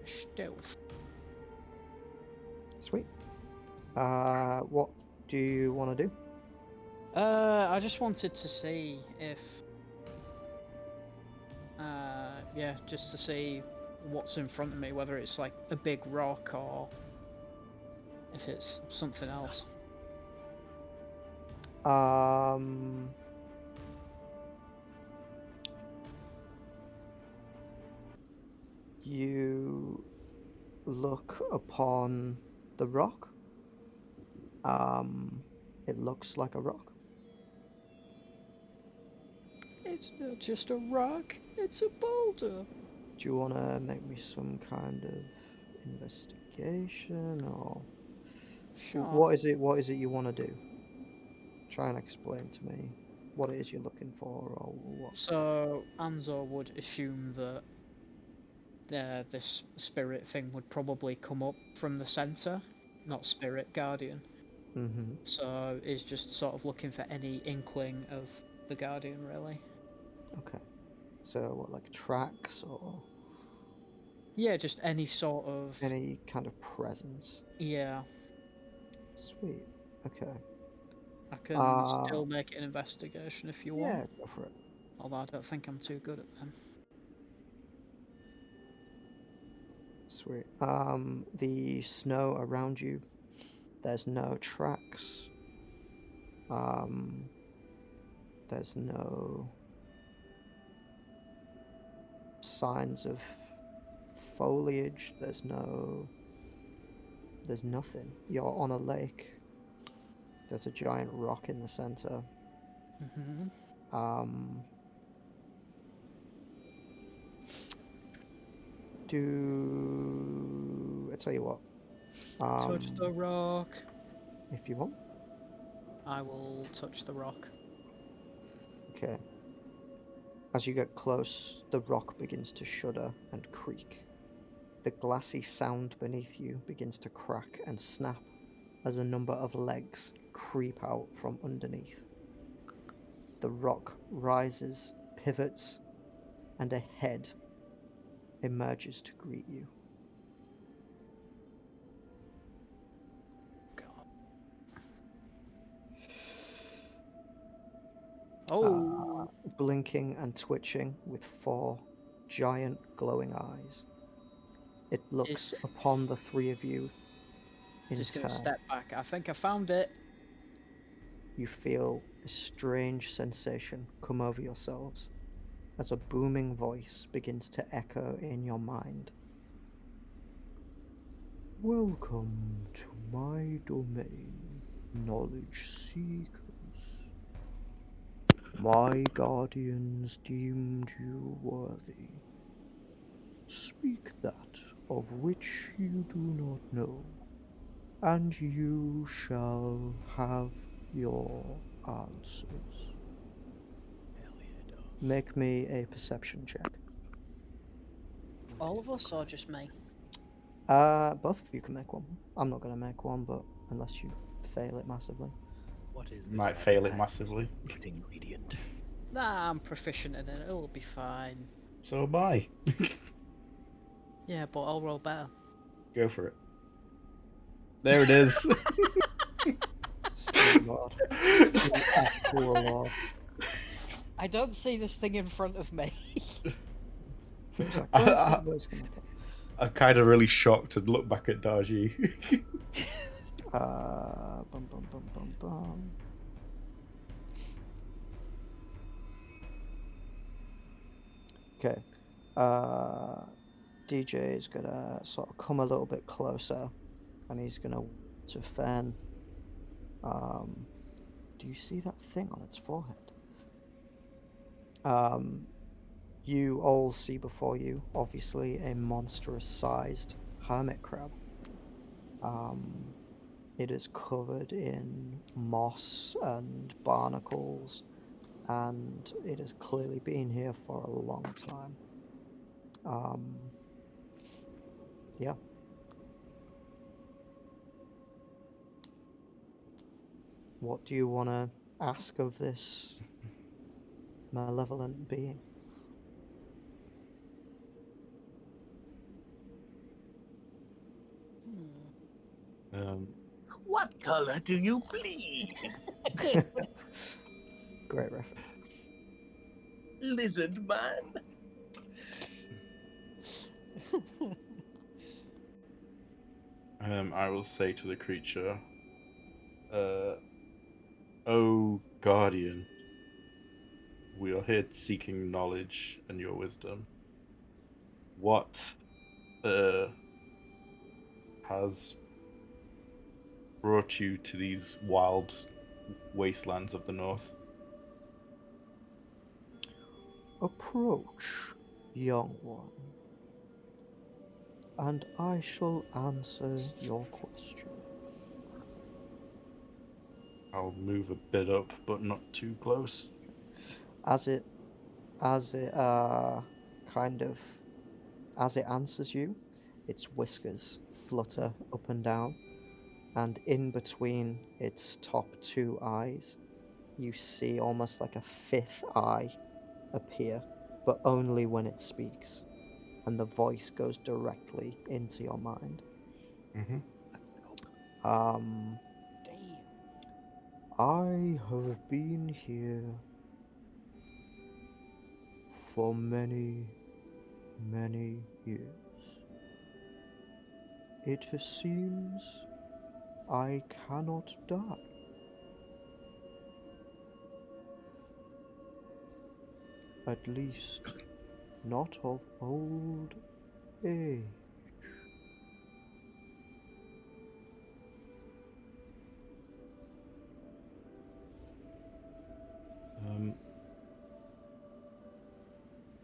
Stealth. Sweet. What do you want to do? I just wanted to see if, yeah, just to see what's in front of me, whether it's like a big rock or if it's something else. You look upon the rock. It looks like a rock. It's not just a rock, it's a boulder. Do you want to make me some kind of investigation, or Sure. what is it? What is it you want to do? Try and explain to me what it is you're looking for, or what. So An-Zaw would assume that this spirit thing would probably come up from the center, not spirit guardian. Mm-hmm. So he's just sort of looking for any inkling of the guardian, really. Okay. So what, like tracks or Yeah, just any sort of any kind of presence? yeah. Sweet. Okay. I can still make an investigation if you Yeah, want. go for it. Although I don't think I'm too good at them. Sweet. The snow around you, there's no tracks. There's no signs of foliage. There's nothing. You're on a lake. There's a giant rock in the center. Mm-hmm. I tell you what. Touch the rock. If you want. I will touch the rock. Okay. As you get close, the rock begins to shudder and creak. The glassy sound beneath you begins to crack and snap as a number of legs creep out from underneath. The rock rises, pivots, and a head emerges to greet you. God. Oh. Blinking and twitching with 4 giant glowing eyes. It looks upon the 3 of you in Just gonna turn. step back. I think I found it. You feel a strange sensation come over yourselves as a booming voice begins to echo in your mind. Welcome to my domain, knowledge seekers. My guardians deemed you worthy, Speak that of which you do not know, and you shall have your answers. Hell yeah, dog. Make me a perception check. All of us or just me? Both of you can make one. I'm not going to make one, but unless you fail it massively. What is the Might Gam fail it Jaw's massively. secret ingredient? Nah, I'm proficient in it. It'll be fine. So am I. Yeah, but I'll roll better. Go for it. There it is. Sweet lord. Sweet actual lord. I don't see this thing in front of me. It's like, I- where's it coming from? I'm kind of really shocked and look back at DarJee. Bum bum bum bum bum. Okay. DJ is gonna sort of come a little bit closer, and he's gonna to Fen. Do you see that thing on its forehead? You all see before you, obviously, a monstrous-sized hermit crab. It is covered in moss and barnacles, and it has clearly been here for a long time. Yeah. What do you want to ask of this malevolent being? What color do you bleed? Great reference. Lizard man? I will say to the creature, "O guardian, we are here seeking knowledge and your wisdom. What has brought you to these wild wastelands of the north?" Approach, young one, and I shall answer your question. I'll move a bit up, but not too close. As it kind of as it answers you, its whiskers flutter up and down, and in between its top two eyes, you see almost like a fifth eye appear, but only when it speaks, and the voice goes directly into your mind. Mm-hmm. Um, Damn. I have been here for many, many years. It seems I cannot die. At least not of old age.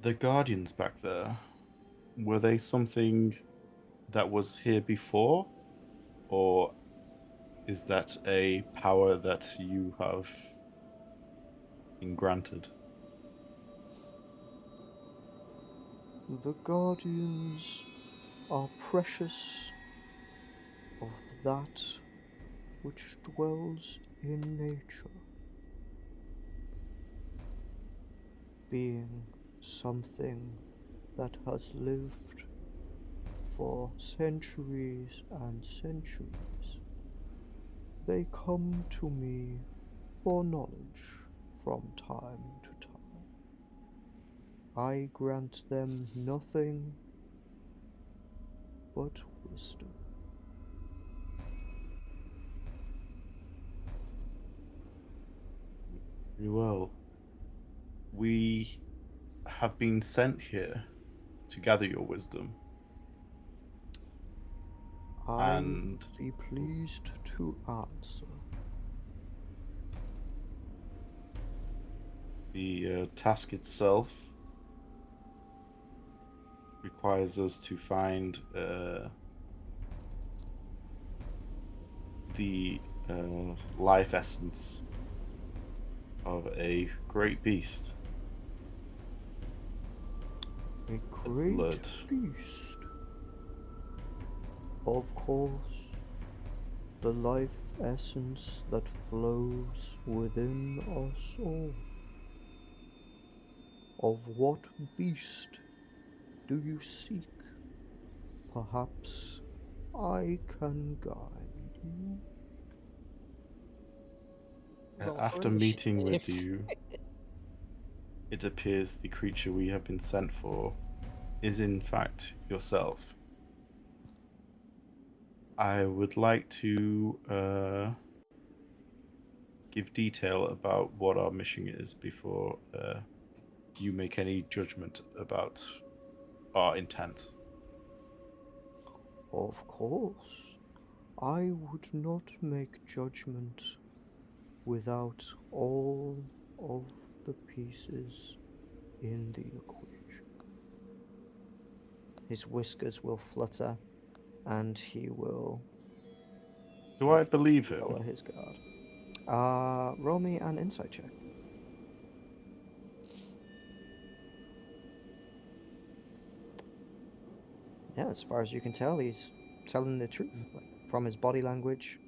The guardians back there, were they something that was here before, or is that a power that you have been granted? The guardians are precious of that which dwells in nature, being something that has lived for centuries and centuries. They come to me for knowledge from time to time. I grant them nothing but wisdom. Very well. We have been sent here to gather your wisdom. I And would be pleased to answer. the task itself requires us to find the life essence of a great beast. A great blood. beast. Of course, the life essence that flows within us all. Of what beast do you seek? Perhaps I can guide you. Roll for After meeting with initiative. you, it appears the creature we have been sent for is in fact yourself. I would like to give detail about what our mission is before you make any judgment about our intent. Of course, I would not make judgment without all of the pieces in the equation. His whiskers will flutter and he will Do I believe him? lower his guard. Roll me an insight check. Yeah, as far as you can tell, he's telling the truth. Like, from his body language,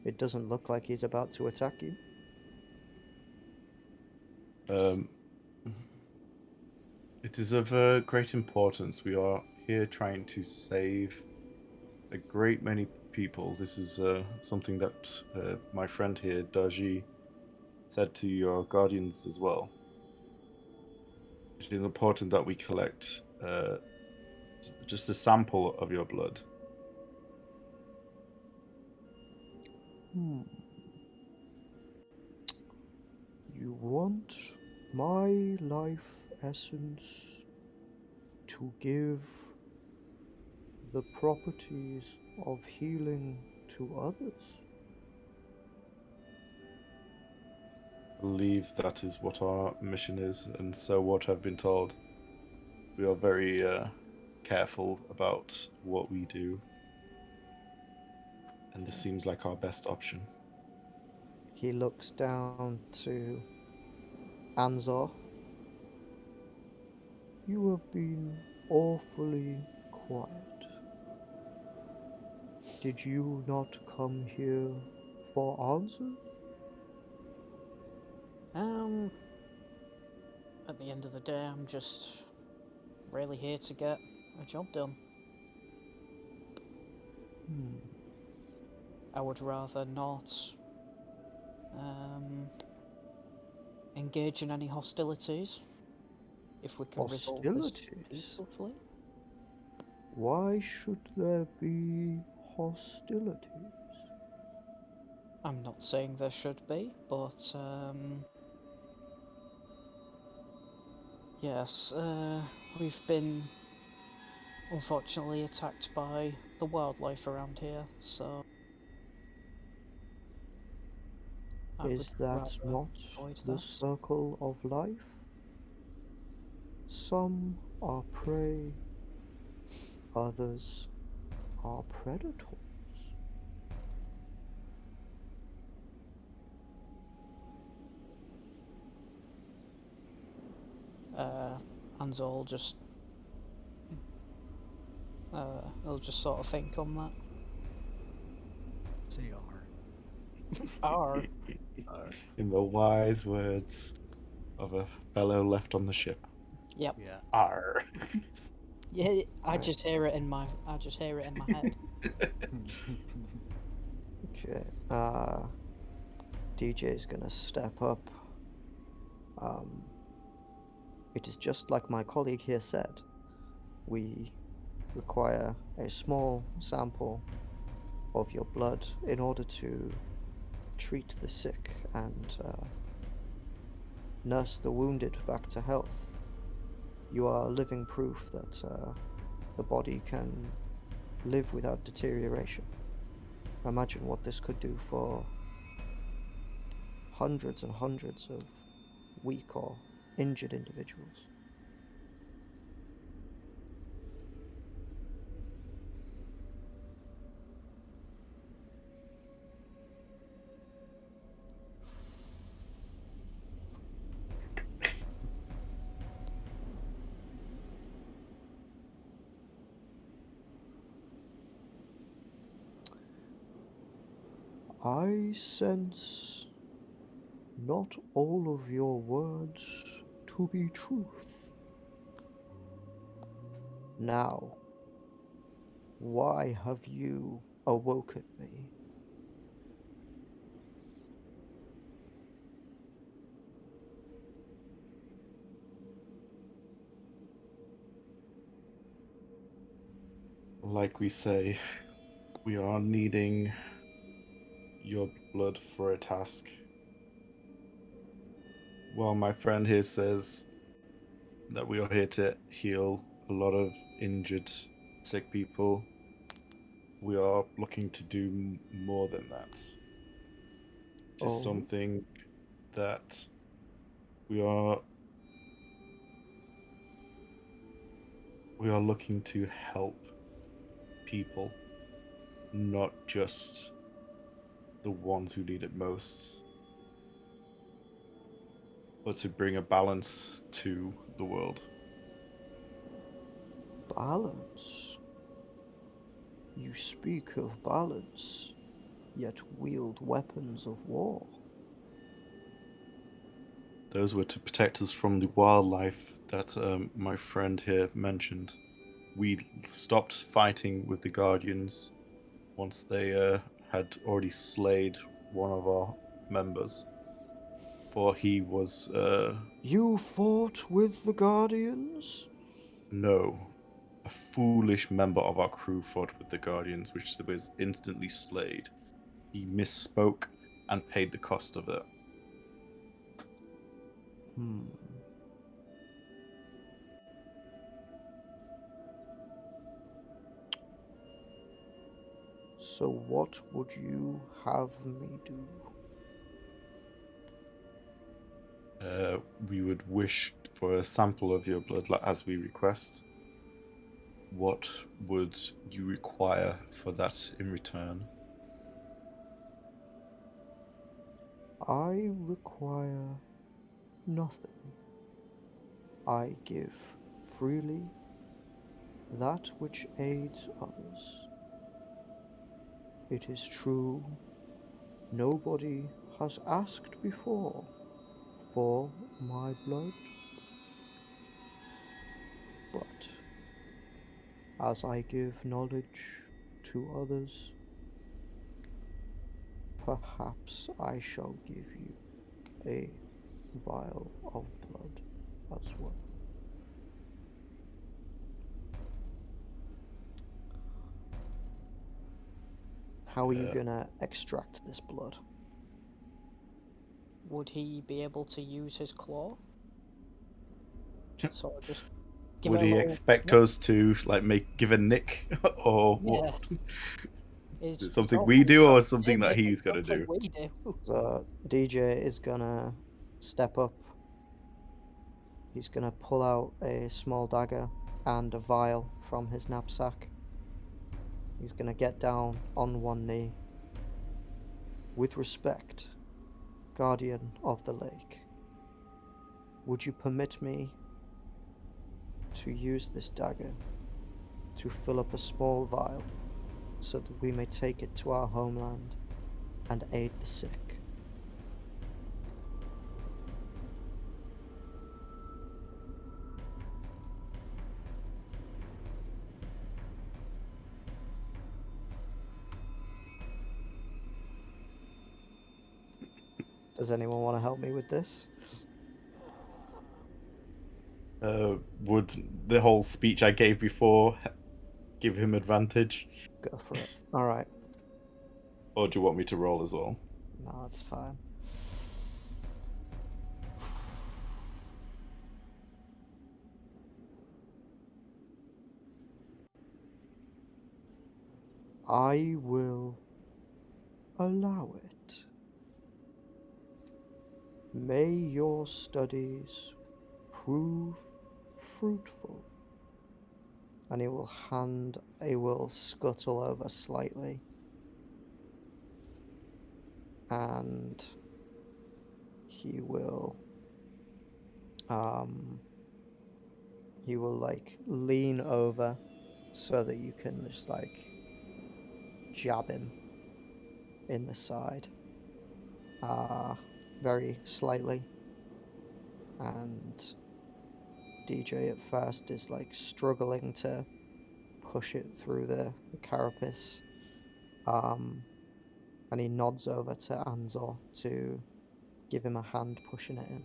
it doesn't look like he's about to attack you. It is of great importance. We are here trying to save a great many people. This is something that my friend here, DarJee, said to your guardians as well. It is important that we collect just a sample of your blood. You want my life essence to give the properties of healing to others? I believe that is what our mission is, and so what I've been told. We are very careful about what we do, and this seems like our best option. He looks down to An-Zaw. You have been awfully quiet. Did you not come here for answers? At the end of the day, I'm just really here to get a job done. I would rather not engage in any hostilities if we can resolve this Hostilities? peacefully. Why should there be hostilities? I'm not saying there should be, but yes, we've been unfortunately attacked by the wildlife around here, so I would Is that rather not avoid the that. circle of life? Some are prey, others are predators. An-Zaw will just he'll just sort of think on that. Say R. In the wise words of a fellow left on the ship. Yep. Yeah. Arr. Yeah, I Right. just hear it in my head. Okay. DJ is gonna step up. It is just like my colleague here said. We require a small sample of your blood in order to treat the sick and nurse the wounded back to health. You are living proof that the body can live without deterioration. Imagine what this could do for hundreds and hundreds of weak or injured individuals. I sense not all of your words to be truth. Now, why have you awoken me? Like we say, we are needing your blood for a task. While my friend here says that we are here to heal a lot of injured, sick people, we are looking to do more than that. It is Oh. something that we are looking to help people, not just the ones who need it most, but to bring a balance to the world. Balance? You speak of balance, yet wield weapons of war. Those were to protect us from the wildlife that my friend here mentioned. We stopped fighting with the Guardians once they had already slayed one of our members. For he was, You fought with the Guardians? no, a foolish member of our crew fought with the Guardians, which was instantly slayed. He misspoke and paid the cost of it. So what would you have me do? We would wish for a sample of your blood as we request. What would you require for that in return? I require nothing. I give freely that which aids others. It is true, nobody has asked before for my blood, but as I give knowledge to others, perhaps I shall give you a vial of blood as well. How are you gonna extract this blood? Would he be able to use his claw? Sort of just give Would it a he little expect snip? us to give a nick, or Yeah. what? Is Is it something sort we of- do, or yeah, something that maybe he's gonna something do? we do. So DJ is gonna step up. He's gonna pull out a small dagger and a vial from his knapsack. He's gonna get down on one knee. With respect, Guardian of the Lake, would you permit me to use this dagger to fill up a small vial so that we may take it to our homeland and aid the sick? Does anyone want to help me with this? Would the whole speech I gave before give him advantage, Go for it. Alright. or do you want me to roll as well? No, it's fine. I will allow it. May your studies prove fruitful. And he will scuttle over slightly. And he will like lean over so that you can just like jab him in the side, very slightly, and DJ at first is like struggling to push it through the carapace, and he nods over to An-Zaw to give him a hand pushing it in.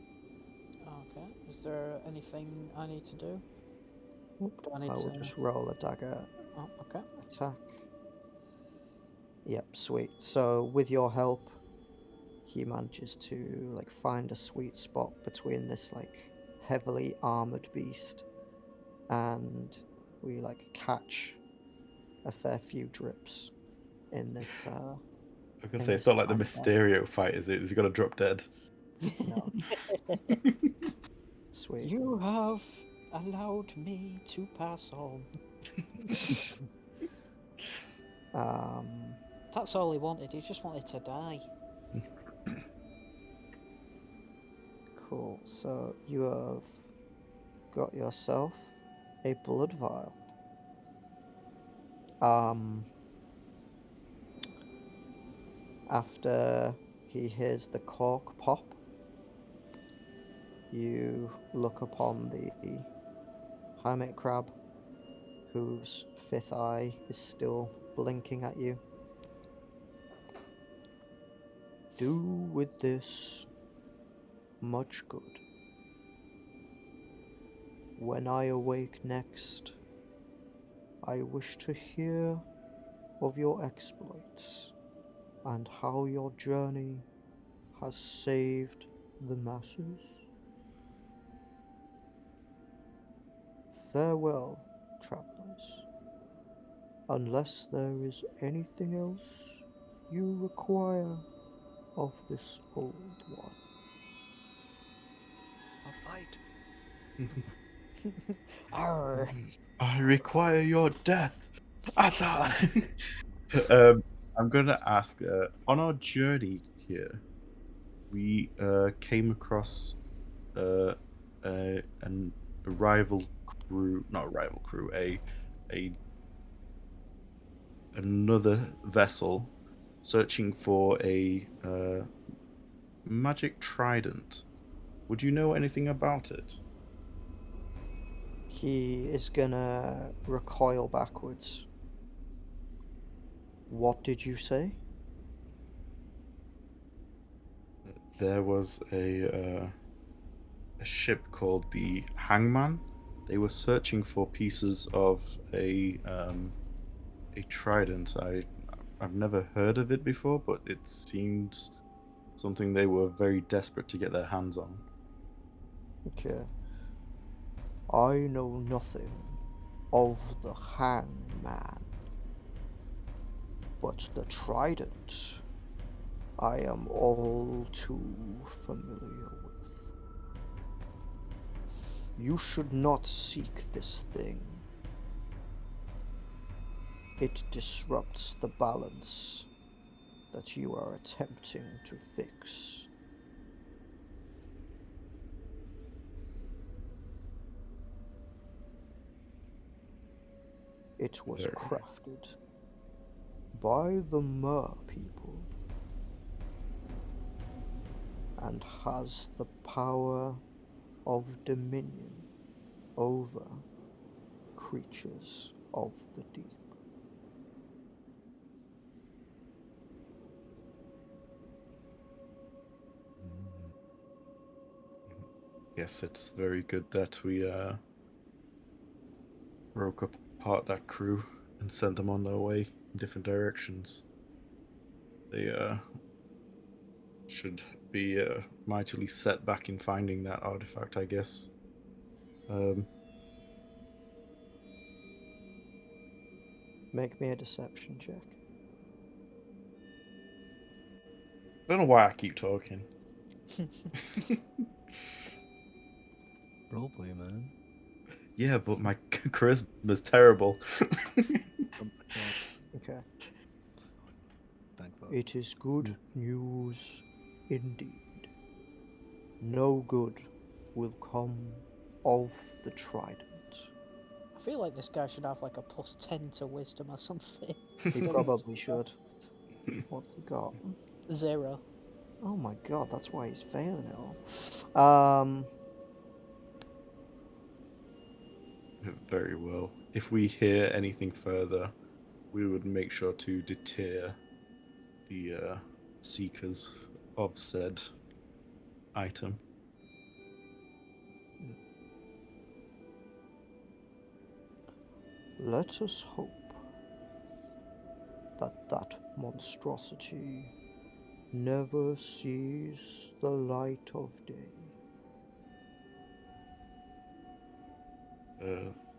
Okay. Is there anything I need to do? Nope. Do I I need will to? just roll a dagger Oh, okay. attack. Yep, sweet. So with your help, he manages to like find a sweet spot between this like heavily armored beast, and we like catch a fair few drips in this. I was gonna In say it's this not like the combat. Mysterio fight, is it? Is he gonna drop dead? No, sweet. You have allowed me to pass on. um, That's all he wanted. He just wanted to die. cool. So you have got yourself a blood vial. After he hears the cork pop, you look upon the hermit crab, whose fifth eye is still blinking at you. Do with this much good. When I awake next, I wish to hear of your exploits and how your journey has saved the masses. Farewell, travelers, unless there is anything else you require of this old one. I'll fight. Arr. I require your death. An-Zaw! I'm gonna ask. On our journey here, we came across a rival crew, not a rival crew, a another vessel searching for a magic trident. Would you know anything about it? He is gonna recoil backwards. What did you say? There was a ship called the Hangman. They were searching for pieces of a trident. I've never heard of it before, but it seemed something they were very desperate to get their hands on. Okay. I know nothing of the hangman, but the trident I am all too familiar with. You should not seek this thing. It disrupts the balance that you are attempting to fix. It was Very. crafted by the Mer people and has the power of dominion over creatures of the deep. Yes, it's very good that we broke apart that crew and sent them on their way in different directions. They should be mightily set back in finding that artifact, I guess. Make me a deception check. I don't know why I keep talking. Roleplay, man. Yeah, but my charisma's terrible. Okay. Thank God. It is good news indeed. No good will come of the trident. I feel like this guy should have like a +10 to wisdom or something. He probably should. What's he got? 0. Oh my god, that's why he's failing it all. Very well. If we hear anything further, we would make sure to deter the seekers of said item. Let us hope that that monstrosity never sees the light of day.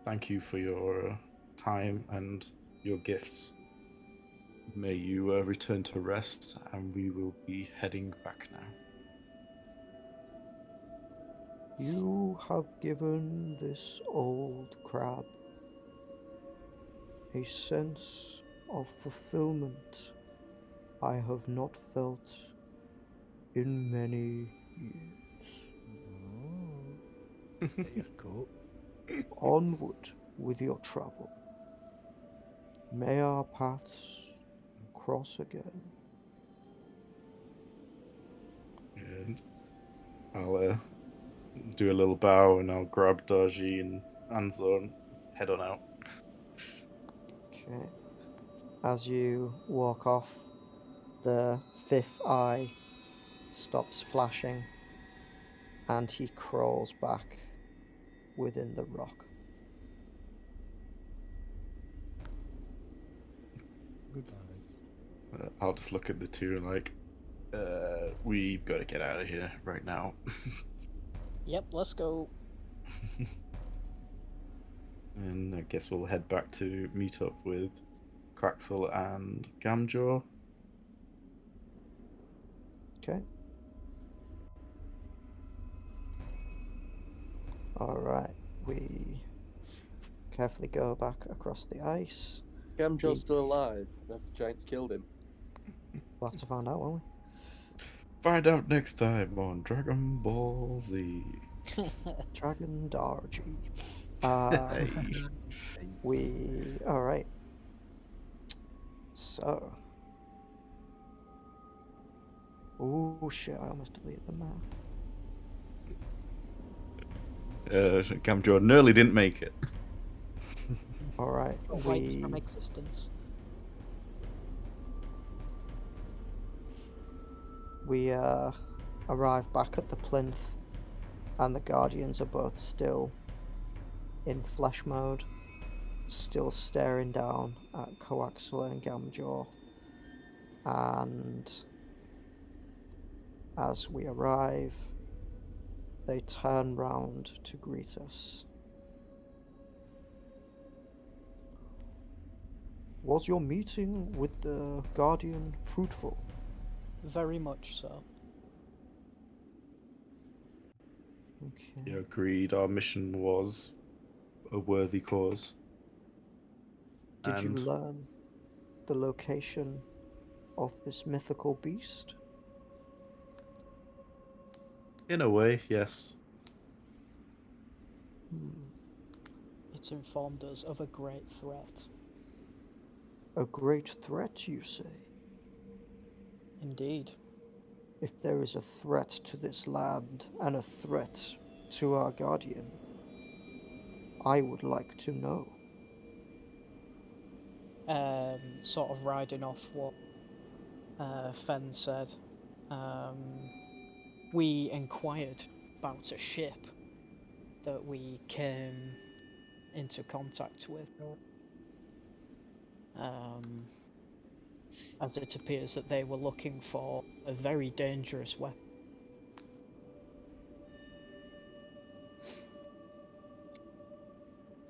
Thank you for your time and your gifts. May you return to rest, and we will be heading back now. You have given this old crab a sense of fulfillment I have not felt in many years. There you go. Onward with your travel. May our paths cross again. And I'll do a little bow, and I'll grab DarJee and An-Zaw and head on out. Okay. As you walk off, the fifth eye stops flashing and he crawls back within the rock. Goodbye. I'll just look at the two and we've got to get out of here right now. Yep, let's go. And I guess we'll head back to meet up with Clarkson and Gam Jaw. Okay. Alright, we carefully go back across the ice. Is Gam Jaw still alive? Have the giants killed him? We'll have to find out, won't Find out next time on Dragon Ball Z. we? Dragon Dar-Jee. Hey. Alright. So. Oh shit, I almost deleted the map. Gam Jaw nearly didn't make it. Alright, Awake from existence. we arrive back at the plinth, and the Guardians are both still in flesh mode, still staring down at Coaxula and Gam Jaw. And as we arrive, they turn round to greet us. Was your meeting with the Guardian fruitful? Very much so. Okay. Yeah, agreed. Our mission was a worthy cause. Did you And learn the location of this mythical beast? in a way, yes. It informed us of a great threat. A great threat, you say? Indeed. If there is a threat to this land and a threat to our Guardian, I would like to know. Sort of riding off what Fen said. We inquired about a ship that we came into contact with. As it appears that they were looking for a very dangerous weapon.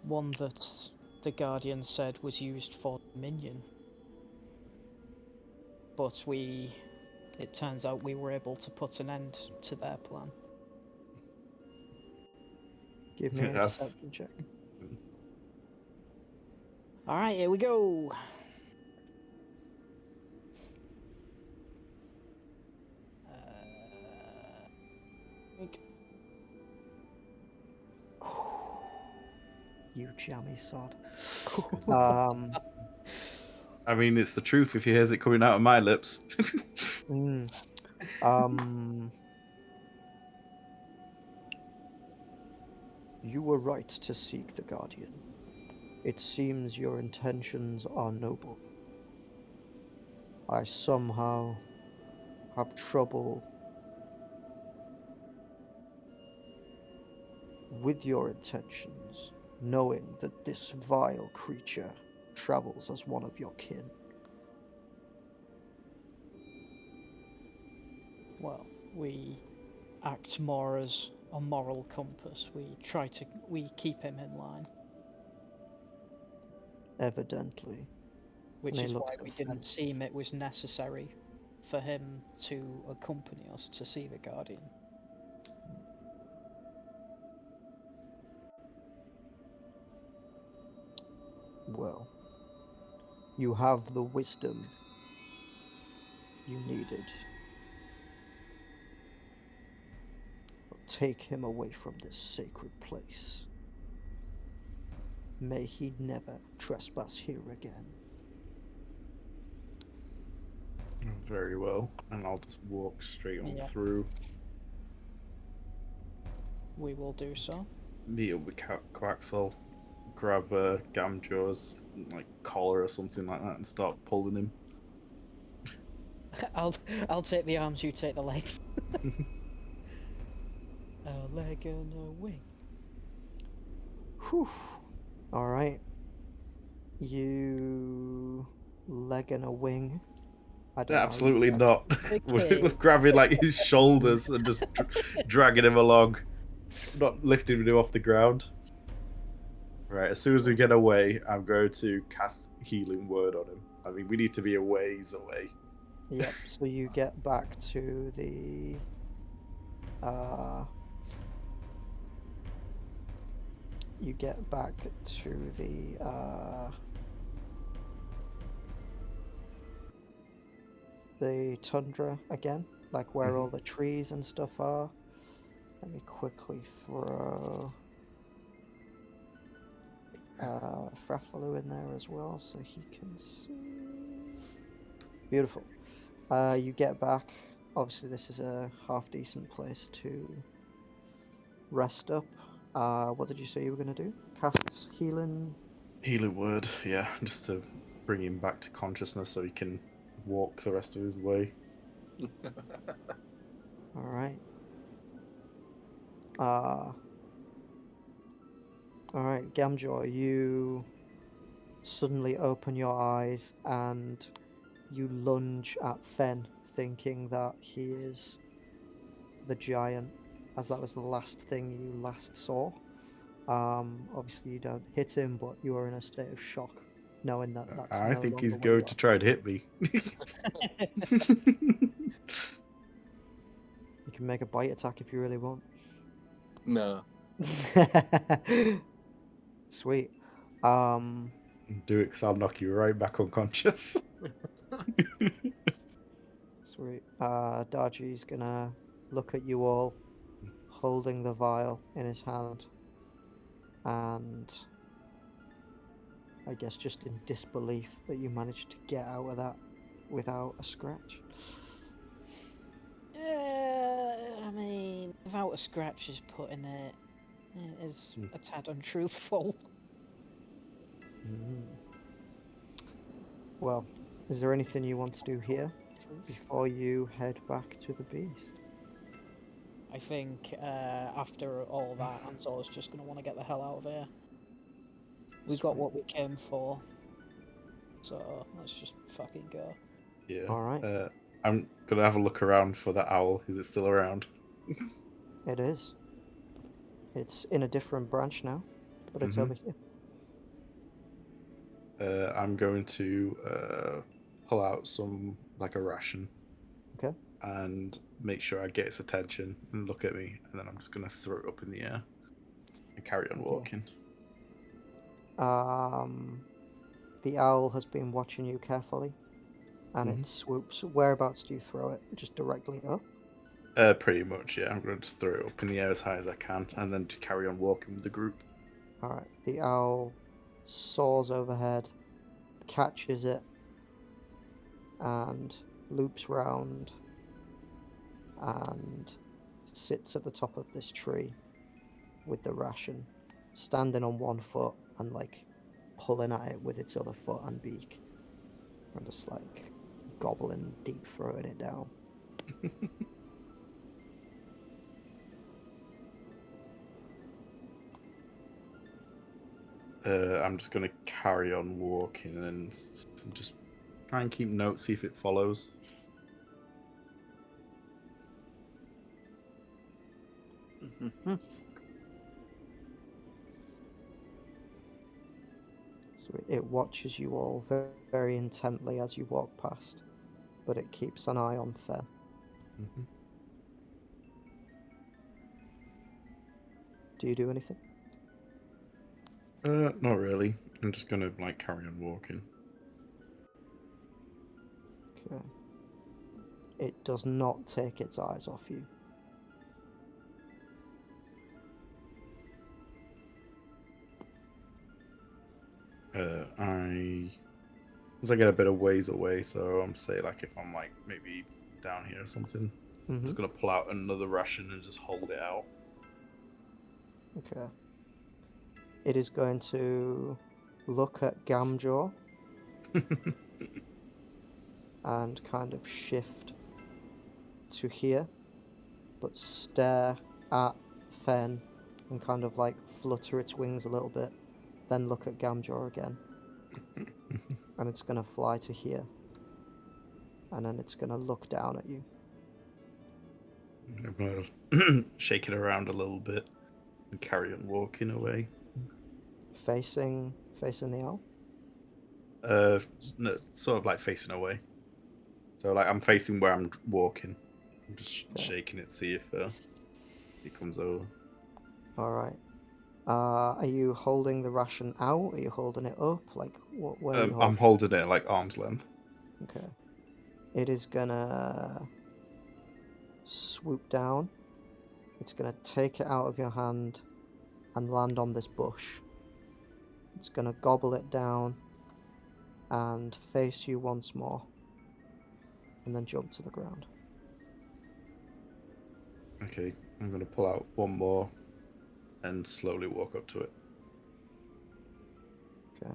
One that the Guardian said was used for Dominion. But it turns out we were able to put an end to their plan. Give me a Yes. deception check. Alright, here we go! You jammy sod. I mean, it's the truth if he hears it coming out of my lips. Mm. Um, you were right to seek the Guardian. It seems your intentions are noble. I somehow have trouble with your intentions, knowing that this vile creature travels as one of your kin. Well, we act more as a moral compass. We keep him in line, Evidently. which And he is why looks we at didn't Fen. seem it was necessary for him to accompany us to see the Guardian. Well, you have the wisdom you needed. Take him away from this sacred place. May he never trespass here again. Very well. And I'll just walk straight on Yeah. through. We will do so. Meet up with Coaxel. Grab Gam Jaw's like collar or something like that and start pulling him. I'll take the arms, you take the legs. A leg and a wing. Whew. Alright. You leg and a wing. I don't know. Absolutely not. Okay. We're grabbing like his shoulders and just dragging him along, not lifting him off the ground. Right, as soon as we get away, I'm going to cast Healing Word on him. I mean, we need to be a ways away. Yep, so you get back to the the tundra again, like where all the trees and stuff are. Let me quickly throw Frafilu in there as well so he can see. Beautiful. You get back. Obviously, this is a half decent place to rest up. What did you say you were going to do? Cast healing? Healing Word, yeah, just to bring him back to consciousness so he can walk the rest of his way. Alright. Alright, Gam Jaw, you suddenly open your eyes and you lunge at Fen, thinking that he is the giant, as that was the last thing you last saw. Obviously you don't hit him, but you are in a state of shock, knowing that that's I no think longer he's where you going to try and hit me. You can make a bite attack if you really want. No. Sweet. Do it because I'll knock you right back unconscious. Sweet. Dar-Jee's gonna look at you all, holding the vial in his hand, and I guess just in disbelief that you managed to get out of that without a scratch. I mean, without a scratch is putting it is Hmm. a tad untruthful. Mm. Well, is there anything you want to do here before you head back to the beast? I think after all that, An-Zaw's just gonna want to get the hell out of here. We got Sweet. what we came for, so let's just fucking go. Yeah. All right. I'm gonna have a look around for that owl. Is it still around? It is. It's in a different branch now, but it's over here. I'm going to pull out some like a ration. Okay. And make sure I get its attention and look at me, and then I'm just gonna throw it up in the air and carry on Okay. walking. The owl has been watching you carefully, and it swoops. Whereabouts do you throw it? Just directly up? Pretty much, yeah. I'm gonna just throw it up in the air as high as I can, and then just carry on walking with the group. All right. The owl soars overhead, catches it, and loops round and sits at the top of this tree with the ration, standing on one foot and like pulling at it with its other foot and beak, and just like gobbling, deep throating it down. I'm just gonna carry on walking and just try and keep notes, see if it follows. Mm-hmm. So it watches you all very intently as you walk past, but it keeps an eye on Fen. Mm-hmm. Do you do anything? Not really. I'm just gonna like carry on walking. Okay. It does not take its eyes off you. As I get a bit of ways away, so I'm say like if I'm like maybe down here or something, I'm just gonna pull out another ration and just hold it out. Okay. It is going to look at Gam Jaw and kind of shift to here, but stare at Fen and kind of like flutter its wings a little bit, then look at Gam Jaw again. And it's going to fly to here. And then it's going to look down at you. I'm gonna shake it around a little bit and carry on walking away. Facing the owl? No, sort of like facing away. So like I'm facing where I'm walking. I'm just Okay. shaking it, see if it comes over. Alright. Are you holding the ration out? Are you holding it up? Like, where are you holding I'm holding it at like arm's length. Okay. It is gonna swoop down. It's gonna take it out of your hand and land on this bush. It's gonna gobble it down and face you once more. And then jump to the ground. Okay, I'm gonna pull out one more and slowly walk up to it. Okay.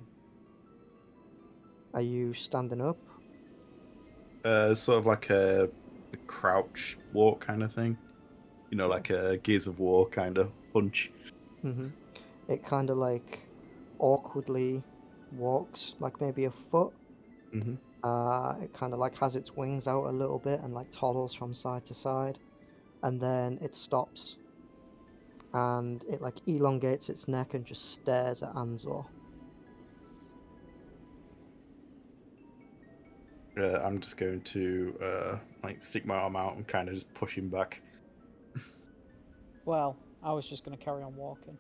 Are you standing up? Sort of like a crouch walk kind of thing. You know, like a Gears of War kind of punch. Mm-hmm. It kind of like awkwardly walks, like maybe a foot. Mm-hmm. It kind of like has its wings out a little bit and like toddles from side to side. And then it stops. And it like elongates its neck and just stares at An-Zaw. I'm just going to like stick my arm out and kind of just push him back. Well, I was just going to carry on walking.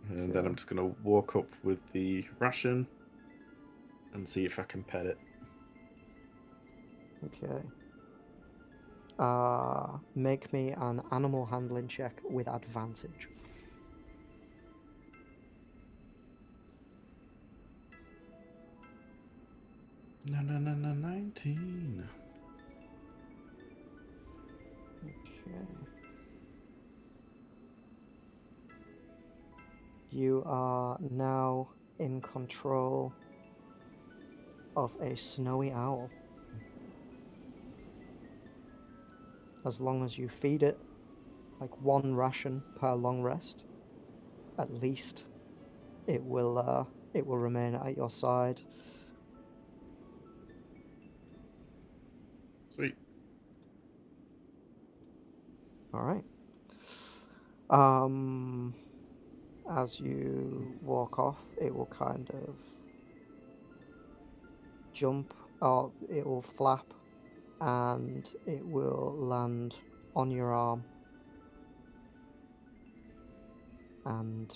And then I'm just going to walk up with the ration and see if I can pet it. Okay. Make me an animal handling check with advantage. No, 19. Okay. You are now in control of a snowy owl. As long as you feed it like one ration per long rest, at least it will remain at your side. Sweet. All right. As you walk off, it will kind of jump, or it will flap, and it will land on your arm. And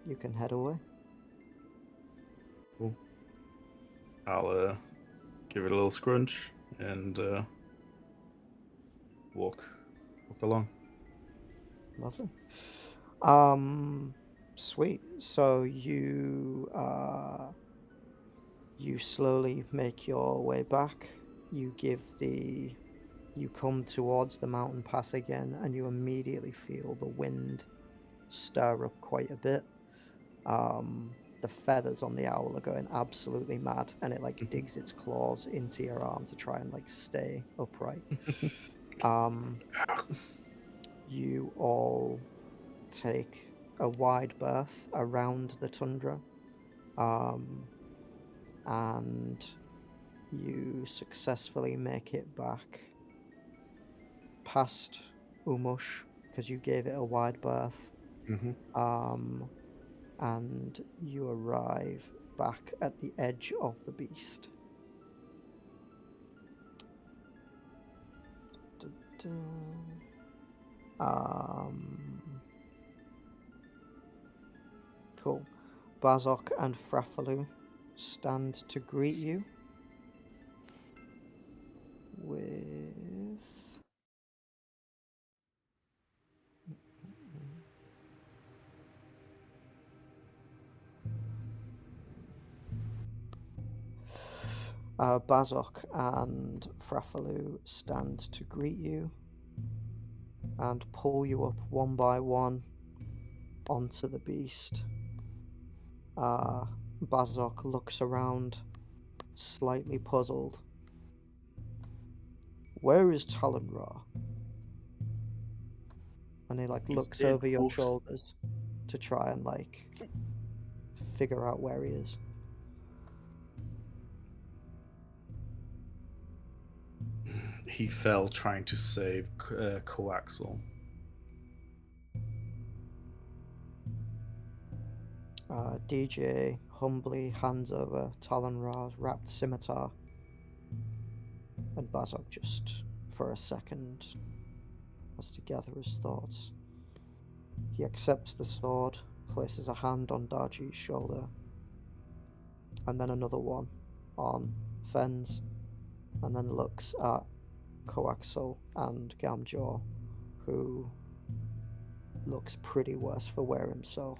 you can head away. Cool. I'll give it a little scrunch and walk along. Lovely. Sweet. So you slowly make your way back. You come towards the mountain pass again, and you immediately feel the wind stir up quite a bit. The feathers on the owl are going absolutely mad, and it like digs its claws into your arm to try and like stay upright. You all take a wide berth around the tundra, and you successfully make it back past Umush because you gave it a wide berth. And you arrive back at the edge of the beast. Cool. Bazok and Frafilu stand to greet you with Bazok and Frafilu stand to greet you and pull you up one by one onto the beast. Bazok looks around, slightly puzzled. Where is Talon-Ra? And he like looks dead, over your folks. shoulders to try and like figure out where he is. He fell trying to save Coaxel. DJ humbly hands over Talon-Ra's wrapped scimitar, and Bazok just, for a second, has to gather his thoughts. He accepts the sword, places a hand on Dar-Jee's shoulder, and then another one on Fenn's, and then looks at Coaxel and Gam Jaw, who looks pretty worse for wear himself.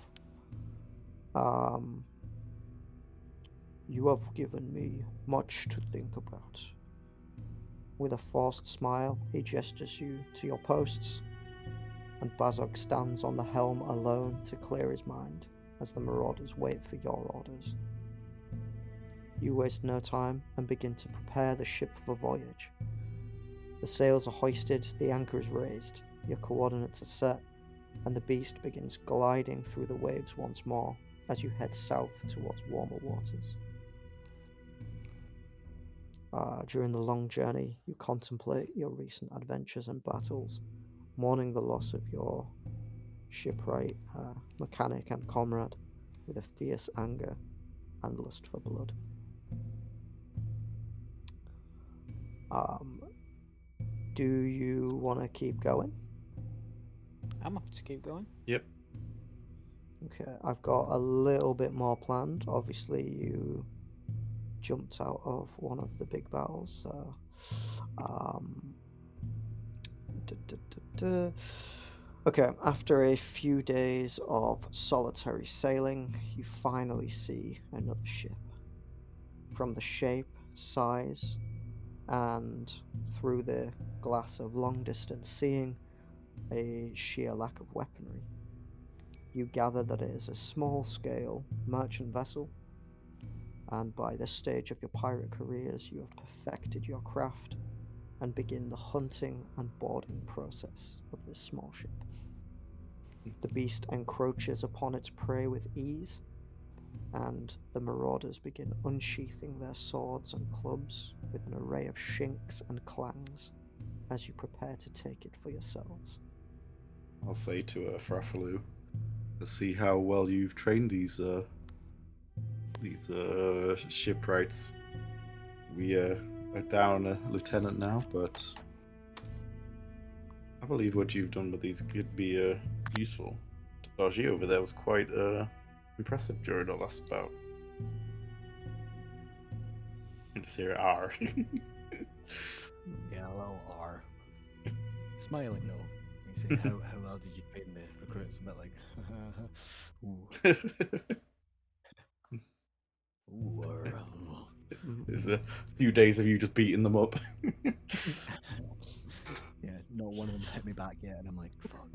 You have given me much to think about. With a forced smile, he gestures you to your posts, and Bazok stands on the helm alone to clear his mind as the marauders wait for your orders. You waste no time and begin to prepare the ship for voyage. The sails are hoisted, the anchor is raised, your coordinates are set, and the beast begins gliding through the waves once more as you head south towards warmer waters. During the long journey, you contemplate your recent adventures and battles, mourning the loss of your shipwright, mechanic, and comrade with a fierce anger and lust for blood. Do you want to keep going? I'm happy to keep going. Yep. Okay, I've got a little bit more planned. Obviously, you jumped out of one of the big battles, so okay, after a few days of solitary sailing, you finally see another ship. From the shape, size, and through the glass of long-distance seeing, a sheer lack of weaponry. You gather that it is a small-scale merchant vessel, and by this stage of your pirate careers, you have perfected your craft and begin the hunting and boarding process of this small ship. The beast encroaches upon its prey with ease, and the marauders begin unsheathing their swords and clubs with an array of shinks and clangs as you prepare to take it for yourselves. I'll say to Frafilu, let's see how well you've trained these shipwrights. We are down a lieutenant now, but I believe what you've done with these could be useful. DarJee over there was quite impressive during our last bout. You just hear R. Yeah, a little R. Smiling though. Say, how well did you train the recruits? A bit like, ooh, ooh, There's a few days of you just beating them up. yeah, not one of them's hit me back yet, and I'm like, fuck,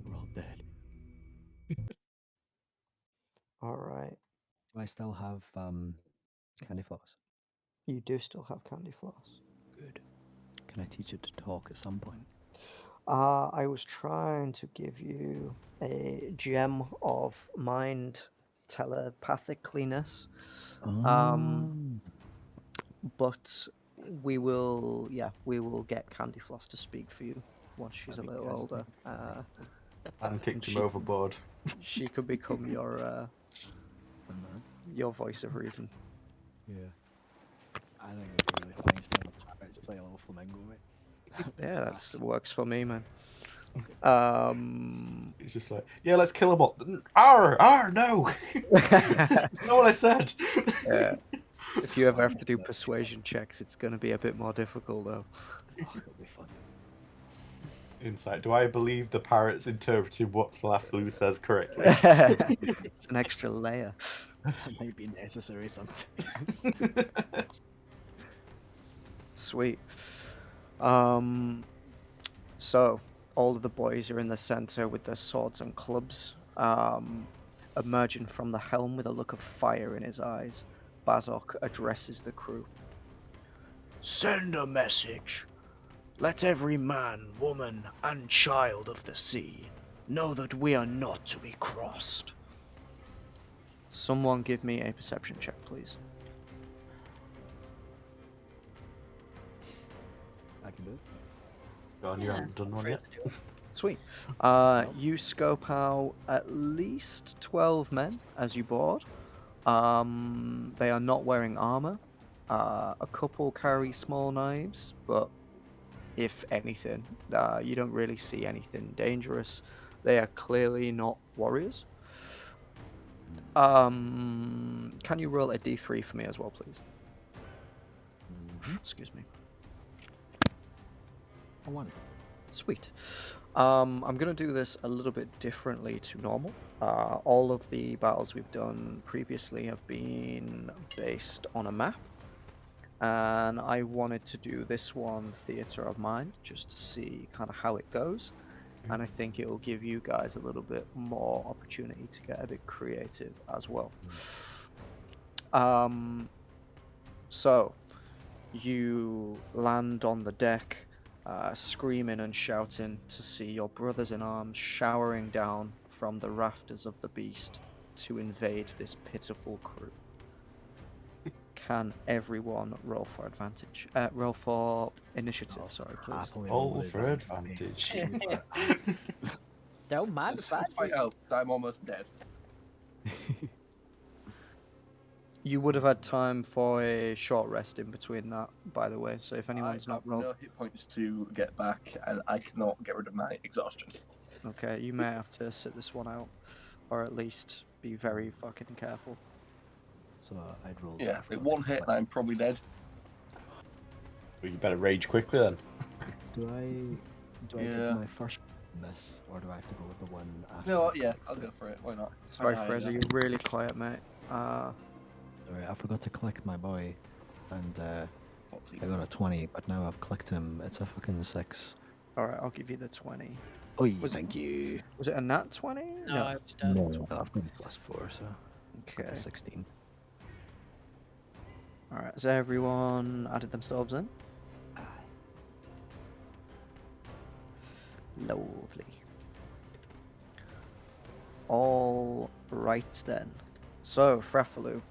we're all dead. All right. Do I still have candy floss? You do still have candy floss. Good. Can I teach it to talk at some point? I was trying to give you a gem of mind telepathicalness, but we will get Candy Floss to speak for you once she's That'd a be little good, older. And kicked she him overboard. She could become your voice of reason. Yeah. I think it'd be really funny to have a parrot just like a little flamingo, mate. Yeah, that Class. works for me, man. It's just like, yeah, let's kill them all. No. That's not what I said. Yeah. If you ever have to do persuasion checks, it's going to be a bit more difficult, though. Oh, it'll be fun. Insight. Do I believe the parrot's interpreted what Frafilu says correctly? It's an extra layer. That might be necessary sometimes. Sweet. So all of the boys are in the center with their swords and clubs. Emerging from the helm with a look of fire in his eyes, Bazok addresses the crew. Send a message. Let every man, woman, and child of the sea know that we are not to be crossed. Someone give me a perception check, please. I can do it. Go on, you haven't done one yet. Sweet. You scope out at least 12 men as you board. They are not wearing armor. A couple carry small knives, but if anything, you don't really see anything dangerous. They are clearly not warriors. Can you roll a d3 for me as well, please? Excuse me. I want it. Sweet. I'm going to do this a little bit differently to normal. All of the battles we've done previously have been based on a map. And I wanted to do this one Theatre of Mind, just to see kind of how it goes. And I think it will give you guys a little bit more opportunity to get a bit creative as well. So, you land on the deck, screaming and shouting to see your brothers in arms showering down from the rafters of the beast to invade this pitiful crew. Can everyone roll for advantage? Roll for initiative, sorry, please. Happily Roll with for advantage, advantage. Don't mind This that. fight helps. I'm almost dead. You would have had time for a short rest in between that, by the way. So if anyone's I not have rolled, no hit points to get back, and I cannot get rid of my exhaustion. okay, you may have to sit this one out, or at least be very fucking careful. So I'd roll. Yeah, I forgot one to hit click. and I'm probably dead. Well, you better rage quickly then. Do I Yeah. get my first miss, or do I have to go with the one after? You know I what? Yeah, click I'll the- go for it. Why not? Sorry, I Fraser, you're really quiet, mate. Sorry, I forgot to click my boy, and Foxy. I got a 20, but now I've clicked him. It's a fucking 6. Alright, I'll give you the 20. Oh, Was- thank you. Was it a nat 20? No, I was dead. No, I've got a +4, so got Okay. a 16. Alright, has everyone added themselves in? Lovely. All right then. So, Frafilu,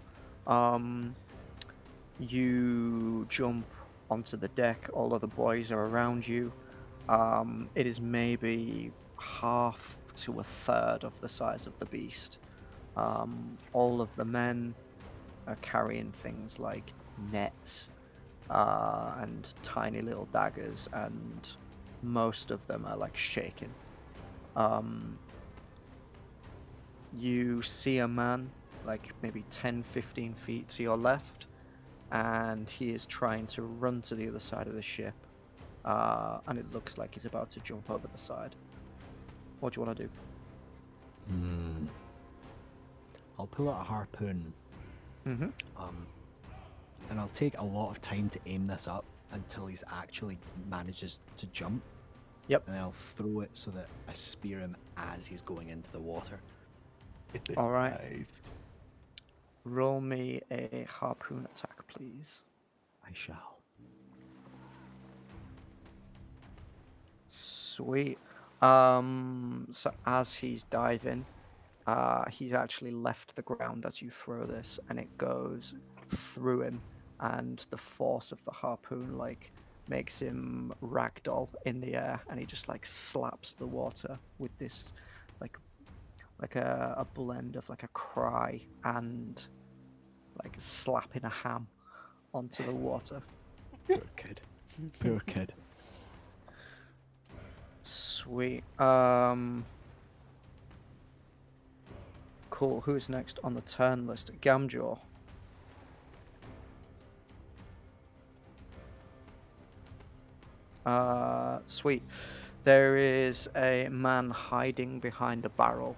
you jump onto the deck. All of the boys are around you. It is maybe half to a third of the size of the beast. All of the men are carrying things like nets and tiny little daggers, and most of them are like shaking. You see a man like maybe 10-15 feet to your left, and he is trying to run to the other side of the ship. and it looks like he's about to jump over the side. What do you want to do? I'll pull out a harpoon. Mm-hmm. And I'll take a lot of time to aim this up until he's actually manages to jump. Yep. And I'll throw it so that I spear him as he's going into the water. All right. Nice. Roll me a harpoon attack, please. I shall. Sweet. So as he's diving, he's actually left the ground as you throw this, and it goes through him, and the force of the harpoon like makes him ragdoll in the air, and he just like slaps the water with this like a blend of like a cry and like slapping a ham onto the water. Poor kid. Poor kid. Sweet. Cool. Who's next on the turn list? Gam Jaw. Sweet. There is a man hiding behind a barrel.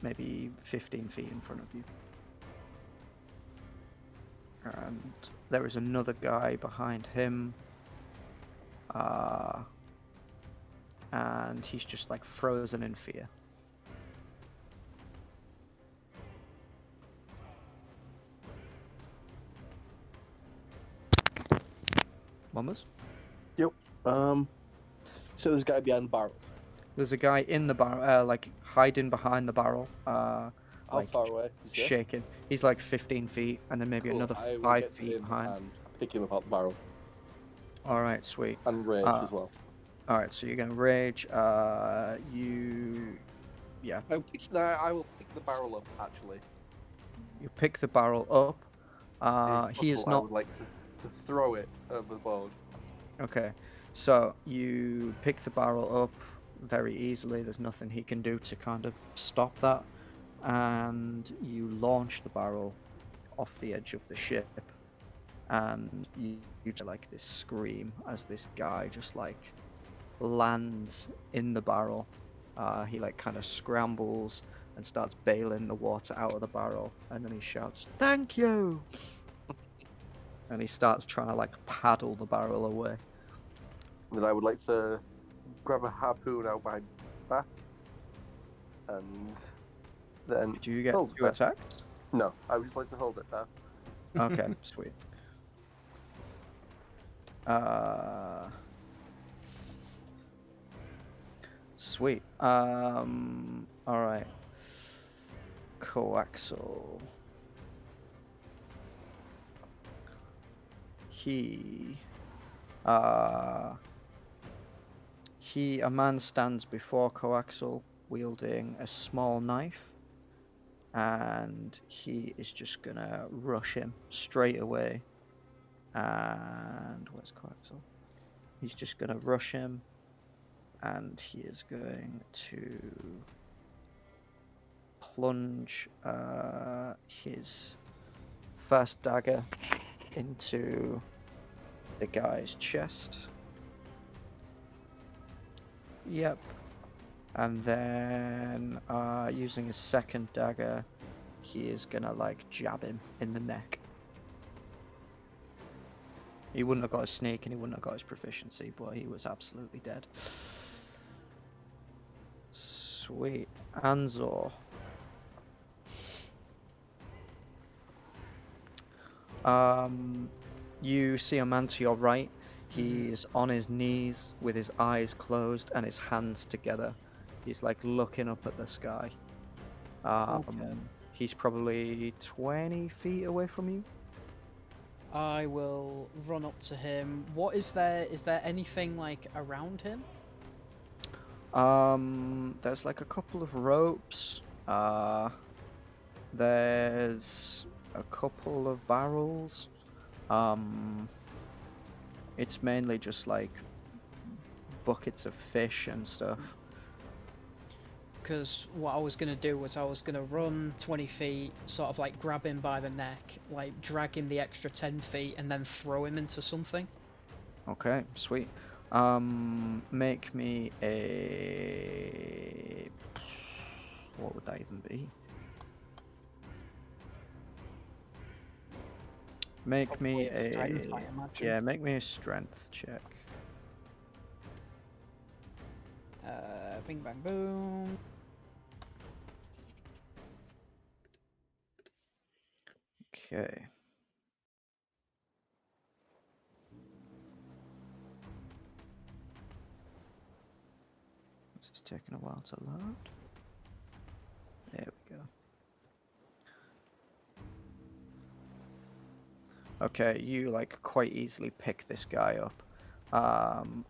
Maybe 15 feet in front of you. And there is another guy behind him. And he's just like frozen in fear. Mummers? So there's a guy behind the barrel. There's a guy in the barrel, like hiding behind the barrel. How Like, far away? You say? shaking. He's like 15 feet, and then maybe Cool, another I will 5 get to feet him behind. and pick him up out the barrel All right, sweet. and rage as well. All right, so you're gonna rage. Yeah. I will pick the barrel up. Actually, You pick the barrel up. If He is possible, I not. would like to throw it overboard. Okay, so you pick the barrel up very easily. There's nothing he can do to kind of stop that, and you launch the barrel off the edge of the ship, and you get like this scream as this guy just like lands in the barrel. He like kind of scrambles and starts bailing the water out of the barrel, and then he shouts, "Thank you!" And he starts trying to like paddle the barrel away. Then I would like to grab a harpoon out my back and then Do you get hold two it. attacks? No, I would just like to hold it there. Okay, sweet. Sweet. Alright. Coaxal. A man stands before Coaxal wielding a small knife, and he is just gonna rush him straight away. And where's Coaxal? He's just gonna rush him, and he is going to plunge his first dagger into the guy's chest. Yep. And then using his second dagger, he is gonna like jab him in the neck. He wouldn't have got his sneak and he wouldn't have got his proficiency, but he was absolutely dead. Sweet. An-Zaw. You see a man to your right. He's on his knees with his eyes closed and his hands together. He's like looking up at the sky. Okay. He's probably 20 feet away from you. I will run up to him. What is there? Is there anything like around him? There's like a couple of ropes. There's a couple of barrels. It's mainly just like buckets of fish and stuff. Because what I was going to do was I was going to run 20 feet, sort of like grab him by the neck, like drag him the extra 10 feet and then throw him into something. Okay, sweet. Make me a. What would that even be? Make me Probably a strength, I a. imagine. Yeah, make me a strength check. Bing bang boom. Okay. This is taking a while to load. There we go. Okay, you like quite easily pick this guy up.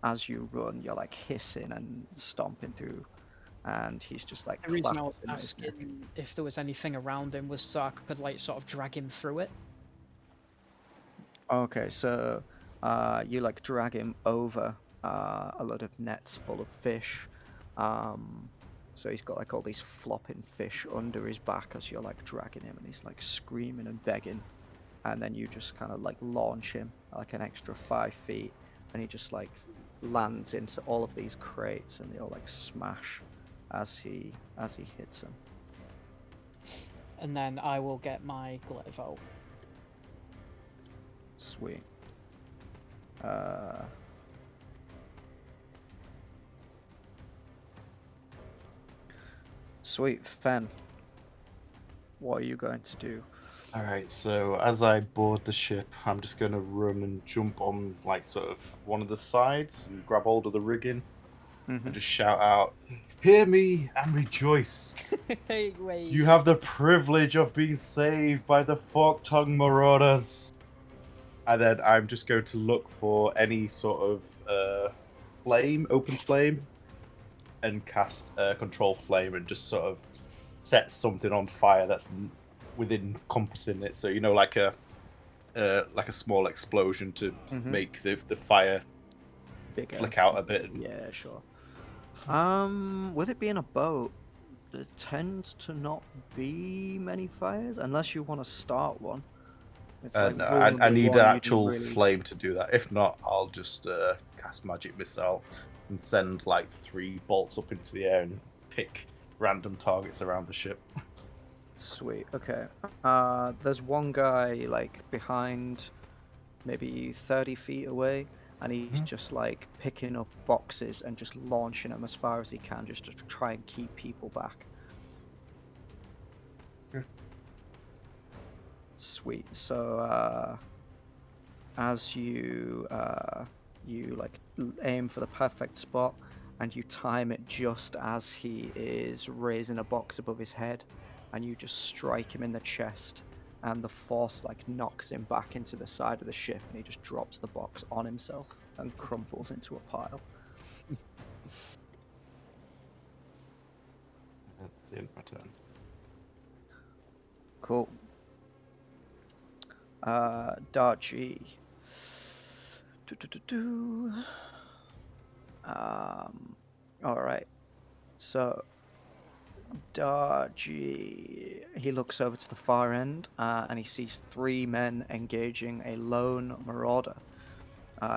As you run, you're like hissing and stomping through, and he's just like The reason I was clapping his neck. asking if there was anything around him was so I could like sort of drag him through it. Okay, so you like drag him over a lot of nets full of fish. So he's got like all these flopping fish under his back as you're like dragging him, and he's like screaming and begging. And then you just kind of like launch him like an extra 5 feet, and he just like lands into all of these crates, and they all like smash as he hits them. And then I will get my glaive out. Sweet. Sweet, Fen. What are you going to do? All right, so as I board the ship, I'm just going to run and jump on like sort of one of the sides and grab hold of the rigging Mm-hmm. and just shout out, "Hear me and rejoice! Hey, wait. You have the privilege of being saved by the fork-tongued marauders." And then I'm just going to look for any sort of flame, open flame, and cast control flame and just sort of set something on fire that's within encompassing it. So like a small explosion to make the fire Bigger. flick out a bit. Yeah, sure. With it being a boat, there tends to not be many fires unless you want to start one. It's like No, rule I number need one, an you don't actual really... flame to do that. If not, I'll just cast magic missile and send like 3 bolts up into the air and pick random targets around the ship. Sweet. Okay. There's one guy like behind, maybe 30 feet away, and he's just like picking up boxes and just launching them as far as he can, just to try and keep people back. Sweet. So as you like aim for the perfect spot, and you time it just as he is raising a box above his head, and you just strike him in the chest, and the force like knocks him back into the side of the ship, and he just drops the box on himself and crumples into a pile. That's the end of my turn. Cool. Dar-Jee. Alright. So Dar-Jee, he looks over to the far end, and he sees 3 men engaging a lone marauder.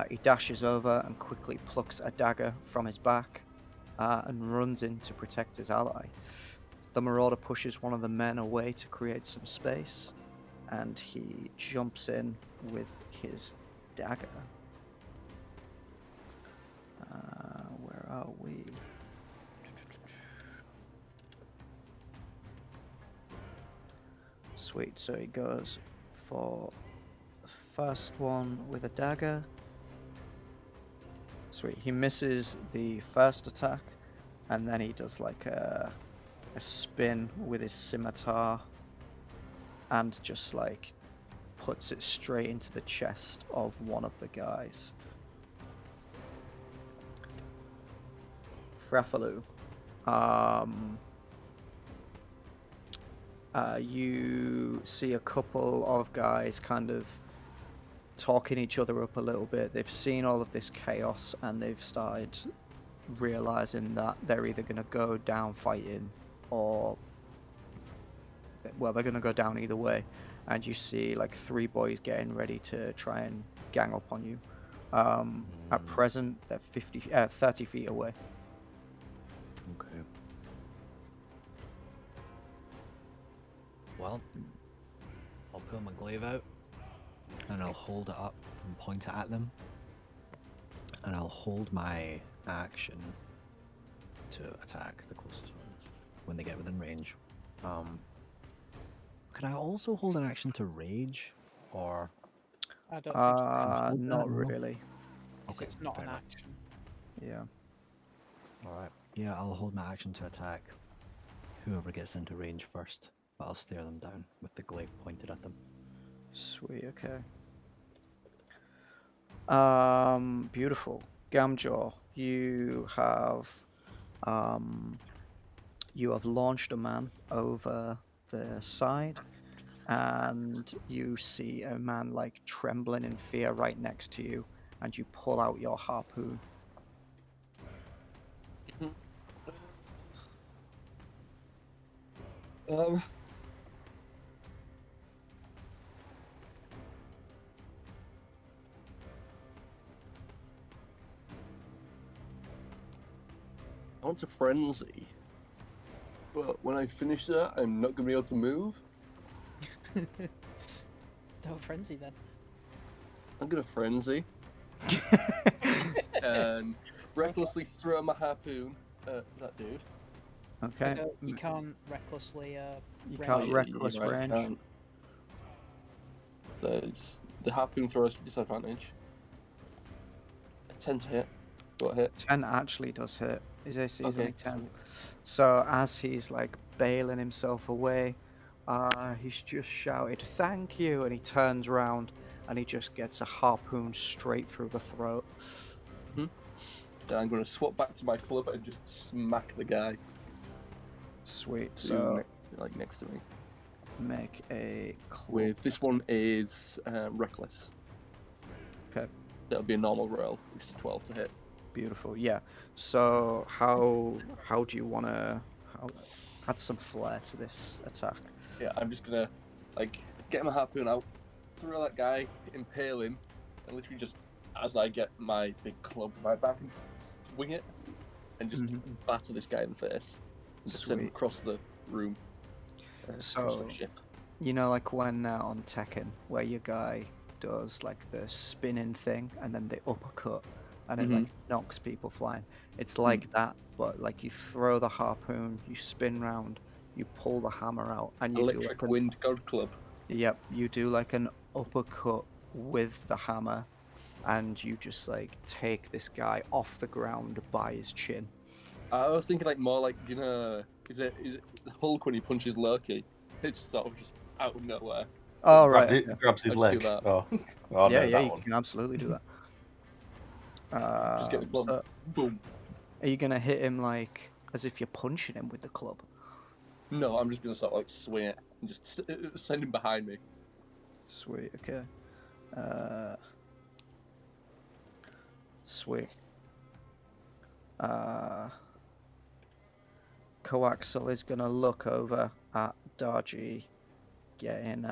He dashes over and quickly plucks a dagger from his back, and runs in to protect his ally. The marauder pushes one of the men away to create some space, and he jumps in with his dagger. Where are we? Sweet, so he goes for the first one with a dagger. Sweet, he misses the first attack, and then he does like a spin with his scimitar and just like puts it straight into the chest of one of the guys. Frafilu. You see a couple of guys kind of talking each other up a little bit. They've seen all of this chaos, and they've started realizing that they're either going to go down fighting, or well, they're going to go down either way. And you see like 3 boys getting ready to try and gang up on you. At present, they're 30 feet away. Okay. Well, I'll pull my glaive out, and I'll hold it up and point it at them, and I'll hold my action to attack the closest ones when they get within range. Can I also hold an action to rage, or I don't think you can, hold Not that, no? really. 'cause Okay, it's not fair an enough. action. Yeah. Alright. Yeah, I'll hold my action to attack whoever gets into range first, but I'll stare them down with the glaive pointed at them. Sweet. Okay. Beautiful. Gam Jaw, you have launched a man over the side, and you see a man like trembling in fear right next to you, and you pull out your harpoon. I want to frenzy, but when I finish that, I'm not gonna be able to move. Don't frenzy then. I'm gonna frenzy and recklessly throw my harpoon at that dude. Okay. You can't recklessly. You range can't it. reckless You're right, I range. can't. So it's the harpoon throws disadvantage. A 10 to hit. Got a hit. 10 actually does hit. His AC is Okay, only 10. sweet. So as he's like bailing himself away, he's just shouted, "Thank you!" And he turns around and he just gets a harpoon straight through the throat. And I'm gonna swap back to my club and just smack the guy Sweet. who's So next to me. make a club. With this one is reckless. Okay. That'll be a normal roll, which is 12 to hit. Beautiful. Yeah. So how do you want to add some flair to this attack? Yeah, I'm just gonna get my harpoon out, throw that guy, impale him, and literally just as I get my big club to my back and swing it, and just batter this guy in the face, and just send him Sweet. across the room. Across So the ship. you know, like when on Tekken, where your guy does like the spinning thing and then the uppercut, and it like knocks people flying. It's like that, but like you throw the harpoon, you spin round, you pull the hammer out, and you do Electric like Wind God Club. Yep, you do like an uppercut with the hammer, and you just like take this guy off the ground by his chin. I was thinking more like, is it Hulk when he punches Loki? It's sort of just out of nowhere. Oh right, okay. Grabs his I'll leg. do that. Oh, yeah, no, yeah, that you one. can absolutely do that. Just get the club. So Boom. are you gonna hit him like as if you're punching him with the club? No, I'm just gonna sort of like swing it and just send him behind me. Sweet, okay. Sweet. Coaxel is gonna look over at Dar-Jee getting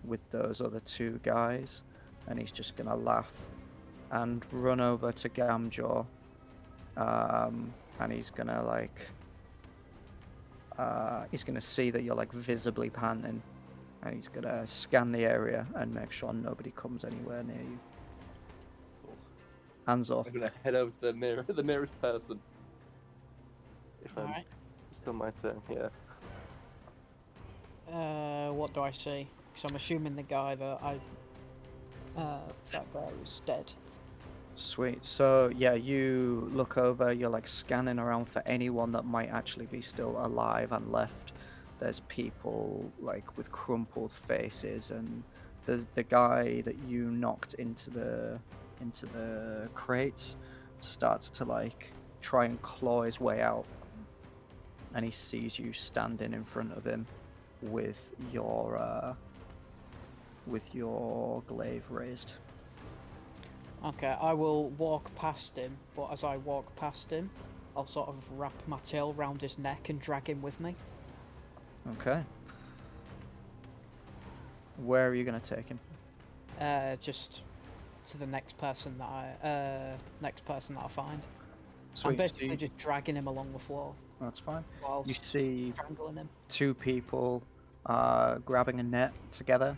with those other two guys, and he's just gonna laugh and run over to Gam Jaw, and he's gonna see that you're like visibly panting, and he's gonna scan the area and make sure nobody comes anywhere near you. Cool. An-Zaw. I'm gonna head over to the nearest person. If I'm Alright. still my turn, yeah. What do I see? Because I'm assuming the guy that that guy was dead. Sweet. So yeah, you look over, you're like scanning around for anyone that might actually be still alive and left. There's people like with crumpled faces, and the guy that you knocked into the crates starts to like try and claw his way out, and he sees you standing in front of him with your glaive raised. Okay, I will walk past him, but as I walk past him, I'll sort of wrap my tail round his neck and drag him with me. Okay. Where are you gonna take him? Just to the next person that I find. Sweet. I'm basically just dragging him along the floor That's fine. whilst You see strangling him. 2 people grabbing a net together,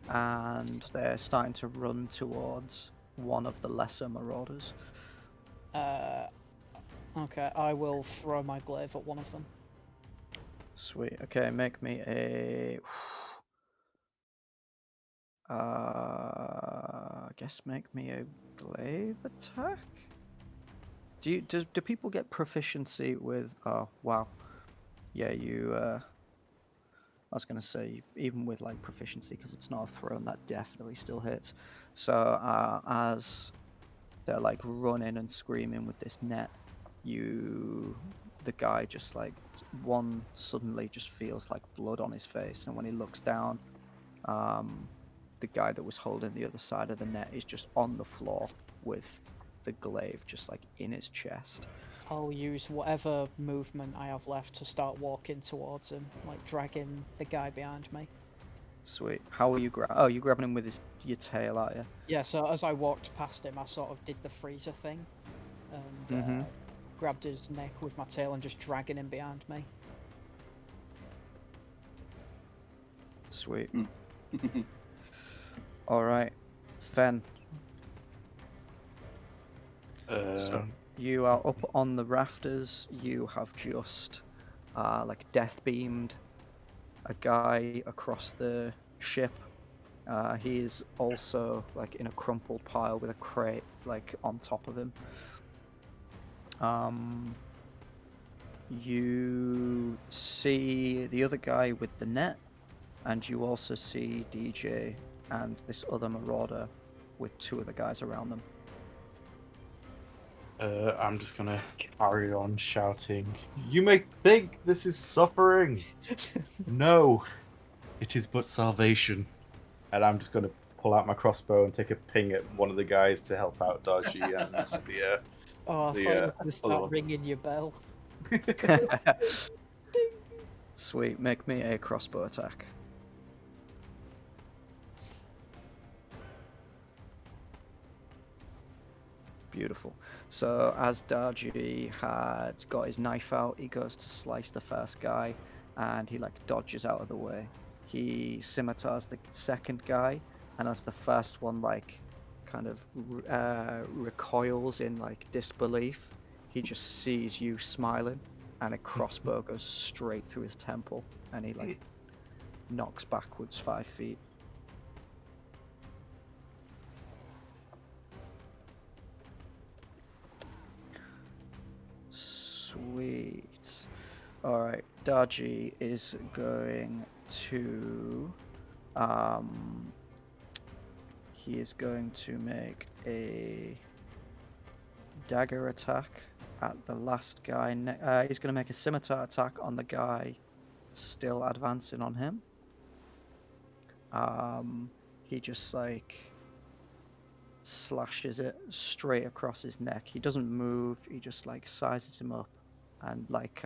and they're starting to run towards one of the lesser marauders. Okay, I will throw my glaive at one of them. Sweet. Okay, make me a. I guess make me a glaive attack. Do people get proficiency with? Oh wow, yeah. I was gonna say even with like proficiency, because it's not a thrown, that definitely still hits. So as they're like running and screaming with this net, the guy just like one suddenly just feels like blood on his face, and when he looks down, the guy that was holding the other side of the net is just on the floor with the glaive just like in his chest. I'll use whatever movement I have left to start walking towards him, like dragging the guy behind me. Sweet. How are you you're grabbing him with your tail, aren't you? Yeah, so as I walked past him, I sort of did the Fraser thing and grabbed his neck with my tail and just dragging him behind me. Sweet. All right, Fen. So you are up on the rafters. You have just like death beamed a guy across the ship. He is also like in a crumpled pile with a crate like on top of him. You see the other guy with the net, and you also see DJ and this other marauder with 2 other guys around them. I'm just gonna carry on shouting. You may think this is suffering. No, it is but salvation. And I'm just gonna pull out my crossbow and take a ping at one of the guys to help out DarJee and the. Oh, I thought you were going to start one. ringing your bell. Sweet, make me a crossbow attack. Beautiful. So as Dar-Jee had got his knife out, he goes to slice the first guy, and he like dodges out of the way. He scimitars the second guy, and as the first one like kind of recoils in like disbelief, he just sees you smiling, and a crossbow goes straight through his temple, and he like knocks backwards 5 feet. Sweet. Alright, Dar-Jee is going to he is going to make a dagger attack at the last guy. He's going to make a scimitar attack on the guy still advancing on him. He just like slashes it straight across his neck. He doesn't move, he just like sizes him up, and like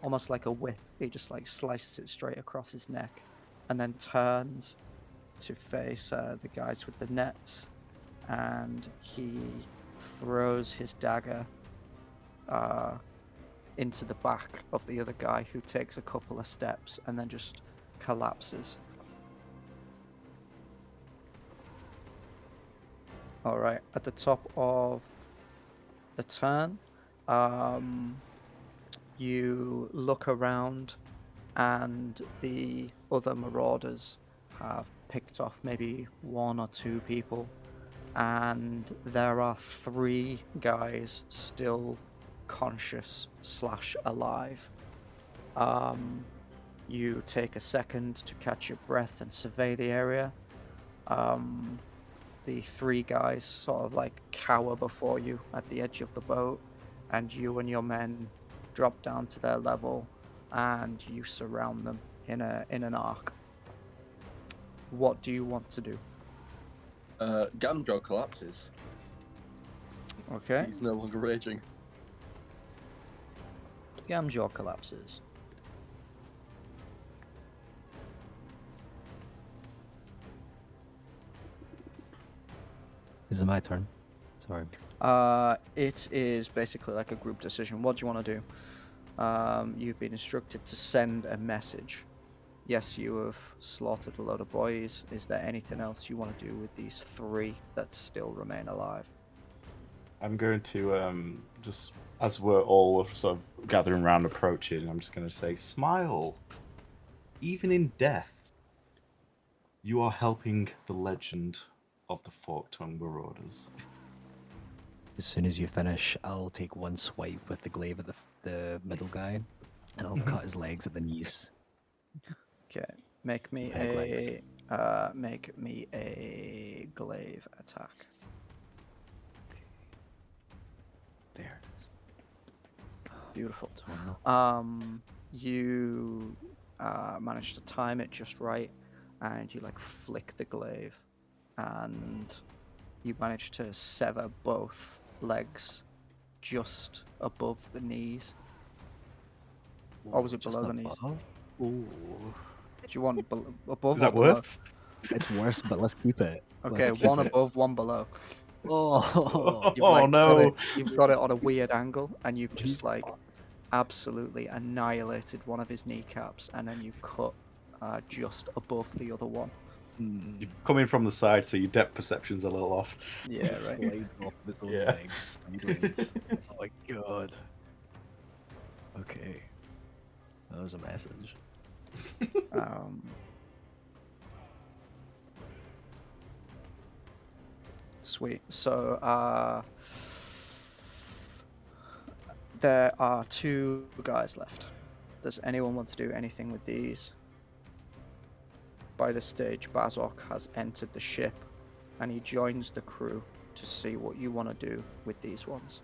almost like a whip, he just like slices it straight across his neck, and then turns to face the guys with the nets, and he throws his dagger into the back of the other guy, who takes a couple of steps and then just collapses. Alright, at the top of the turn, you look around, and the other marauders have picked off maybe 1 or 2 people, and there are 3 guys still conscious / alive. You take a second to catch your breath and survey the area. The 3 guys sort of like cower before you at the edge of the boat, and you and your men drop down to their level, and you surround them in an arc. What do you want to do? Gam Jaw collapses. Okay, He's no longer raging. Gam Jaw collapses. Is it my turn? Sorry. It is basically like a group decision. What do you want to do? You've been instructed to send a message. Yes, you have slaughtered a load of boys. Is there anything else you want to do with these 3 that still remain alive? I'm going to just as we're all sort of gathering around approaching, I'm just going to say, smile. Even in death, you are helping the legend of the Fork-Tongue Marauders. As soon as you finish, I'll take one swipe with the glaive at the middle guy, and I'll cut his legs at the knees. Okay, make me Peg legs. a glaive attack. There it is. Beautiful. 12. You manage to time it just right, and you like flick the glaive, and you manage to sever both legs just above the knees. Or was it Just below the knees? above? Ooh. Do you want above Is or that below? worse? It's worse, but let's keep it. Okay, Let's keep one it. above, one below. Oh, You've, Oh, like, no. you've got it on a weird angle, and you've He's just like absolutely annihilated one of his kneecaps, and then you cut just above the other one. You're coming from the side, so your depth perception's a little off. Yeah, right. Slide off his own Yeah. legs sideways. Oh my god. Okay. That was a message. Sweet. So there are 2 guys left. Does anyone want to do anything with these? By this stage, Bazok has entered the ship, and he joins the crew to see what you want to do with these ones.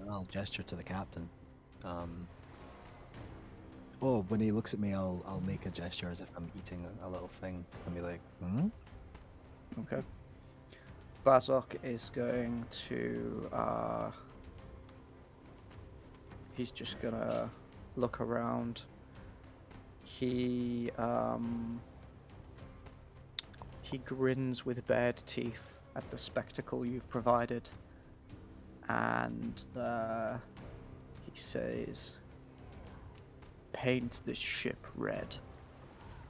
I'll gesture to the captain. Oh, when he looks at me, I'll make a gesture as if I'm eating a little thing and be like, hmm? Okay. Bazok is going to he's just gonna look around. He grins with bared teeth at the spectacle you've provided, and he says, "Paint this ship red.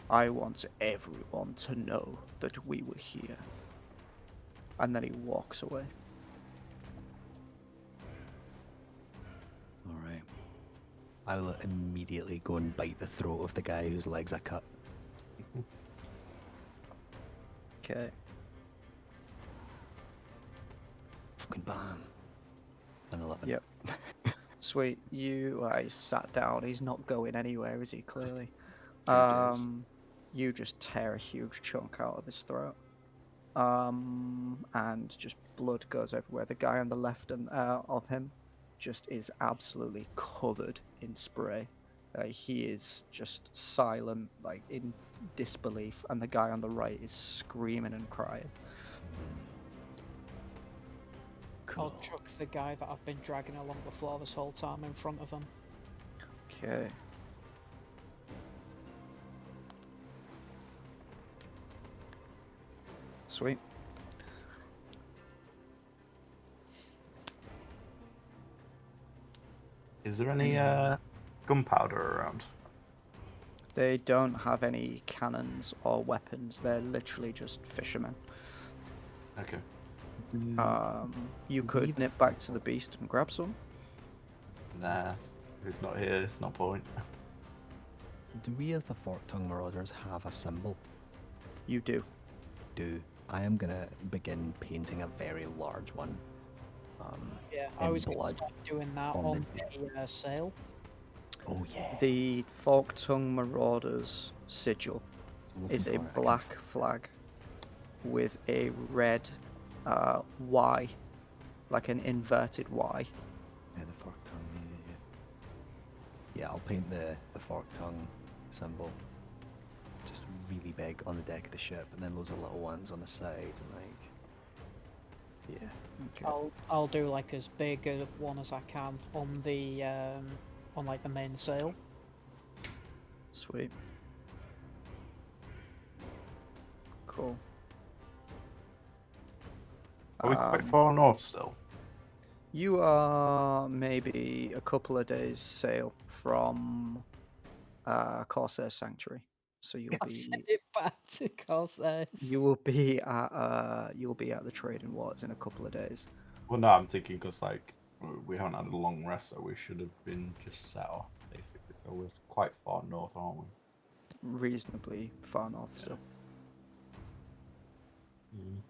I want everyone to know that we were here." And then he walks away. Alright. I will immediately go and bite the throat of the guy whose legs I cut. Okay. Fucking bam. An 11. Yep. Sweet. He sat down. He's not going anywhere, is he? Clearly. There it is. You just tear a huge chunk out of his throat. And just blood goes everywhere. The guy on the left of him just is absolutely covered in spray. He is just silent, like in disbelief, and the guy on the right is screaming and crying. Cool. I'll chuck the guy that I've been dragging along the floor this whole time in front of him. Okay. Sweet. Is there any gunpowder around? They don't have any cannons or weapons. They're literally just fishermen. Okay. You could nip back to the beast and grab some. Nah, if it's not here, it's not point. Do we as the Fork-Tongue Marauders have a symbol? You do. I am gonna begin painting a very large one. Yeah, I in was going to blood start doing that on on the the sail. Oh yeah. The Fork-Tongue Marauders sigil Looking is a for it, black flag with a red Y, like an inverted Y. Yeah, the Fork-Tongue. Yeah, I'll paint the Fork-Tongue symbol just really big on the deck of the ship, and then loads of little ones on the side, and like, yeah. Okay. I'll do like as big a one as I can on the on like the main sail. Sweet. Cool. Are we quite Um, far north still? You are maybe a couple of days sail from Corsair Sanctuary, so you'll I'll be send it back to Corsairs. you'll be at the trading waters in a couple of days. Well, no, I'm thinking because like we haven't had a long rest, so we should have been just set off basically. So we're quite far north, aren't we? Reasonably far north still. Mm.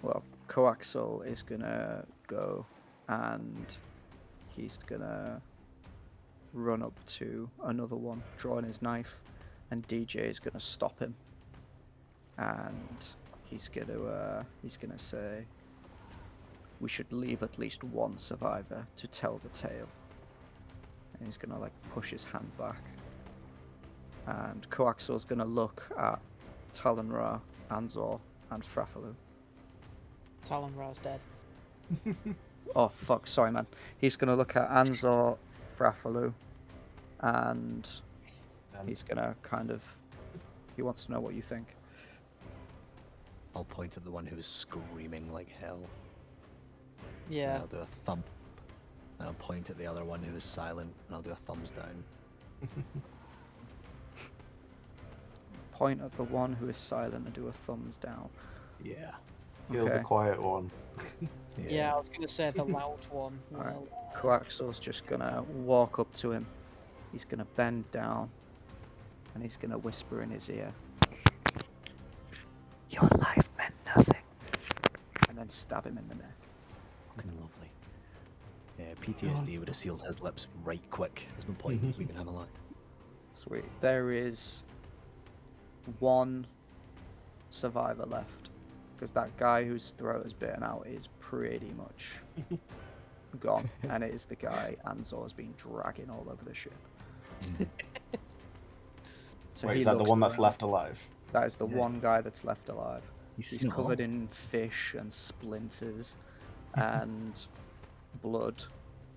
Well, Coaxal is gonna go and he's gonna run up to another one, drawing his knife, and DJ is gonna stop him. And he's gonna say, "We should leave at least one survivor to tell the tale." And he's gonna like push his hand back. And Coaxal's gonna look at Talonra, An-Zaw, and Frafilu. Talonra's dead. Oh fuck, sorry man. He's gonna look at An-Zaw, Frafilu, and he's gonna he wants to know what you think. I'll point at the one who was screaming like hell. And Yeah. I'll do a thumb. And I'll point at the other one who was silent, and I'll do a thumbs down. Point at the one who is silent and do a thumbs down. Yeah. Kill the Okay. quiet one. Yeah, I was gonna say the loud one. Alright. Well, Coaxal's just gonna walk up to him. He's gonna bend down and he's gonna whisper in his ear, "Your life meant nothing," and then stab him in the neck. Fucking lovely. Yeah, PTSD would have sealed his lips right quick. There's no point in leaving him alive. Sweet. There is one survivor left, because that guy whose throat is bitten out is pretty much gone, and it is the guy An-Zaw has been dragging all over the ship. So Wait, he is that the looks one that's around. left alive? That is the Yeah. one guy that's left alive. He's He's seen it covered all. in fish and splinters and blood,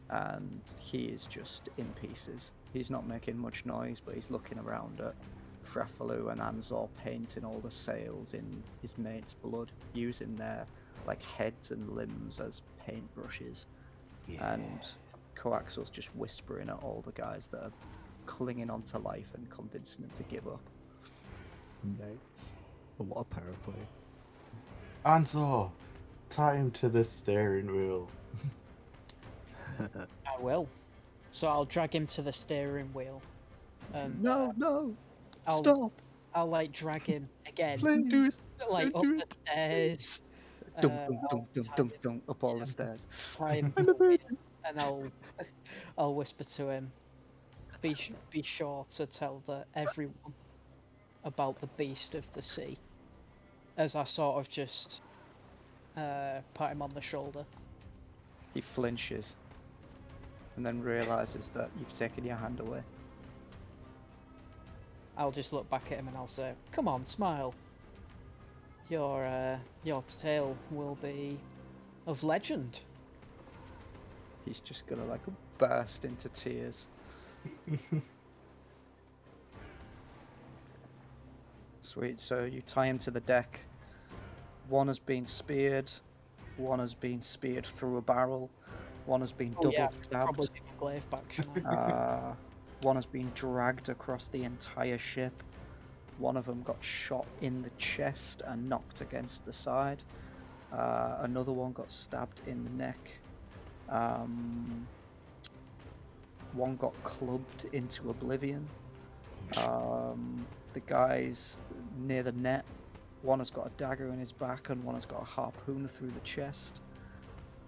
and he is just in pieces. He's not making much noise, but he's looking around at Frafilu and An-Zaw painting all the sails in his mate's blood, using their like heads and limbs as paintbrushes. And Coaxal's just whispering at all the guys that are clinging on to life and convincing them to give up. Nice. But what a power play. An-Zaw, tie him to the steering wheel. I will. So I'll drag him to the steering wheel. And No, I'll, stop, I'll like drag him again, please. like up don't do the stairs. Dum, Uh, dum, I'll dum, dum, tie dum, him- dum, up all the stairs. tie him I'm a to it, virgin. and I'll whisper to him, be sure to tell everyone about the beast of the sea, as I sort of just pat him on the shoulder. He flinches and then realizes that you've taken your hand away. I'll just look back at him and I'll say, "Come on, smile. Your tale will be of legend." He's just gonna like burst into tears. Sweet, so you tie him to the deck. One has been speared, one has been speared through a barrel, one has been Oh double yeah, stabbed. probably get my glaive back, shouldn't I? One has been dragged across the entire ship. One of them got shot in the chest and knocked against the side. Another one got stabbed in the neck. One got clubbed into oblivion. The guys near the net, one has got a dagger in his back and one has got a harpoon through the chest.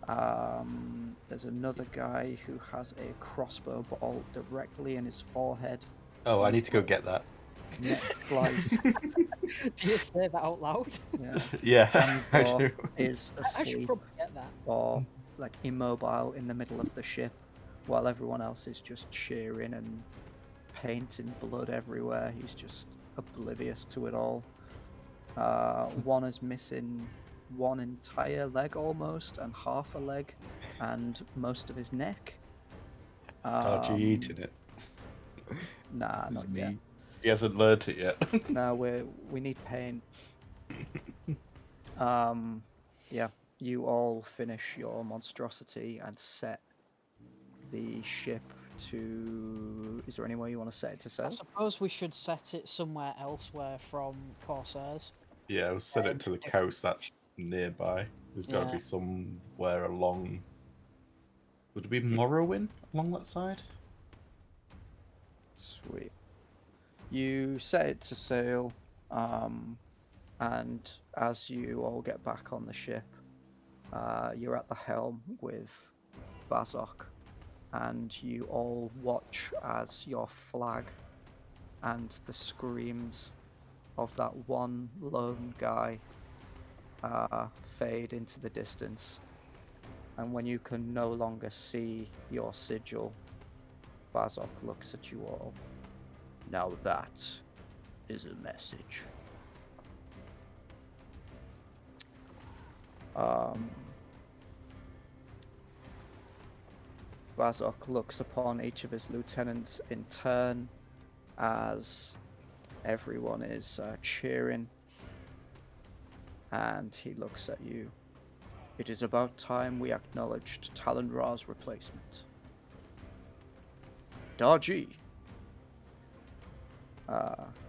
There's another guy who has a crossbow bolt directly in his forehead. Oh, I need to go get that. Neck flies. Do you say that out loud? Yeah. Yeah, I An-Zaw do. is I should asleep. probably or like immobile in the middle of the ship, while everyone else is just cheering and painting blood everywhere. He's just oblivious to it all. One is missing one entire leg almost, and half a leg, and most of his neck. Dar-Jee eating it. Nah, not me. yet. He hasn't learnt it yet. No, we need paint. Yeah, you all finish your monstrosity and set the ship to. Is there any way you want to set it to I sail? suppose we should set it somewhere elsewhere from Corsairs. Yeah, we'll set it to the coast that's nearby. There's got to Yeah. be somewhere along. Would it be Morrowind along that side? Sweet. You set it to sail, and as you all get back on the ship, you're at the helm with Bazok, and you all watch as your flag and the screams of that one lone guy fade into the distance. And when you can no longer see your sigil, Bazok looks at you all. Now that is a message. Bazok looks upon each of his lieutenants in turn as everyone is cheering, and he looks at you. It is about time we acknowledged Talon Ra's replacement. Dar-Jee.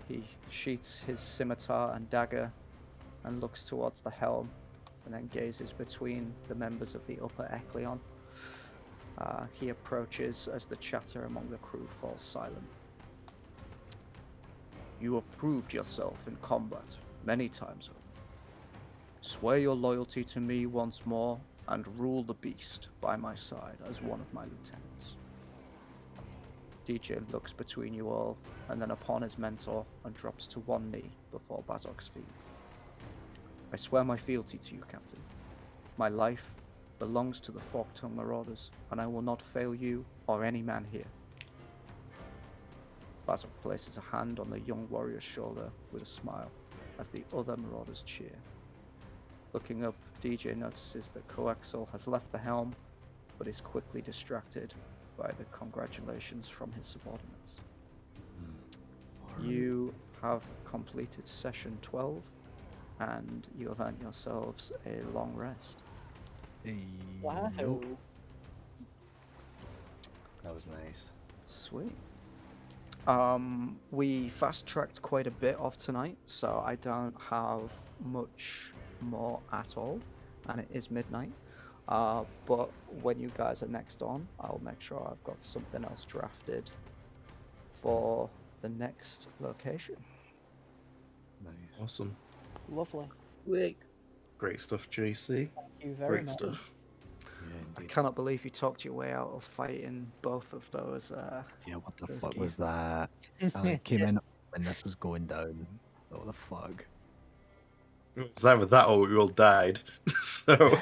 He sheaths his scimitar and dagger and looks towards the helm, and then gazes between the members of the upper Echelon. He approaches as the chatter among the crew falls silent. You have proved yourself in combat many times over. Swear your loyalty to me once more, and rule the beast by my side as one of my lieutenants. DJ looks between you all, and then upon his mentor, and drops to one knee before Bazok's feet. I swear my fealty to you, Captain. My life belongs to the Fork-Tongue Marauders, and I will not fail you or any man here. Bazok places a hand on the young warrior's shoulder with a smile, as the other Marauders cheer. Looking up, DJ notices that Coaxal has left the helm, but is quickly distracted by the congratulations from his subordinates. You have completed session 12, and you have earned yourselves a long rest. Wow. That was nice. Sweet. We fast-tracked quite a bit of tonight, so I don't have much more at all, and it is midnight. But when you guys are next on, I'll make sure I've got something else drafted for the next location. Nice. Awesome. Lovely. Wait. Great stuff, JC. Thank you very Great much. stuff. Yeah, I indeed. cannot believe you talked your way out of fighting both of those. Yeah, what the those fuck was geezers. that? I came in when that was going down. What the fuck? It was either that or we all died. So